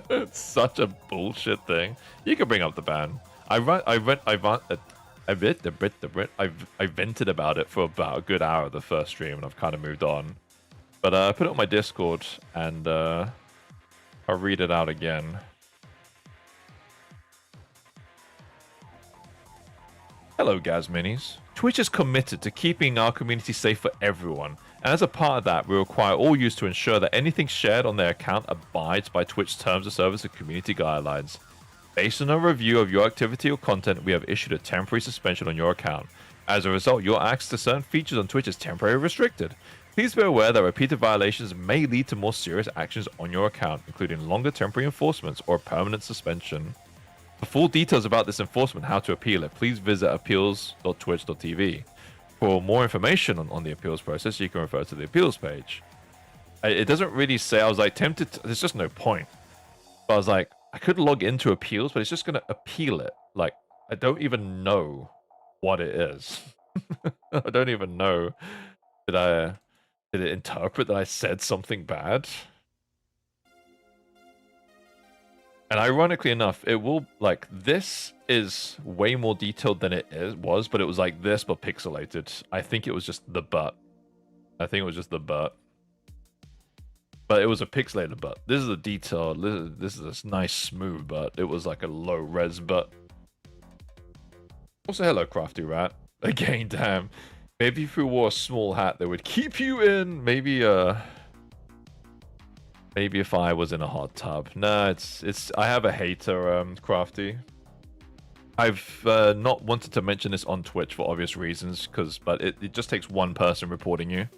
It's such a bullshit thing. You can bring up the ban. I vented about it for about a good hour of the first stream, and I've kind of moved on. But I put it on my Discord, and I'll read it out again. Hello, Gaz Minis. Twitch is committed to keeping our community safe for everyone, and as a part of that, we require all users to ensure that anything shared on their account abides by Twitch terms of service and community guidelines. Based on a review of your activity or content, we have issued a temporary suspension on your account. As a result, your access to certain features on Twitch is temporarily restricted. Please be aware that repeated violations may lead to more serious actions on your account, including longer temporary enforcements or permanent suspension. For full details about this enforcement and how to appeal it, please visit appeals.twitch.tv. For more information on the appeals process, you can refer to the appeals page. It doesn't really say, I was like tempted to, there's just no point. But I was like, I could log into appeals, but it's just going to appeal it. Like, I don't even know what it is. I don't even know. Did it interpret that I said something bad? And ironically enough, it will, like, this is way more detailed than it was, but it was like this, but pixelated. I think it was just the butt. I think it was just the butt. But it was a pixelated butt. This is a detailed, this is a nice smooth butt. It was like a low res butt. Also, hello, Crafty Rat. Again, damn. Maybe if you wore a small hat, they would keep you in. Maybe if I was in a hot tub. Nah, it's. I have a hater, Crafty. I've not wanted to mention this on Twitch for obvious reasons, but it just takes one person reporting you.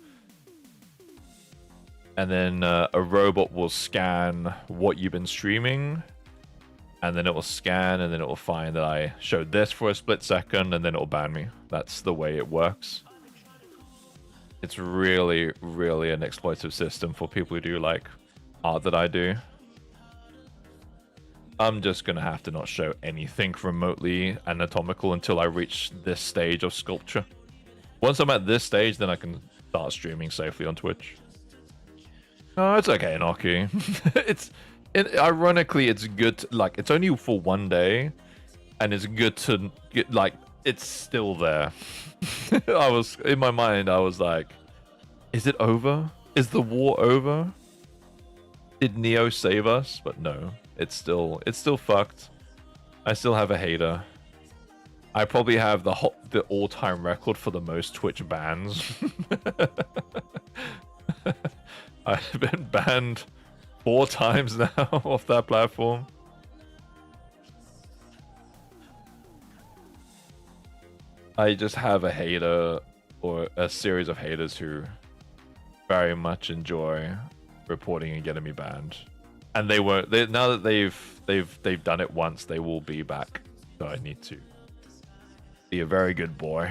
And then a robot will scan what you've been streaming. And then it will scan, and then it will find that I showed this for a split second, and then it will ban me. That's the way it works. It's really, really an exploitative system for people who do, like, art that I do. I'm just going to have to not show anything remotely anatomical until I reach this stage of sculpture. Once I'm at this stage, then I can start streaming safely on Twitch. Oh, it's okay, Noki. Ironically, it's good to, like, it's only for one day, and it's good to get, like, it's still there. I was in my mind. I was like, is it over? Is the war over? Did Neo save us? But no, it's still fucked. I still have a hater. I probably have the all-time record for the most Twitch bans. I've been banned 4 times now off that platform. I just have a hater or a series of haters who very much enjoy reporting and getting me banned, and they won't. Now that they've done it once, they will be back. So I need to be a very good boy.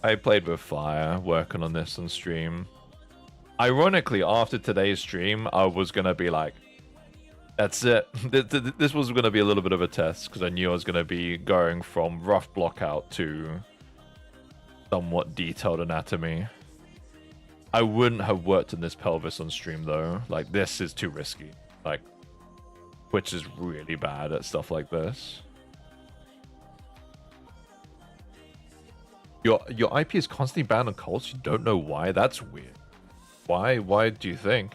I played with fire, working on this on stream. Ironically, after today's stream, I was gonna be like, that's it. This was going to be a little bit of a test because I knew I was going to be going from rough block out to somewhat detailed anatomy. I wouldn't have worked in this pelvis on stream though. Like, this is too risky. Like, Twitch is really bad at stuff like this. Your IP is constantly banned on cults. You don't know why? That's weird. Why do you think?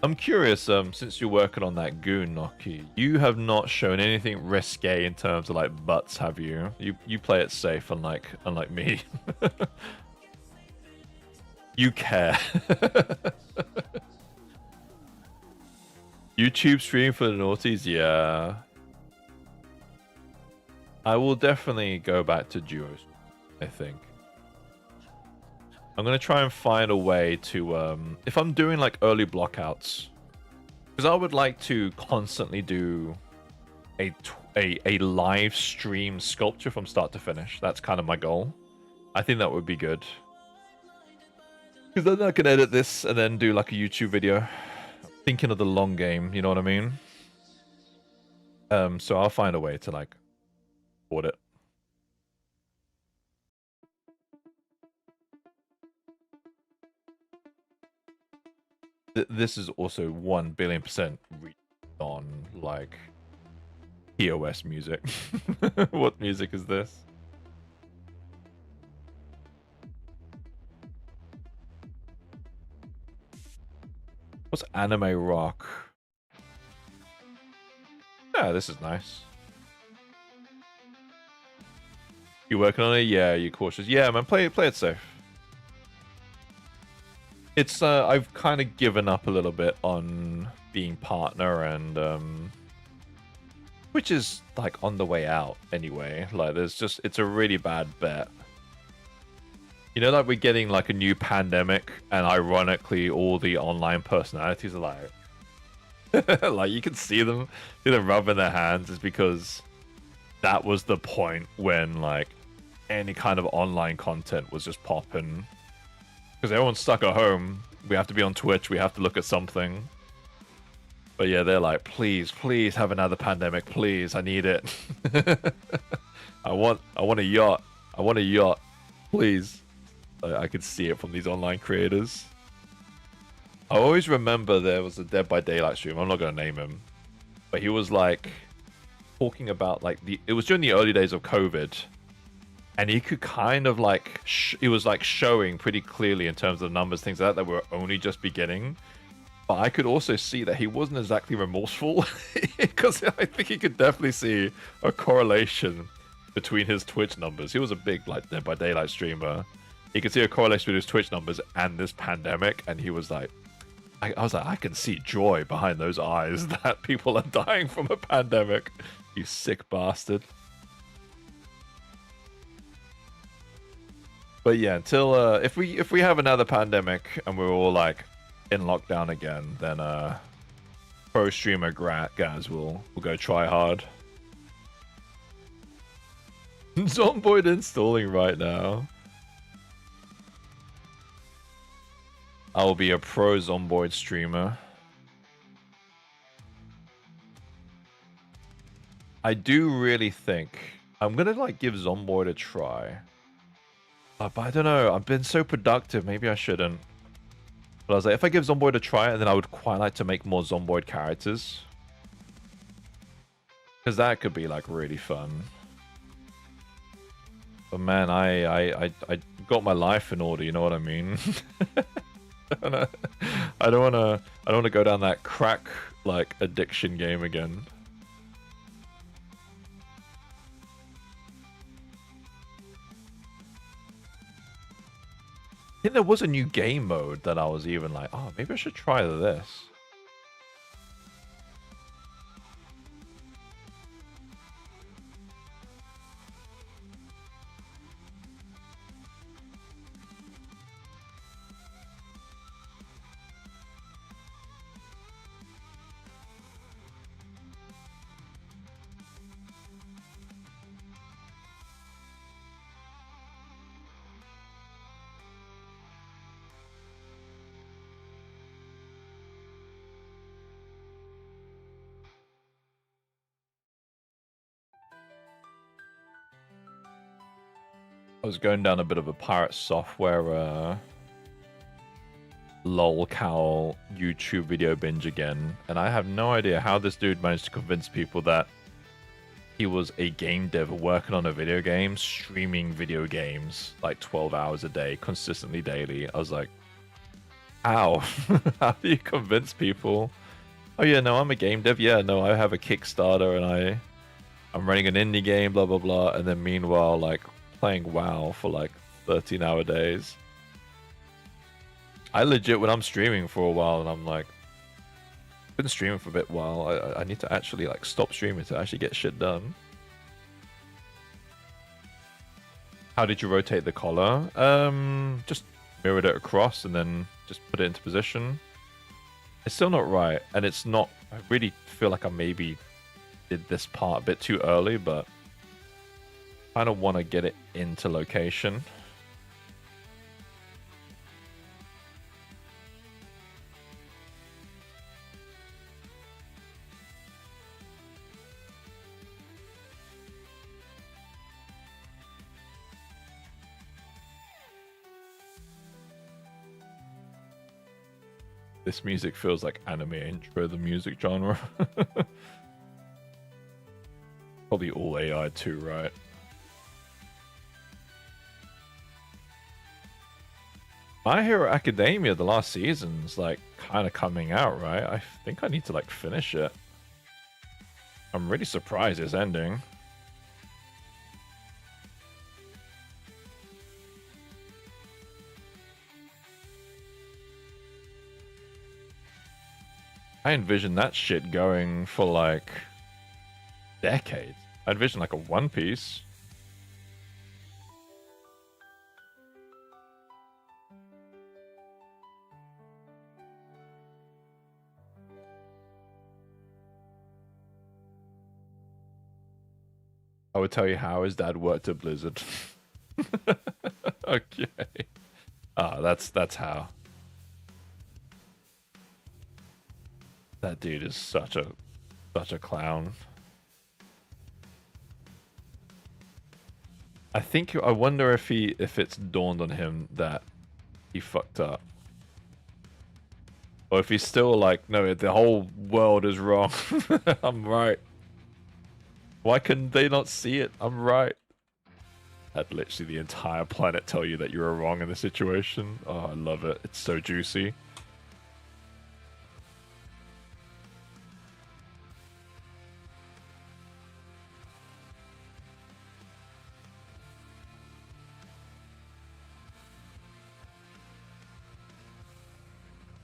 I'm curious, since you're working on that goon, Noki, you have not shown anything risque in terms of like butts, have you? You play it safe, unlike me. You care. YouTube stream for the naughties, yeah. I will definitely go back to duos, I think. I'm gonna try and find a way to, if I'm doing like early blockouts, because I would like to constantly do a live stream sculpture from start to finish. That's kind of my goal. I think that would be good. Because then I can edit this and then do like a YouTube video. Thinking of the long game, you know what I mean? So I'll find a way to like afford it. This is also 1,000,000,000% on like POS music. What music is this? What's anime rock? Yeah, this is nice. You working on it? Yeah, you cautious? Yeah, man, play it safe. It's I've kind of given up a little bit on being partner, and which is like on the way out anyway. Like it's a really bad bet. You know, like we're getting like a new pandemic, and ironically all the online personalities are like like you can see them rubbing their hands, is because that was the point when like any kind of online content was just popping. Because everyone's stuck at home. We have to be on Twitch. We have to look at something. But yeah, they're like, please have another pandemic. Please, I need it. I want a yacht. I want a yacht. Please. I could see it from these online creators. I always remember there was a Dead by Daylight stream. I'm not going to name him. But he was like talking about like it was during the early days of COVID. And he could kind of like, he was like showing pretty clearly in terms of numbers, things like that were only just beginning. But I could also see that he wasn't exactly remorseful, because I think he could definitely see a correlation between his Twitch numbers. He was a big like Dead by Daylight streamer. He could see a correlation with his Twitch numbers and this pandemic, and he was like, I was like, I can see joy behind those eyes that people are dying from a pandemic. You sick bastard. But yeah, until if we have another pandemic and we're all like in lockdown again, then pro streamer Gaz will go try hard. Zomboid installing right now. I'll be a pro Zomboid streamer. I do really think I'm gonna like give Zomboid a try. But I don't know, I've been so productive, maybe I shouldn't. But I was like, if I give Zomboid a try, then I would quite like to make more Zomboid characters. Because that could be, like, really fun. But man, I got my life in order, you know what I mean? I don't wanna go down that crack, like, addiction game again. I think there was a new game mode that I was even like, oh, maybe I should try this. I was going down a bit of a pirate software lolcow YouTube video binge again, and I have no idea how this dude managed to convince people that he was a game dev working on a video game, streaming video games like 12 hours a day, consistently daily. I was like, how? How do you convince people? Oh yeah, no, I'm a game dev. Yeah, no, I have a Kickstarter and I'm running an indie game, blah blah blah, and then meanwhile, like playing WoW for like 13-hour days. I legit, when I'm streaming for a while, and I'm like, been streaming for a bit while. I need to actually like stop streaming to actually get shit done. How did you rotate the collar? Just mirrored it across and then just put it into position. It's still not right, and it's not. I really feel like I maybe did this part a bit too early, but I kind of want to get it into location. This music feels like anime intro, the music genre. Probably all AI too, right? My Hero Academia, the last season's like kind of coming out, right? I think I need to like finish it. I'm really surprised it's ending. I envision that shit going for like decades. I envision like a One Piece. I would tell you how his dad worked at Blizzard. Okay. Ah, that's how. That dude is such a clown. I wonder if it's dawned on him that he fucked up. Or if he's still like, no, the whole world is wrong. I'm right. Why couldn't they not see it? I'm right. Had literally the entire planet tell you that you were wrong in the situation. Oh, I love it. It's so juicy.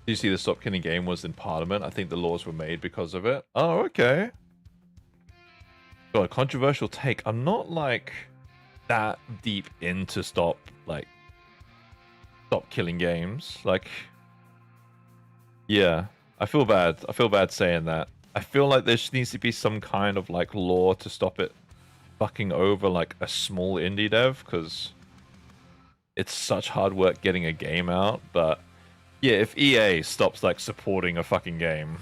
Do you see the Stop Killing game was in Parliament? I think the laws were made because of it. Oh, okay. Got a controversial take. I'm not like that deep into Stop Killing games. Like, yeah, I feel bad. I feel bad saying that. I feel like there needs to be some kind of like law to stop it fucking over like a small indie dev, because it's such hard work getting a game out. But yeah, if EA stops like supporting a fucking game,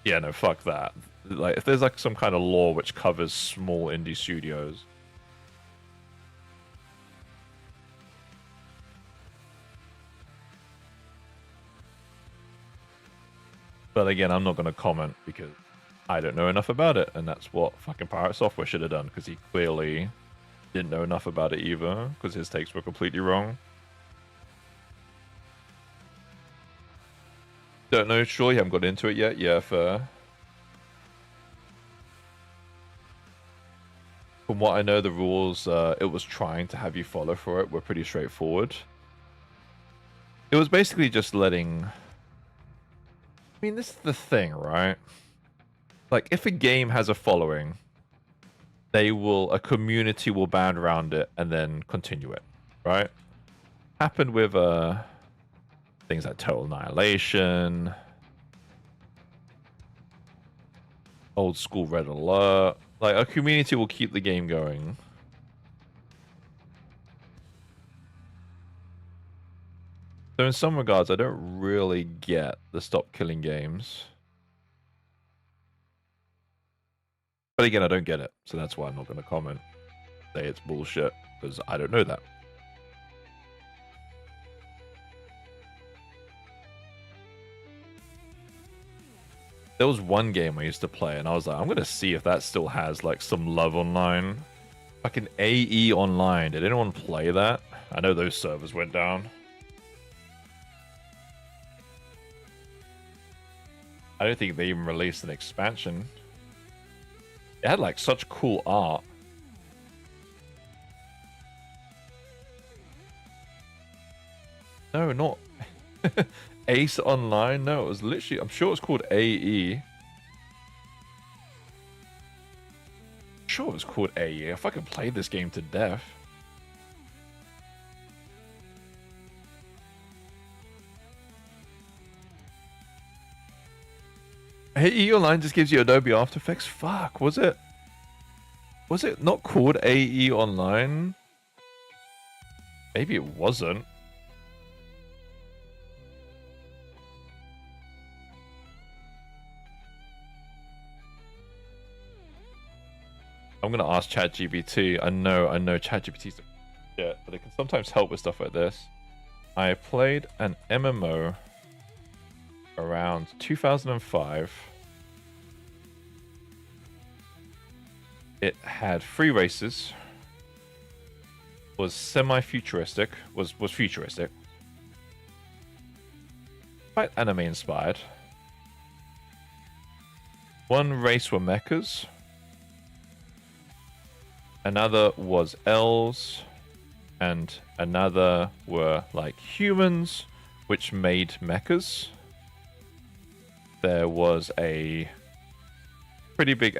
yeah, no, fuck that. Like, if there's like some kind of law which covers small indie studios. But again, I'm not going to comment because I don't know enough about it, and that's what fucking Pirate Software should have done, because he clearly didn't know enough about it either, because his takes were completely wrong. Don't know, sure, you haven't got into it yet? Yeah, fair. From what I know, the rules it was trying to have you follow for it were pretty straightforward. It was basically just letting... I mean, this is the thing, right? Like, if a game has a following, a community will band around it and then continue it, right? Happened with things like Total Annihilation, old school Red Alert. Like, a community will keep the game going. So in some regards, I don't really get the stop killing games. But again, I don't get it, so that's why I'm not going to comment. Say it's bullshit, because I don't know that. There was one game I used to play, and I was like, I'm going to see if that still has, like, some love online. Fucking AE Online. Did anyone play that? I know those servers went down. I don't think they even released an expansion. It had, like, such cool art. No, not... Ace Online? No, it was literally... I'm sure it was called AE. I'm sure it was called AE. I fucking played this game to death. AE Online just gives you Adobe After Effects? Fuck, was it? Was it not called AE Online? Maybe it wasn't. I'm gonna ask ChatGPT. I know ChatGPT's shit, but it can sometimes help with stuff like this. I played an MMO around 2005. It had 3 races. Was semi-futuristic. Was futuristic. Quite anime inspired. One race were mechas. Another was elves, and another were like humans, which made mechas. There was a pretty big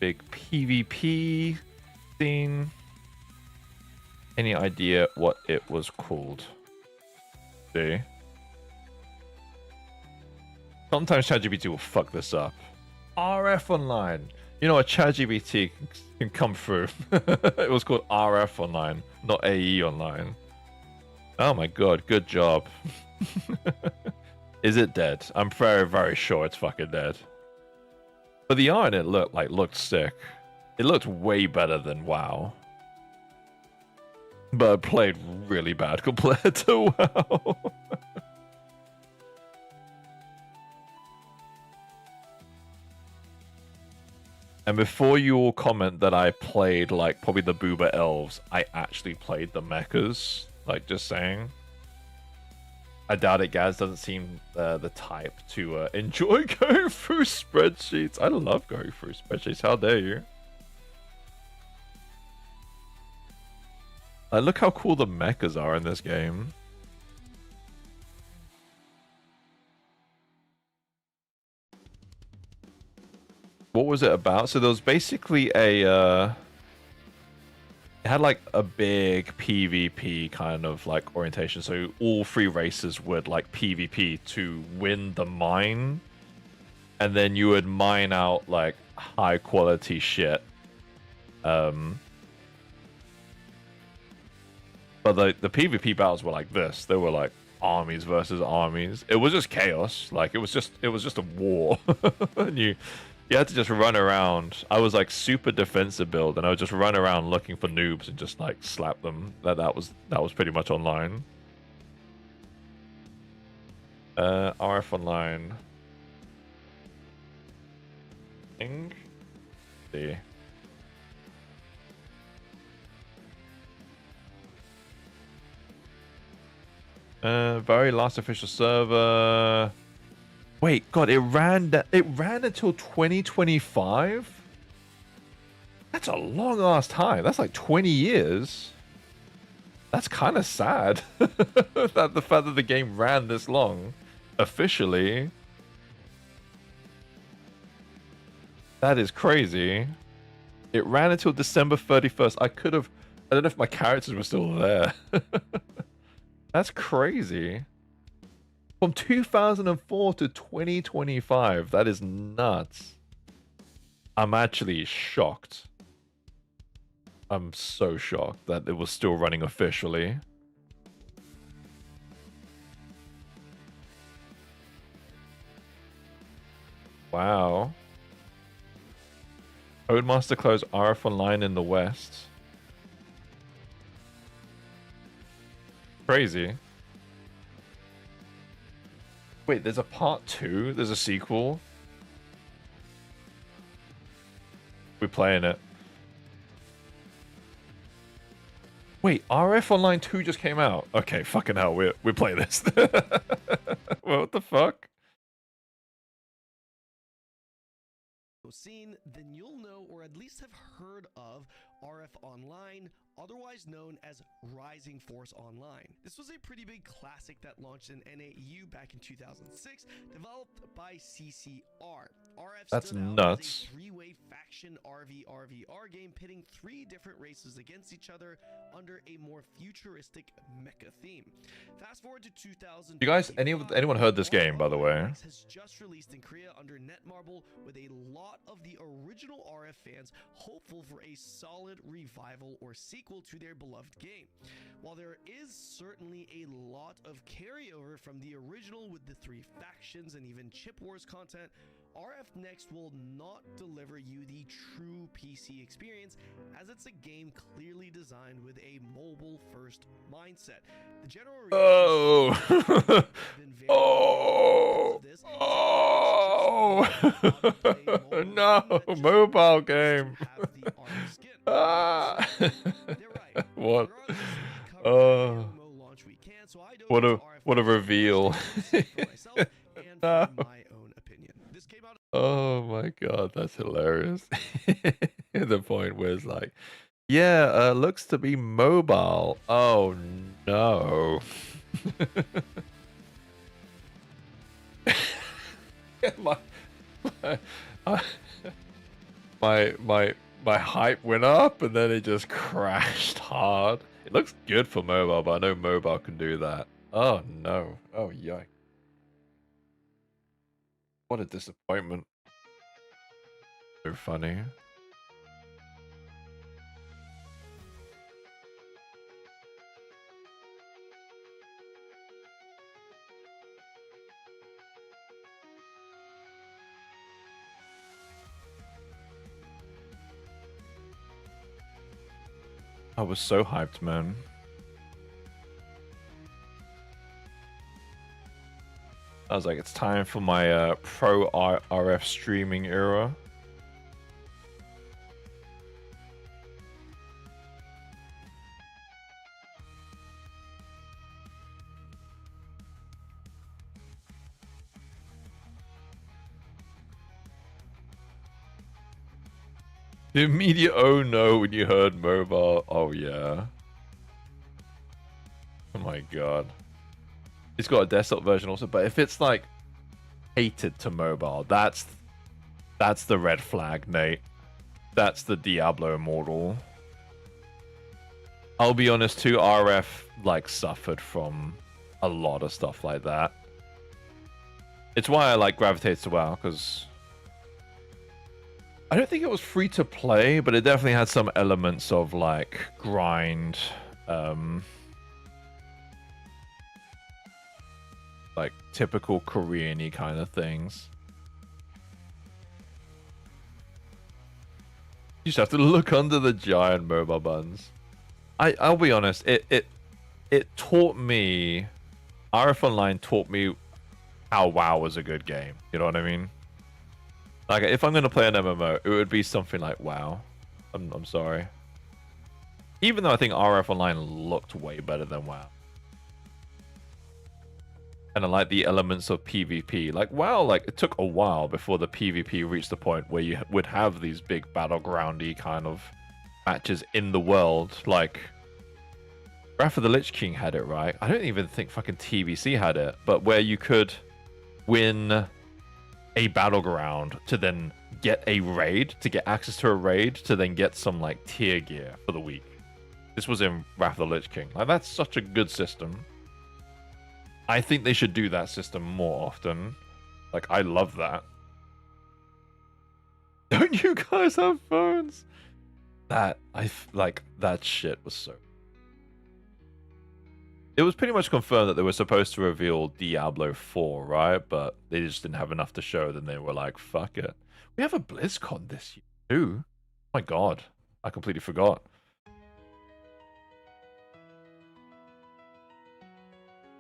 PvP scene. Any idea what it was called? See? Sometimes ChatGPT will fuck this up. RF Online. You know what, ChatGPT can come through. It was called RF Online, not AE Online. Oh my god, good job. Is it dead? I'm very, very sure it's fucking dead. But the art in it looked sick. It looked way better than WoW. But it played really bad compared to WoW. And before you all comment that I played, like, probably the Booba Elves, I actually played the mechas. Like, just saying. I doubt it, Gaz doesn't seem the type to enjoy going through spreadsheets. I love going through spreadsheets. How dare you? Like, look how cool the mechas are in this game. What was it about? So there was basically a... it had like a big PvP kind of like orientation. So all 3 races would like PvP to win the mine. And then you would mine out like high quality shit. But the PvP battles were like this. They were like armies versus armies. It was just chaos. Like it was just a war. And you had to just run around. I was like super defensive build, and I would just run around looking for noobs and just like slap them. That was pretty much online. RF Online. thing. See. Very last official server. Wait, God, it ran until 2025? That's a long ass time. That's like 20 years. That's kind of sad. That the fact that the game ran this long officially. That is crazy. It ran until December 31st. I don't know if my characters were still there. That's crazy. From 2004 to 2025. That is nuts. I'm actually shocked. I'm so shocked that it was still running officially. Wow. Codemaster closed RF Online in the West. Crazy. Wait, there's a part 2? There's a sequel? We're playing it. Wait, RF Online 2 just came out? Okay, fucking hell, we're playing this. What the fuck? Scene, then you'll know or at least have heard of RF Online, otherwise known as Rising Force Online. This was a pretty big classic that launched in NAU back in 2006, developed by CCR. RF That's nuts. As a three-way faction RVRVR game pitting 3 different races against each other under a more futuristic mecha theme. Fast forward to 2000. You guys, anyone heard this game, by the way? Has just released in Korea under Netmarble, with a lot of the original RF fans hopeful for a solid revival or sequel to their beloved game. While there is certainly a lot of carryover from the original with the 3 factions and even Chip Wars content, RF Next will not deliver you the true PC experience, as it's a game clearly designed with a mobile-first mindset. The general no, mobile game. What? What a reveal. No. Oh my god, that's hilarious. The point where it's like, yeah, looks to be mobile. Oh no. my hype went up and then it just crashed hard. It looks good for mobile, but I know mobile can do that. Oh no. Oh yikes. What a disappointment. So funny. I was so hyped, man. I was like, it's time for my pro RF streaming era. The immediate oh no when you heard mobile. Oh yeah. Oh my god. It's got a desktop version also, but if it's like hated to mobile, that's the red flag, Nate. That's the Diablo model. I'll be honest too, RF like suffered from a lot of stuff like that. It's why I like gravitates to WoW, because I don't think it was free to play, but it definitely had some elements of like grind, like typical Korean-y kind of things. You just have to look under the giant mobile buttons. I'll be honest, it taught me, RF Online taught me how WoW was a good game. You know what I mean? Like, if I'm gonna play an MMO, it would be something like WoW. I'm sorry. Even though I think RF Online looked way better than WoW. And I like the elements of PvP. Like, WoW, like, it took a while before the PvP reached the point where you would have these big battlegroundy kind of matches in the world. Like, Wrath of the Lich King had it, right? I don't even think fucking TBC had it, but where you could win a battleground to then get a raid, to get access to a raid, to then get some, like, tier gear for the week. This was in Wrath of the Lich King. Like, that's such a good system. I think they should do that system more often. Like, I love that. Don't you guys have phones? That, that shit was so... It was pretty much confirmed that they were supposed to reveal Diablo 4, right? But they just didn't have enough to show. Then they were like, fuck it. We have a BlizzCon this year, too. Oh my god. I completely forgot.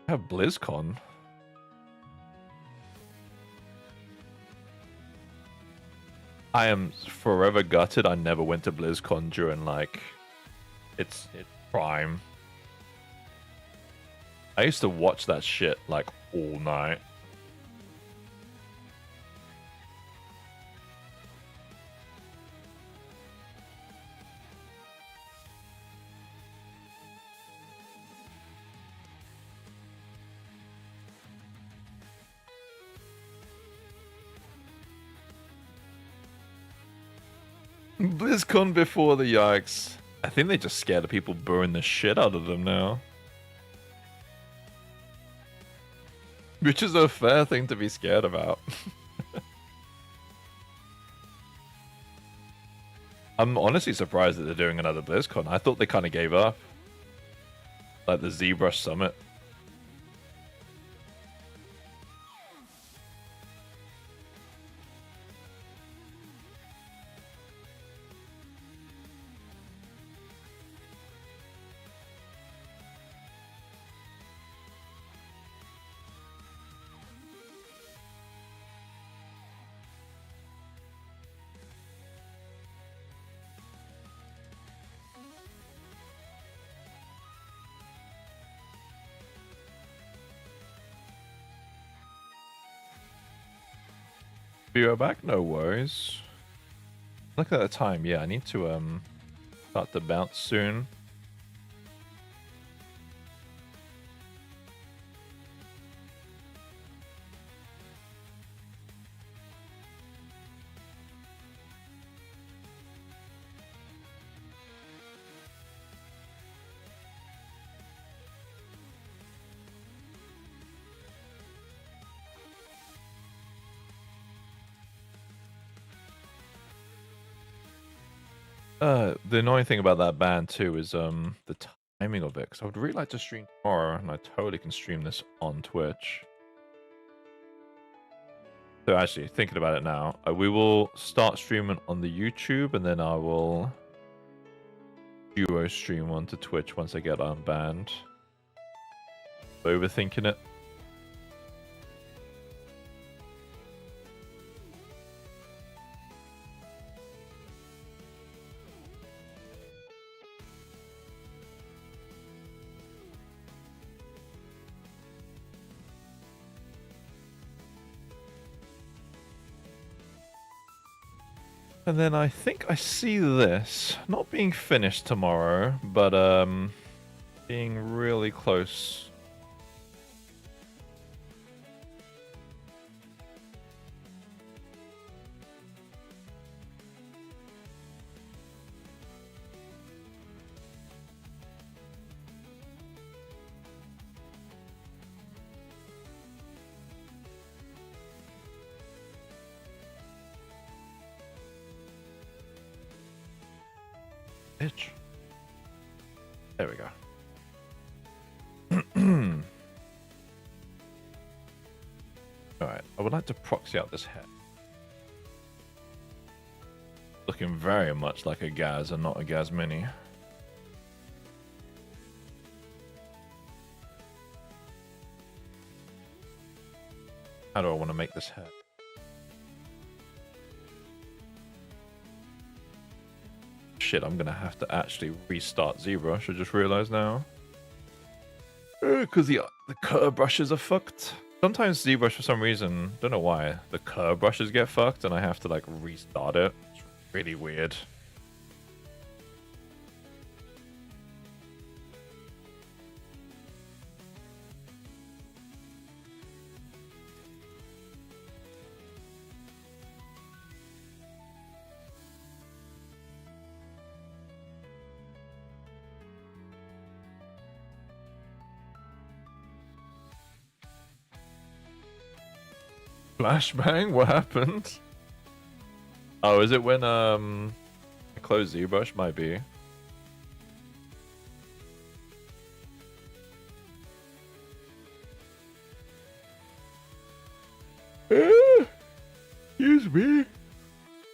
We have BlizzCon. I am forever gutted I never went to BlizzCon during, like, its prime. I used to watch that shit, like, all night. BlizzCon before the yikes. I think they just scared of people booing the shit out of them now. Which is a fair thing to be scared about. I'm honestly surprised that they're doing another BlizzCon. I thought they kind of gave up. Like the ZBrush Summit. Be right back, no worries. Look at the time, yeah, I need to start to bounce soon. The annoying thing about that band too is the timing of it, because I would really like to stream tomorrow, and I totally can stream this on Twitch. So actually, thinking about it now, we will start streaming on the YouTube, and then I will duo stream onto Twitch once I get unbanned. Overthinking it. And then I think I see this not being finished tomorrow, but being really close. There we go. Alright, I would like to proxy out this head. Looking very much like a Gaz and not a Gaz Mini. How do I want to make this head? shit, I'm gonna have to actually restart ZBrush. I just realized now. Because the curve brushes are fucked. Sometimes ZBrush, for some reason, don't know why, the curve brushes get fucked and I have to like restart it. It's really weird. Flashbang? What happened? Oh, is it when I close ZBrush? Might be. Excuse me.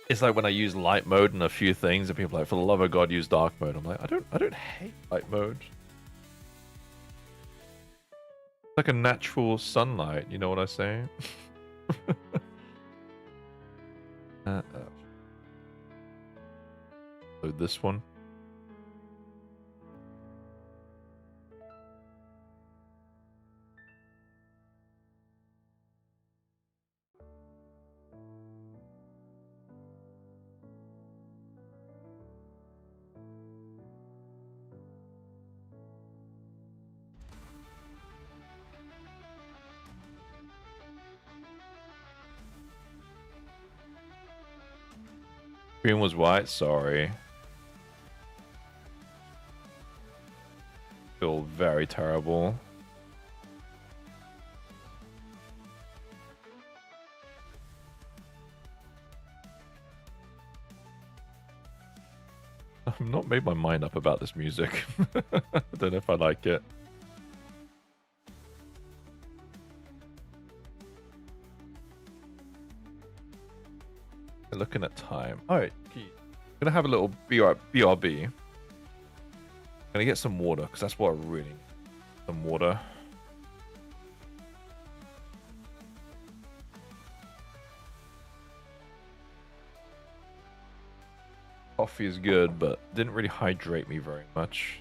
It's like when I use light mode in a few things, and people are like, "For the love of God, use dark mode." I'm like, I don't hate light mode. It's like a natural sunlight. You know what I say? Load this one. Screen was white. Sorry. Feel very terrible. I've not made my mind up about this music. I don't know if I like it. Looking at time. Alright, I'm gonna have a little BRB. Gonna get some water, because that's what I really need. Some water. Coffee is good, but didn't really hydrate me very much.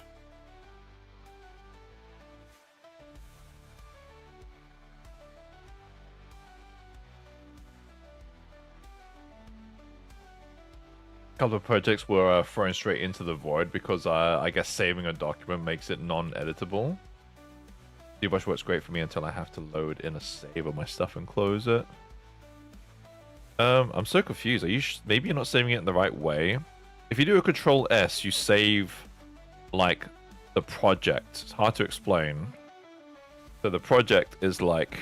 A couple of projects were thrown straight into the void because I guess saving a document makes it non-editable. ZBrush works great for me until I have to load in a save of my stuff and close it. I'm so confused. Maybe you're not saving it in the right way. If you do a Control S, you save like the project. It's hard to explain. So the project is like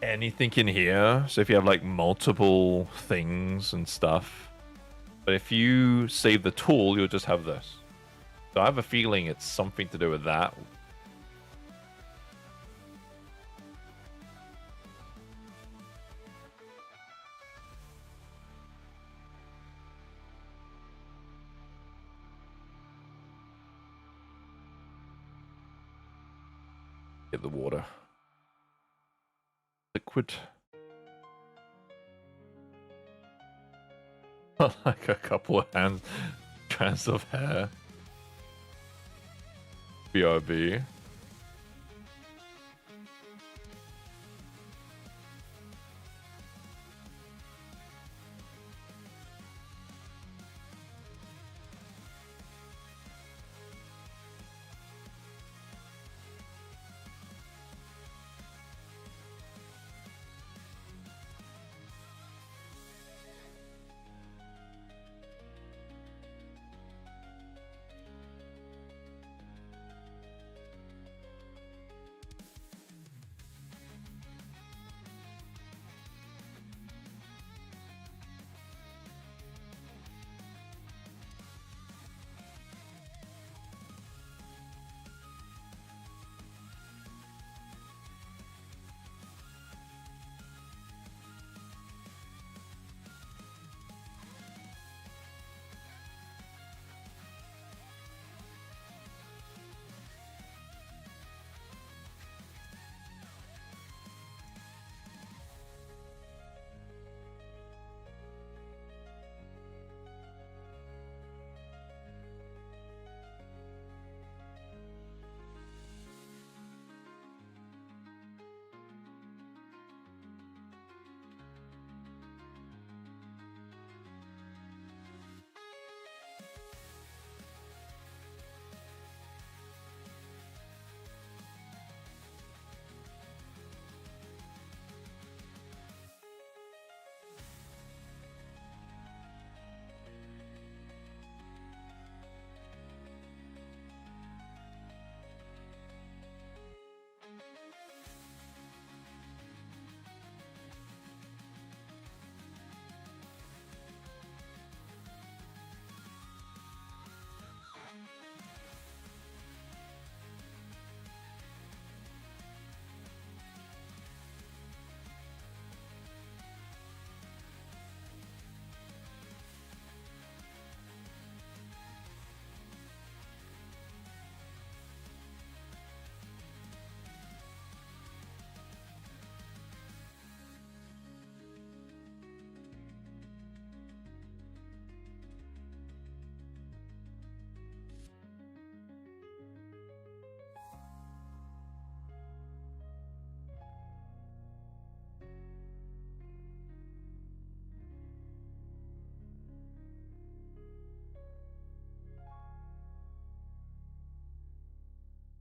anything in here. So if you have like multiple things and stuff. But if you save the tool, you'll just have this. So I have a feeling it's something to do with that. Get the water. Liquid. Like a couple of strands of hair. BRB.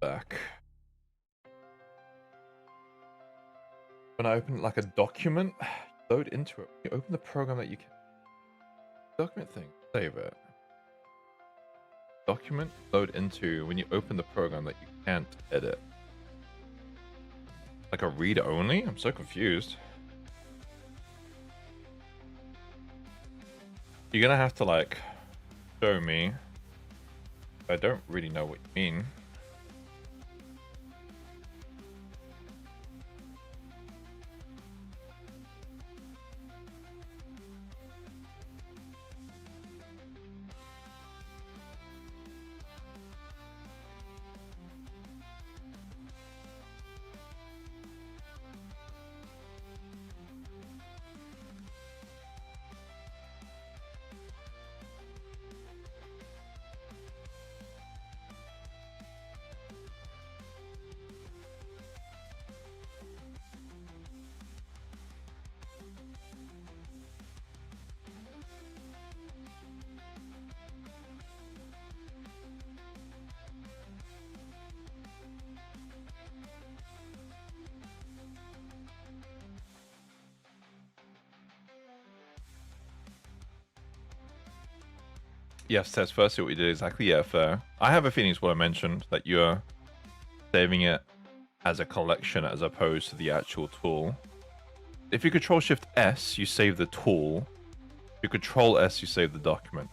back. When I open like a document, load into it. You open the program that you can. Document thing, save it. Document load into when you open the program that you can't edit. Like a read only? I'm so confused. You're gonna have to like show me. I don't really know what you mean. Yes, Tess, firstly what we did exactly, yeah, fair. I have a feeling it's what I mentioned, that you're saving it as a collection as opposed to the actual tool. If you Control Shift S, you save the tool. If you Control S, you save the document.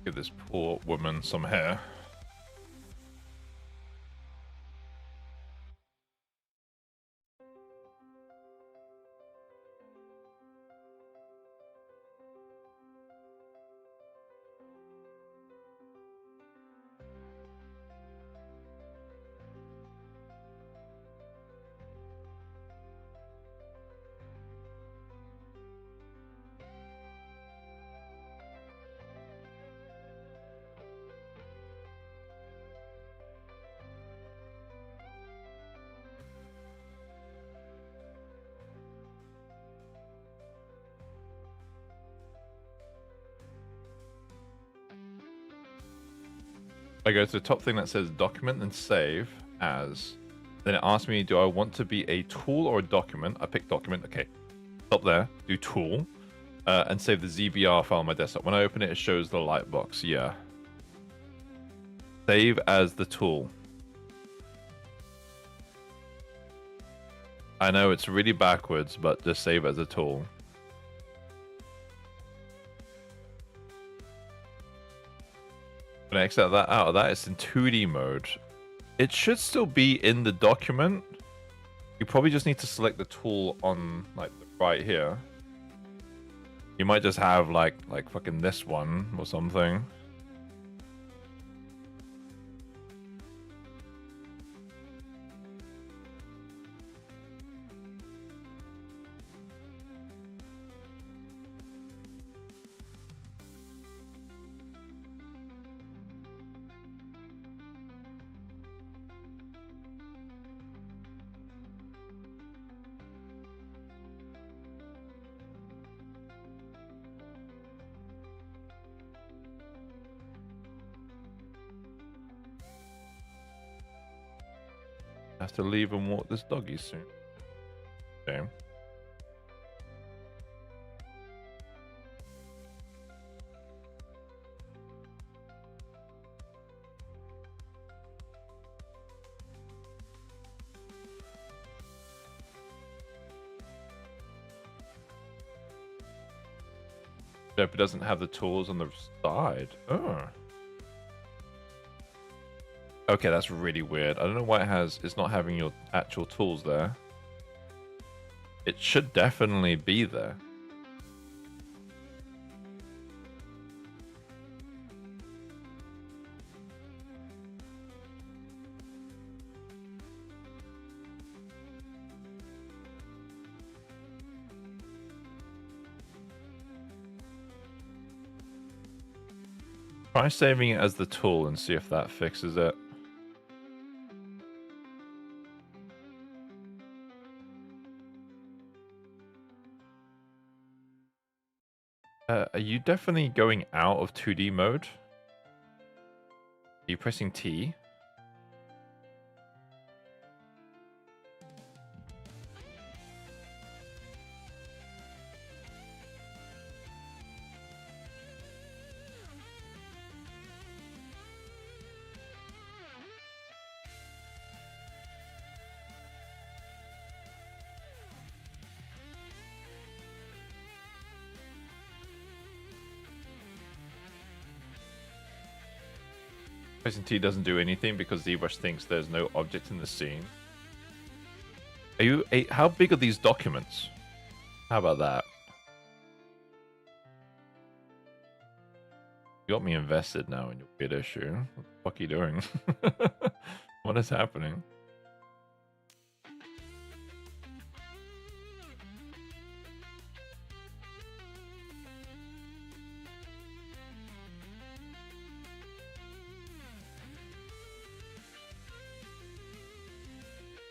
Give this poor woman some hair. I go to the top thing that says document and save as. Then it asks me, do I want to be a tool or a document? I pick document. Okay. Stop there. Do tool. And save the ZBR file on my desktop. When I open it, it shows the lightbox. Yeah. Save as the tool. I know it's really backwards, but just save as a tool. When I exit that out of that, it's in 2D mode. It should still be in the document. You probably just need to select the tool on like right here. You might just have like fucking this one or something. I have to leave and walk this doggy soon. Okay. Yep, it doesn't have the tools on the side. Oh. Okay, that's really weird. I don't know why it's not having your actual tools there. It should definitely be there. Try saving it as the tool and see if that fixes it. Are you definitely going out of 2D mode? Are you pressing T? Pressing T doesn't do anything because ZBrush thinks there's no object in the scene. How big are these documents? How about that? You got me invested now in your weird issue. What the fuck are you doing? What is happening?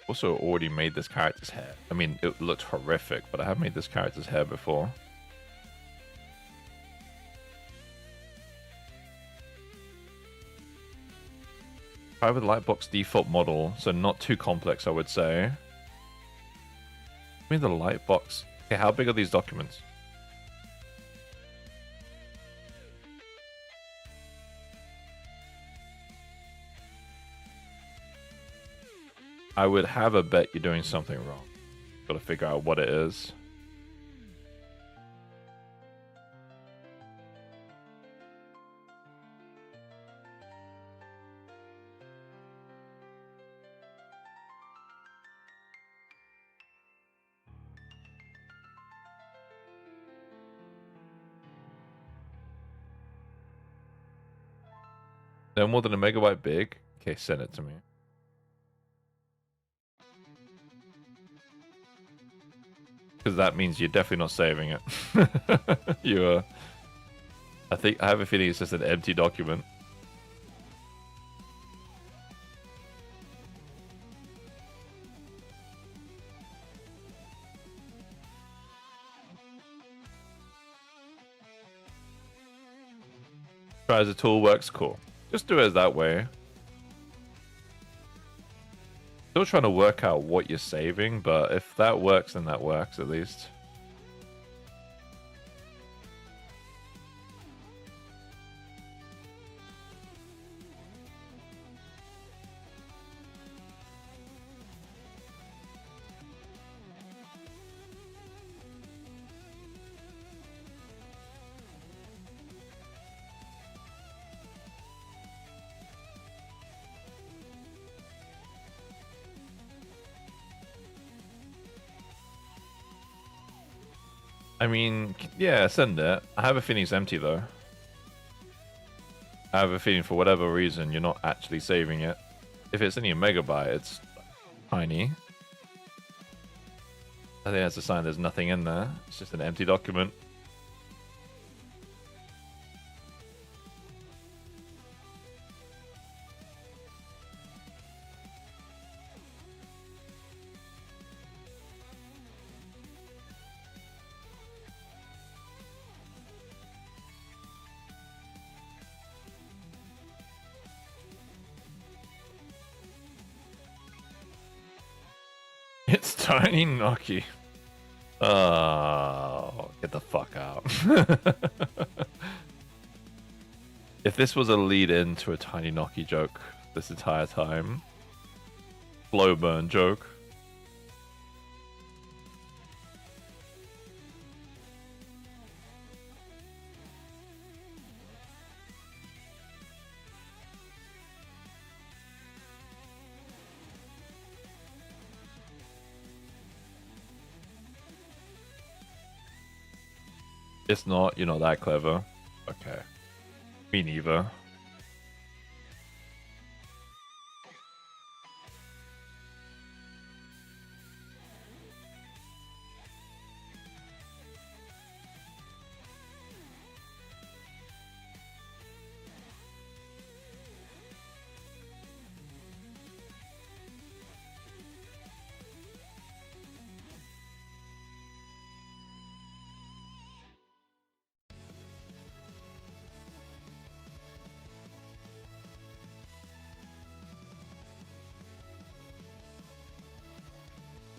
Also already made this character's hair. I mean, it looked horrific, but I have made this character's hair before. Try with Lightbox default model, so not too complex, I would say. Give me the Lightbox. Okay, how big are these documents? I would have a bet you're doing something wrong. Gotta figure out what it is. No more than a megabyte big? Okay, send it to me. Because that means you're definitely not saving it. I have a feeling it's just an empty document. Try as a tool works, cool. Just do it that way. Still trying to work out what you're saving, but if that works, then that works at least. I mean, yeah, send it. I have a feeling it's empty, though. I have a feeling for whatever reason, you're not actually saving it. If it's only a megabyte, it's tiny. I think that's a sign there's nothing in there. It's just an empty document. It's tiny Noki. Oh, get the fuck out. If this was a lead in to a Tiny Noki joke this entire time, slow burn joke. It's not, you're not that clever. Okay. Me neither.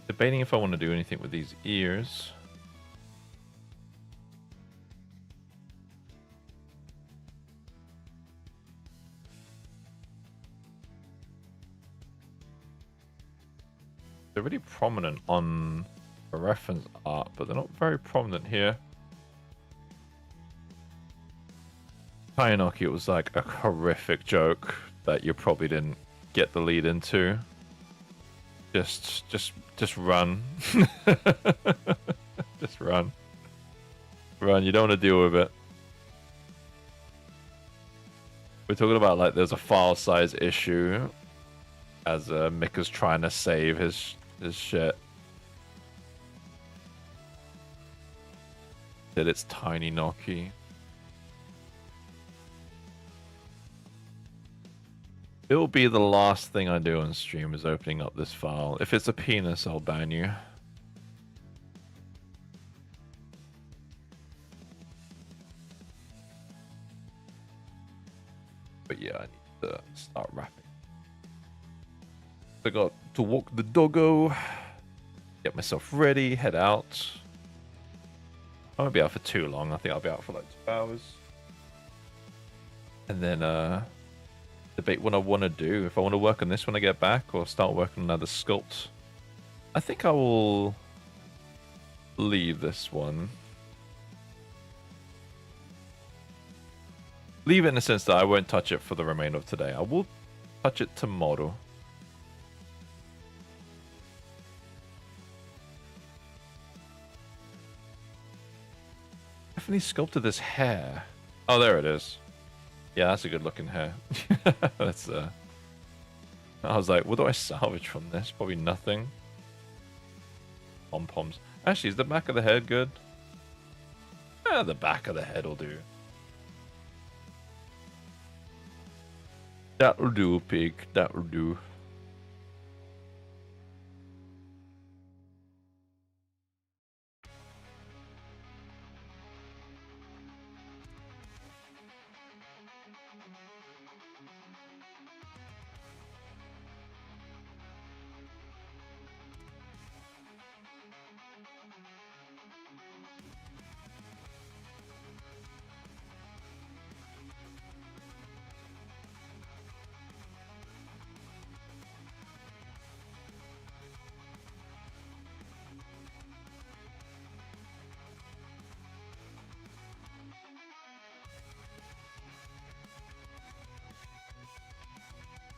Debating if I want to do anything with these ears. They're really prominent on a reference art, but they're not very prominent here. Taiyanoki, it was like a horrific joke that you probably didn't get the lead into. Just run. Just run. Run, you don't want to deal with it. We're talking about like there's a file size issue as Mika's trying to save his shit. That it's Tiny Noki. It'll be the last thing I do on stream is opening up this file. If it's a penis, I'll ban you. But yeah, I need to start rapping. I got to walk the doggo, get myself ready, head out. I won't be out for too long. I think I'll be out for like 2 hours. And then debate what I want to do. If I want to work on this when I get back or start working on another sculpt. I think I will leave this one. Leave it in the sense that I won't touch it for the remainder of today. I will touch it tomorrow. Definitely sculpted this hair. Oh, there it is. Yeah, that's a good looking hair. That's I was like, what do I salvage from this? Probably nothing. Pom-poms. Actually, is the back of the head good? The back of the head will do. That'll do, pig. That'll do.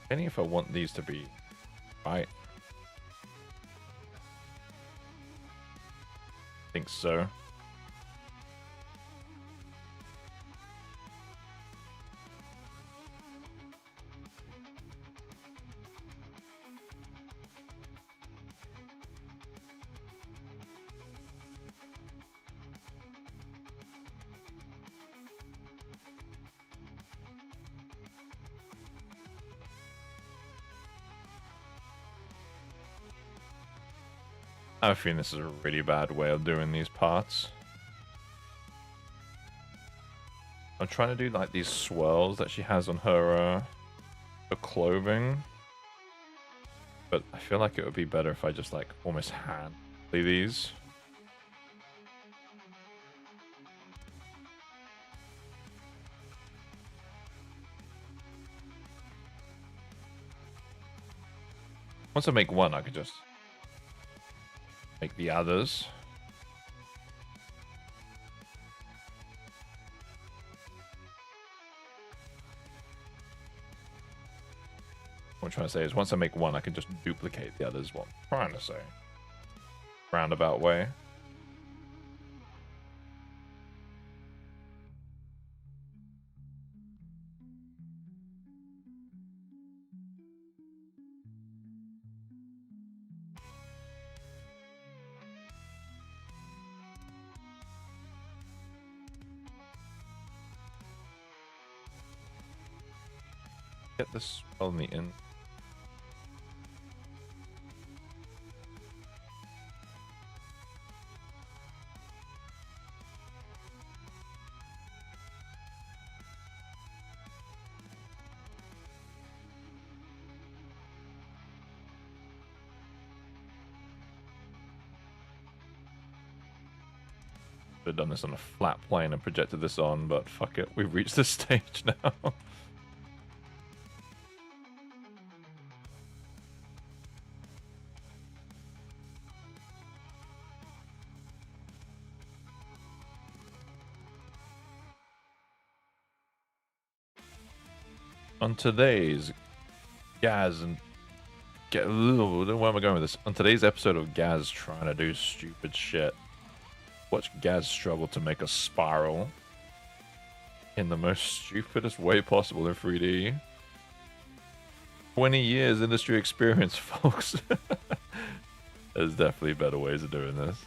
Depending if I want these to be right. I think so. I have a feeling this is a really bad way of doing these parts. I'm trying to do like these swirls that she has on her clothing. But I feel like it would be better if I just like almost hand these. Once I make one, I could just make the others. What I'm trying to say is once I make one, I can just duplicate the others. What I'm trying to say. Roundabout way. Get this on the end. Should have done this on a flat plane and projected this on, but fuck it, we've reached this stage now. On today's Gaz and where am I going with this? On today's episode of Gaz trying to do stupid shit, watch Gaz struggle to make a spiral in the most stupidest way possible in 3D. 20 years industry experience, folks. There's definitely better ways of doing this.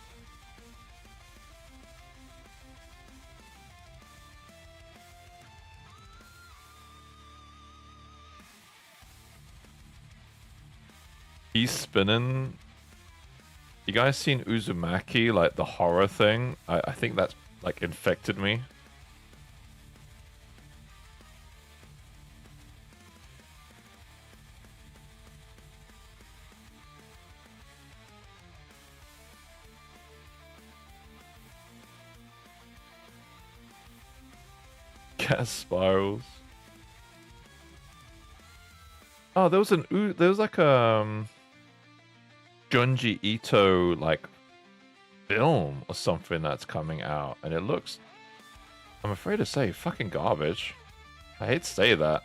He's spinning. You guys seen Uzumaki, like the horror thing? I think that's like infected me. Gas spirals. Oh, there was like Junji Ito like film or something that's coming out, and it looks, I'm afraid to say, fucking garbage. I hate to say that,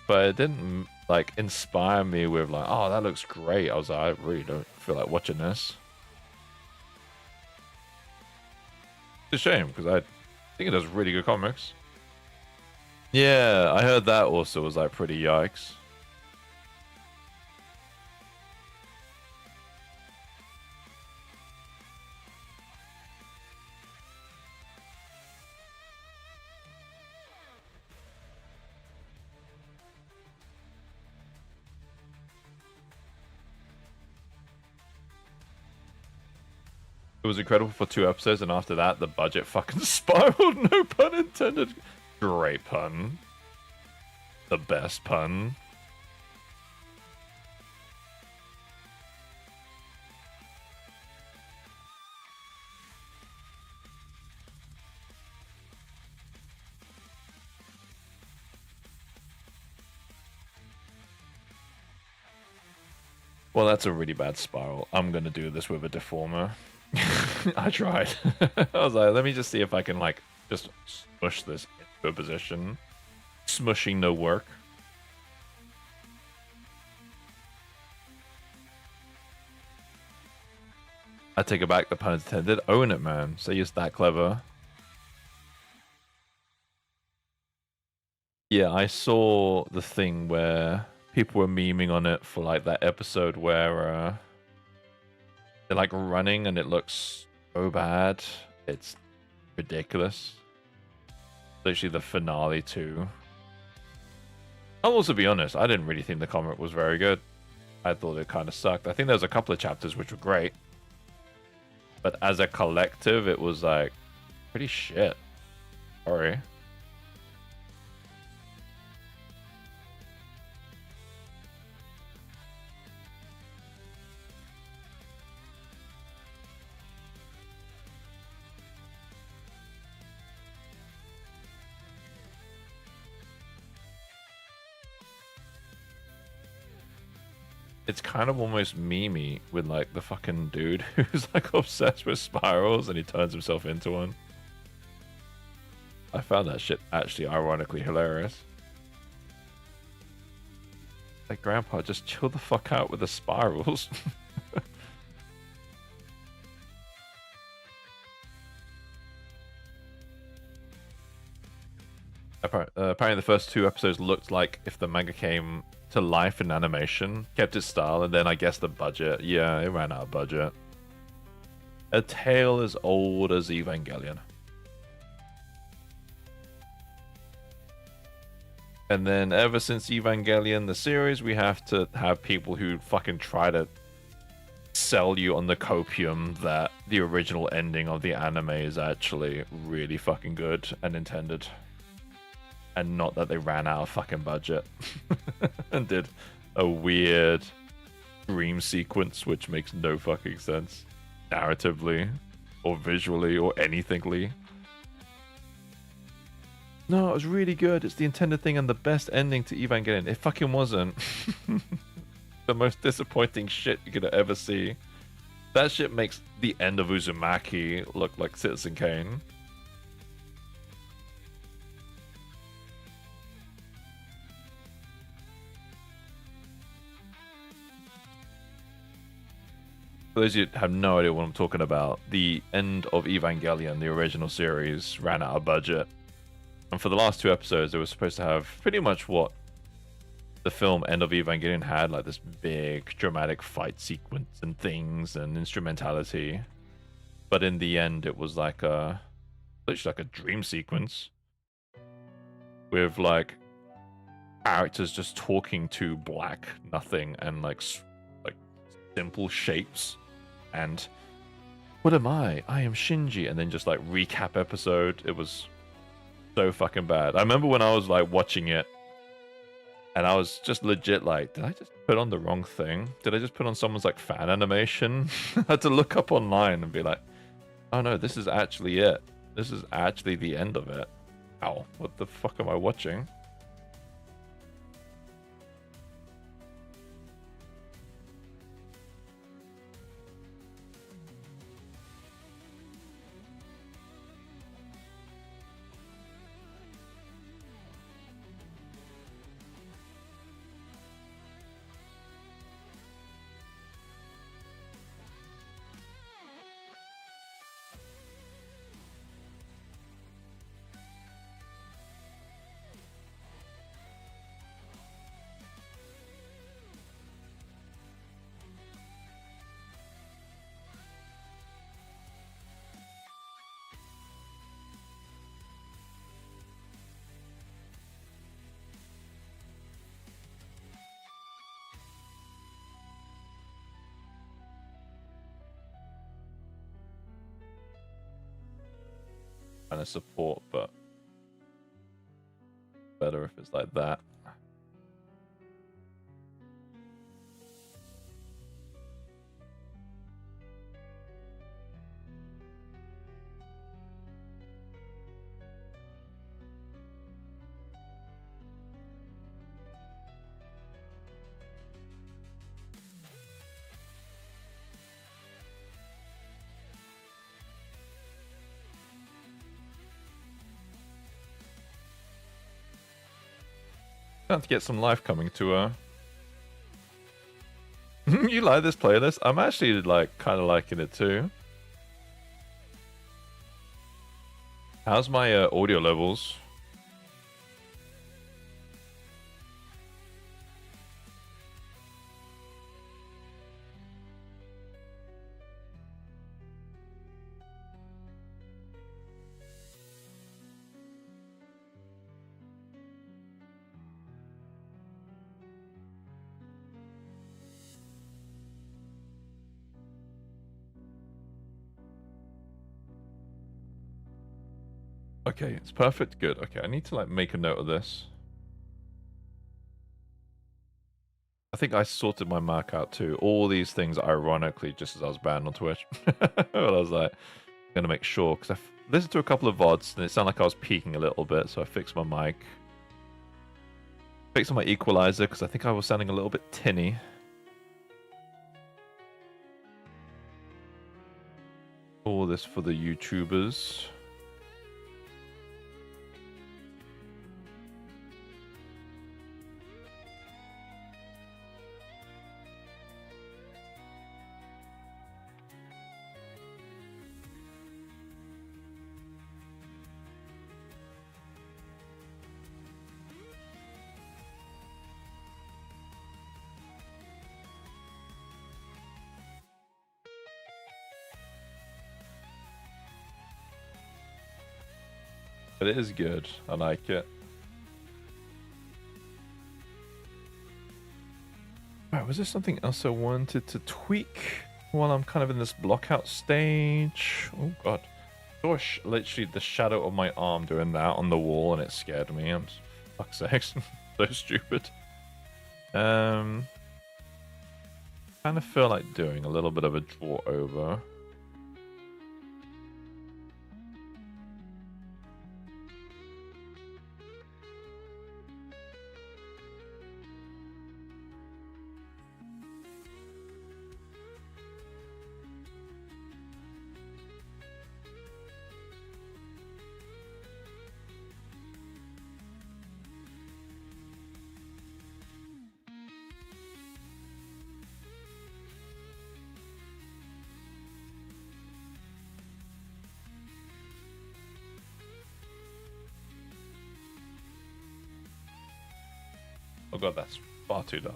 but it didn't like inspire me with like, oh, that looks great. I was like, I really don't feel like watching this. It's a shame because I think it does really good comics. Yeah, I heard that also was like pretty yikes. It was incredible for 2 episodes, and after that, the budget fucking spiraled. No pun intended. Great pun. The best pun. Well, that's a really bad spiral. I'm gonna do this with a deformer. I tried. I was like, let me just see if I can like just smush this into a position. Smushing no work. I take it back, the pun intended. Own it, man. So you're that clever. Yeah, I saw the thing where people were memeing on it for like that episode where they're like running and it looks so bad. It's ridiculous. Literally the finale too. I'll also be honest, I didn't really think the comic was very good. I thought it kind of sucked. I think there was a couple of chapters which were great. But as a collective, it was like pretty shit. Sorry. it's kind of almost memey with like the fucking dude who's like obsessed with spirals and he turns himself into one. I found that shit actually ironically hilarious. Like, Grandpa, just chill the fuck out with the spirals. Apparently the first 2 episodes looked like if the manga came to life in animation, kept its style, and then I guess the budget. Yeah, it ran out of budget. A tale as old as Evangelion. And then ever since Evangelion, the series, we have to have people who fucking try to sell you on the copium that the original ending of the anime is actually really fucking good and intended. And not that they ran out of fucking budget and did a weird dream sequence which makes no fucking sense narratively or visually or anythingly. No, it was really good. It's the intended thing and the best ending to Evangelion. It fucking wasn't. The most disappointing shit you could ever see. That shit makes the end of Uzumaki look like Citizen Kane. For those of you who have no idea what I'm talking about, the end of Evangelion, the original series, ran out of budget. And for the last 2 episodes, they were supposed to have pretty much what the film End of Evangelion had, like this big dramatic fight sequence and things and instrumentality. But in the end, it was like literally like a dream sequence with like characters just talking to black nothing and like simple shapes. And what am I? I am Shinji. And then just like recap episode. It was so fucking bad. I remember when I was like watching it and I was just legit like, did I just put on the wrong thing? Did I just put on someone's like fan animation? I had to look up online and be like, oh no, this is actually it. This is actually the end of it. Ow, what the fuck am I watching? Kind of support, but better if it's like that. Time to get some life coming to her. You like this playlist? I'm actually like kind of liking it too. How's my audio levels? Okay, it's perfect. Good. Okay, I need to like make a note of this. I think I sorted my mark out too. All these things, ironically, just as I was banned on Twitch. But I was like, I'm gonna make sure because I listened to a couple of VODs and it sounded like I was peaking a little bit, so I fixed my mic. Fixed my equalizer because I think I was sounding a little bit tinny. All this for the YouTubers. But it is good. I like it. Right, was there something else I wanted to tweak while I'm kind of in this blockout stage? Oh god. Saw literally the shadow of my arm doing that on the wall and it scared me. I'm fuck's sakes. So stupid. Kind of feel like doing a little bit of a draw over. Oh god, that's far too dark.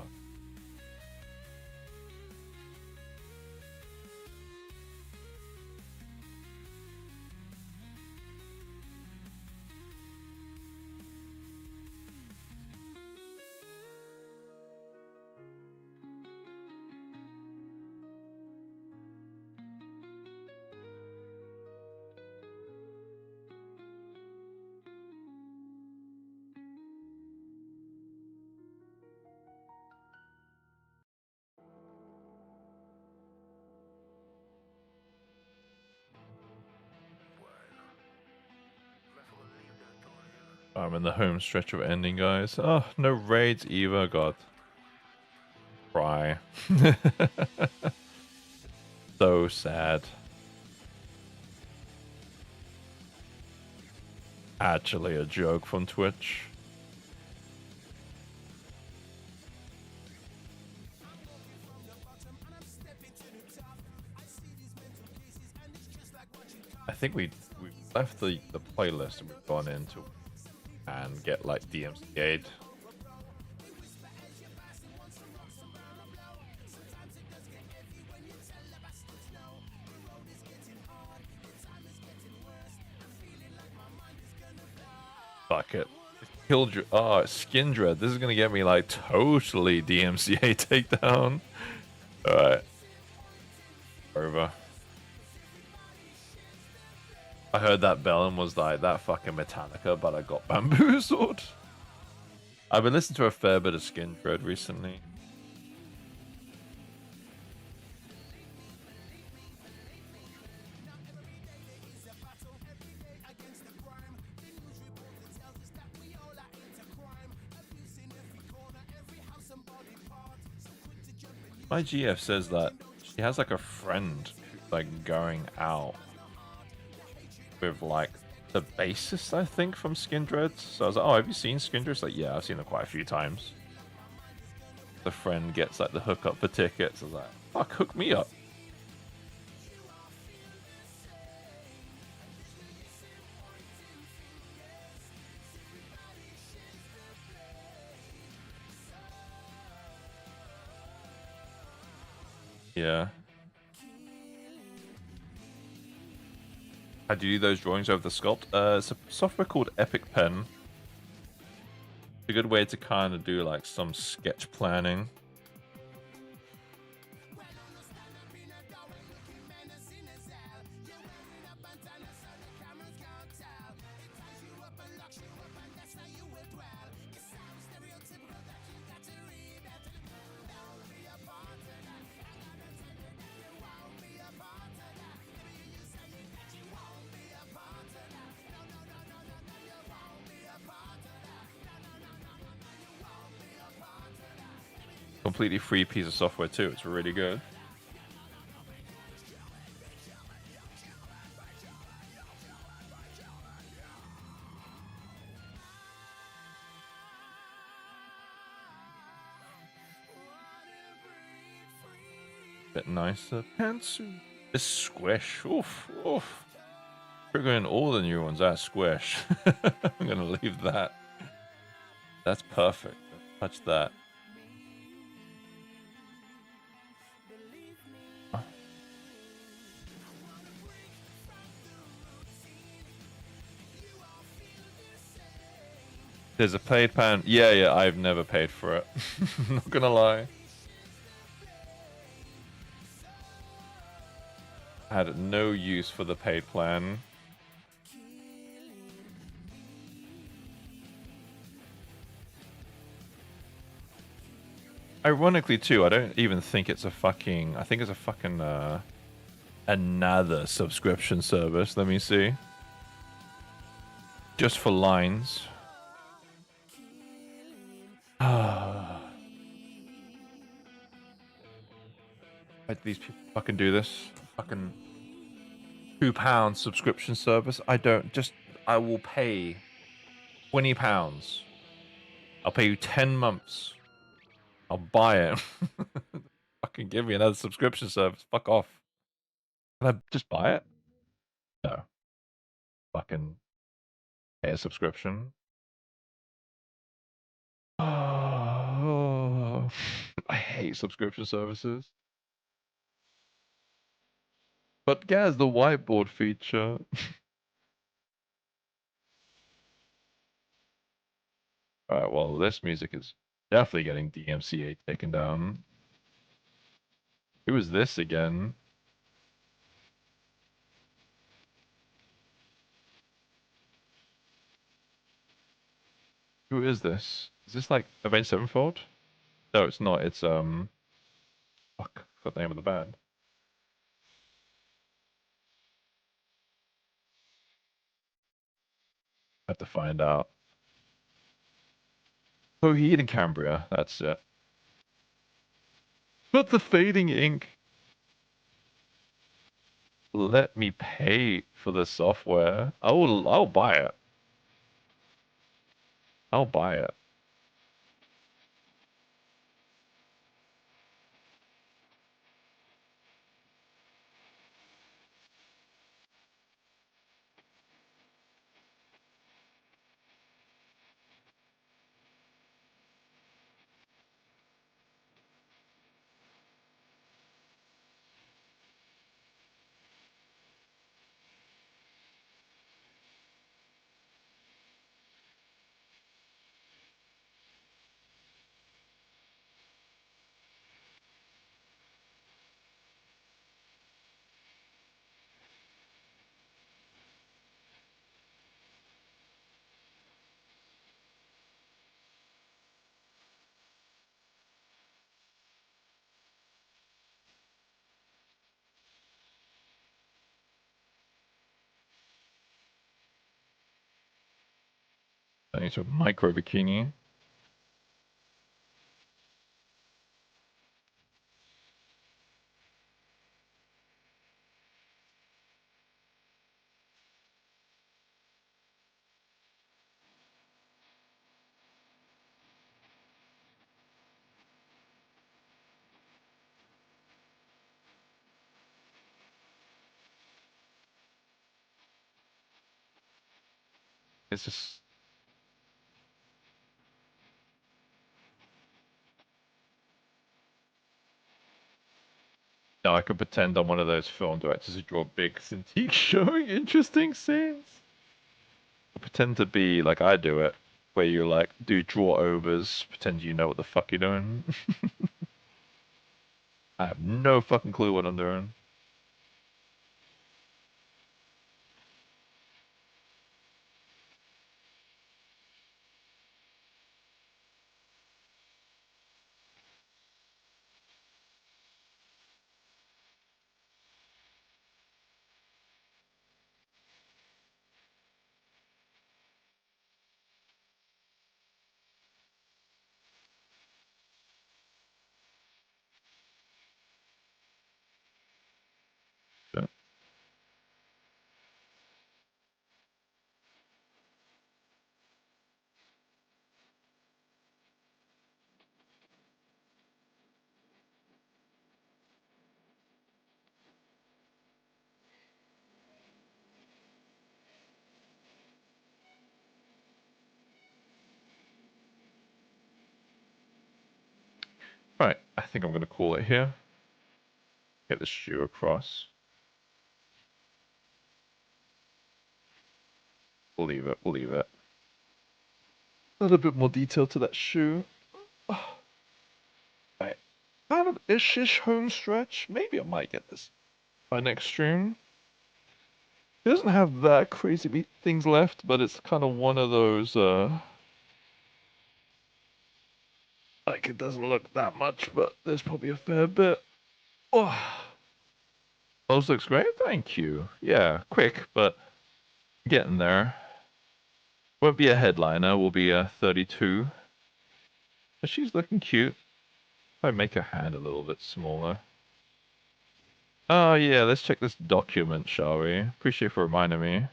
I'm in the home stretch of ending, guys. Oh, no raids either, god. Cry. So sad. Actually a joke from Twitch. I think we left the playlist and we've gone into and get like DMCA'd. Fuck it. Killed. Oh, Skin Dread. This is gonna get me like totally DMCA takedown. Alright. Over. I heard that bell and was like, that fucking Metallica, but I got bamboozled. I've been listening to a fair bit of Skin Dread recently. My GF says that she has like a friend who's like going out with like the bassist, I think, from Skindred. So I was like, oh, have you seen Skindred? It's like, yeah, I've seen them quite a few times. The friend gets like the hookup for tickets. I was like, fuck, hook me up. Yeah. How do you do those drawings over the sculpt? It's a software called Epic Pen. It's a good way to kind of do like some sketch planning. Completely free piece of software too. It's really good. Bit nicer. Pantsuit. This squish. Oof, oof. Triggering all the new ones. That squish. I'm gonna leave that. That's perfect. Touch that. There's a paid plan. Yeah, yeah, I've never paid for it. Not gonna lie. I had no use for the paid plan. Ironically, too, I don't even think it's a fucking... I think it's a fucking, another subscription service. Let me see. Just for lines. Why do these people fucking do this? Fucking £2 subscription service. I don't just. I will pay £20. I'll pay you 10 months. I'll buy it. Fucking give me another subscription service. Fuck off. Can I just buy it? No. Fucking pay a subscription. Oh, I hate subscription services. But Gaz, the whiteboard feature. Alright, well, this music is definitely getting DMCA taken down. Who is this again? Who is this? Is this like Avenged Sevenfold? No, it's not. It's fuck, I forgot the name of the band. I have to find out. Coheed and Cambria, that's it. But the fading ink. Let me pay for the software. I'll buy it. I'll buy it. I need to micro bikini. It's just no, I could pretend I'm one of those film directors who draw big Cintiq showing interesting scenes. I pretend to be like I do it, where you like do draw overs, pretend you know what the fuck you're doing. I have no fucking clue what I'm doing. Right, I think I'm gonna call it here. Get the shoe across. We'll leave it. We'll leave it. A little bit more detail to that shoe. Right. Kind of ish home stretch. Maybe I might get this by next stream. It doesn't have that crazy things left, but it's kind of one of those, like it doesn't look that much, but there's probably a fair bit. Oh, those looks great. Thank you. Yeah, quick, but getting there. Won't be a headliner. Will be a 32. But she's looking cute. If I make her hand a little bit smaller. Oh yeah, let's check this document, shall we? Appreciate you for reminding me.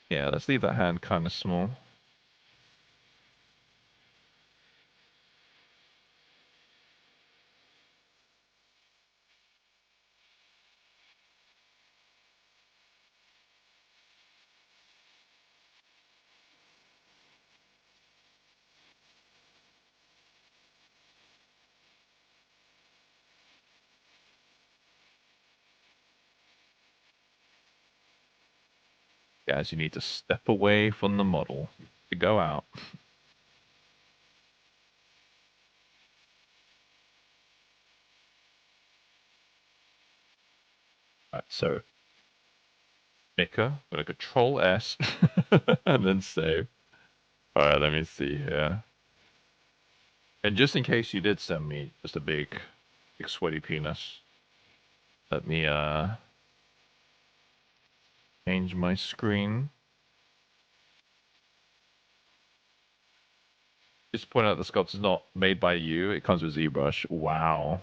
Yeah, let's leave that hand kind of small. Guys, you need to step away from the model to go out. Alright, so Mika, I'm gonna control S and then save. Alright, let me see here. And just in case you did send me just a big sweaty penis, let me change my screen. Just point out the sculpt is not made by you, it comes with ZBrush. Wow.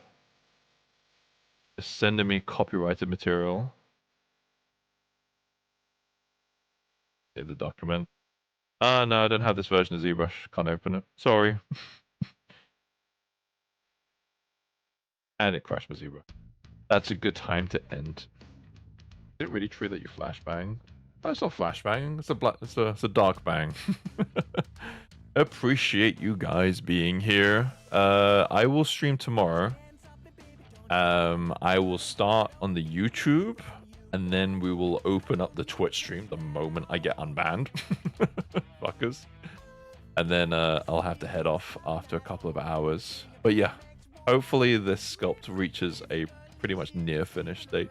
Just sending me copyrighted material. Save the document. No, I don't have this version of ZBrush. Can't open it. Sorry. And it crashed my ZBrush. That's a good time to end. Is it really true that you flashbang? Oh, it's not flashbang. It's a dark bang. Appreciate you guys being here. I will stream tomorrow. I will start on the YouTube, and then we will open up the Twitch stream the moment I get unbanned. Fuckers. And then I'll have to head off after a couple of hours. But yeah, hopefully this sculpt reaches a pretty much near finished state.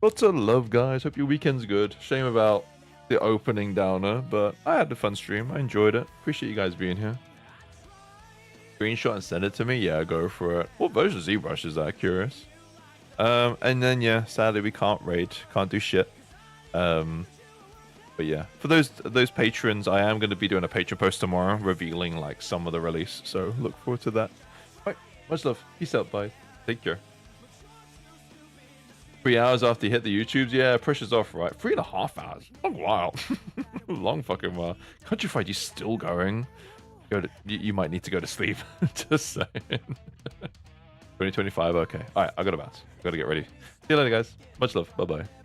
Lots of love, guys. Hope your weekend's good. Shame about the opening downer, but I had a fun stream. I enjoyed it. Appreciate you guys being here. Screenshot and send it to me. Yeah, go for it. What version of ZBrush is that? Curious. And then yeah, sadly we can't raid, can't do shit. But yeah, for those patrons, I am going to be doing a patron post tomorrow, revealing like some of the release. So look forward to that. Right, much love. Peace out. Bye. Take care. 3 hours after you hit the YouTubes, yeah, pressure's off, right? 3.5 hours. Long while. Long fucking while. Countrified, you still going? You might need to go to sleep. Just saying. 2025, okay. Alright, I gotta bounce. Gotta get ready. See you later, guys. Much love. Bye-bye.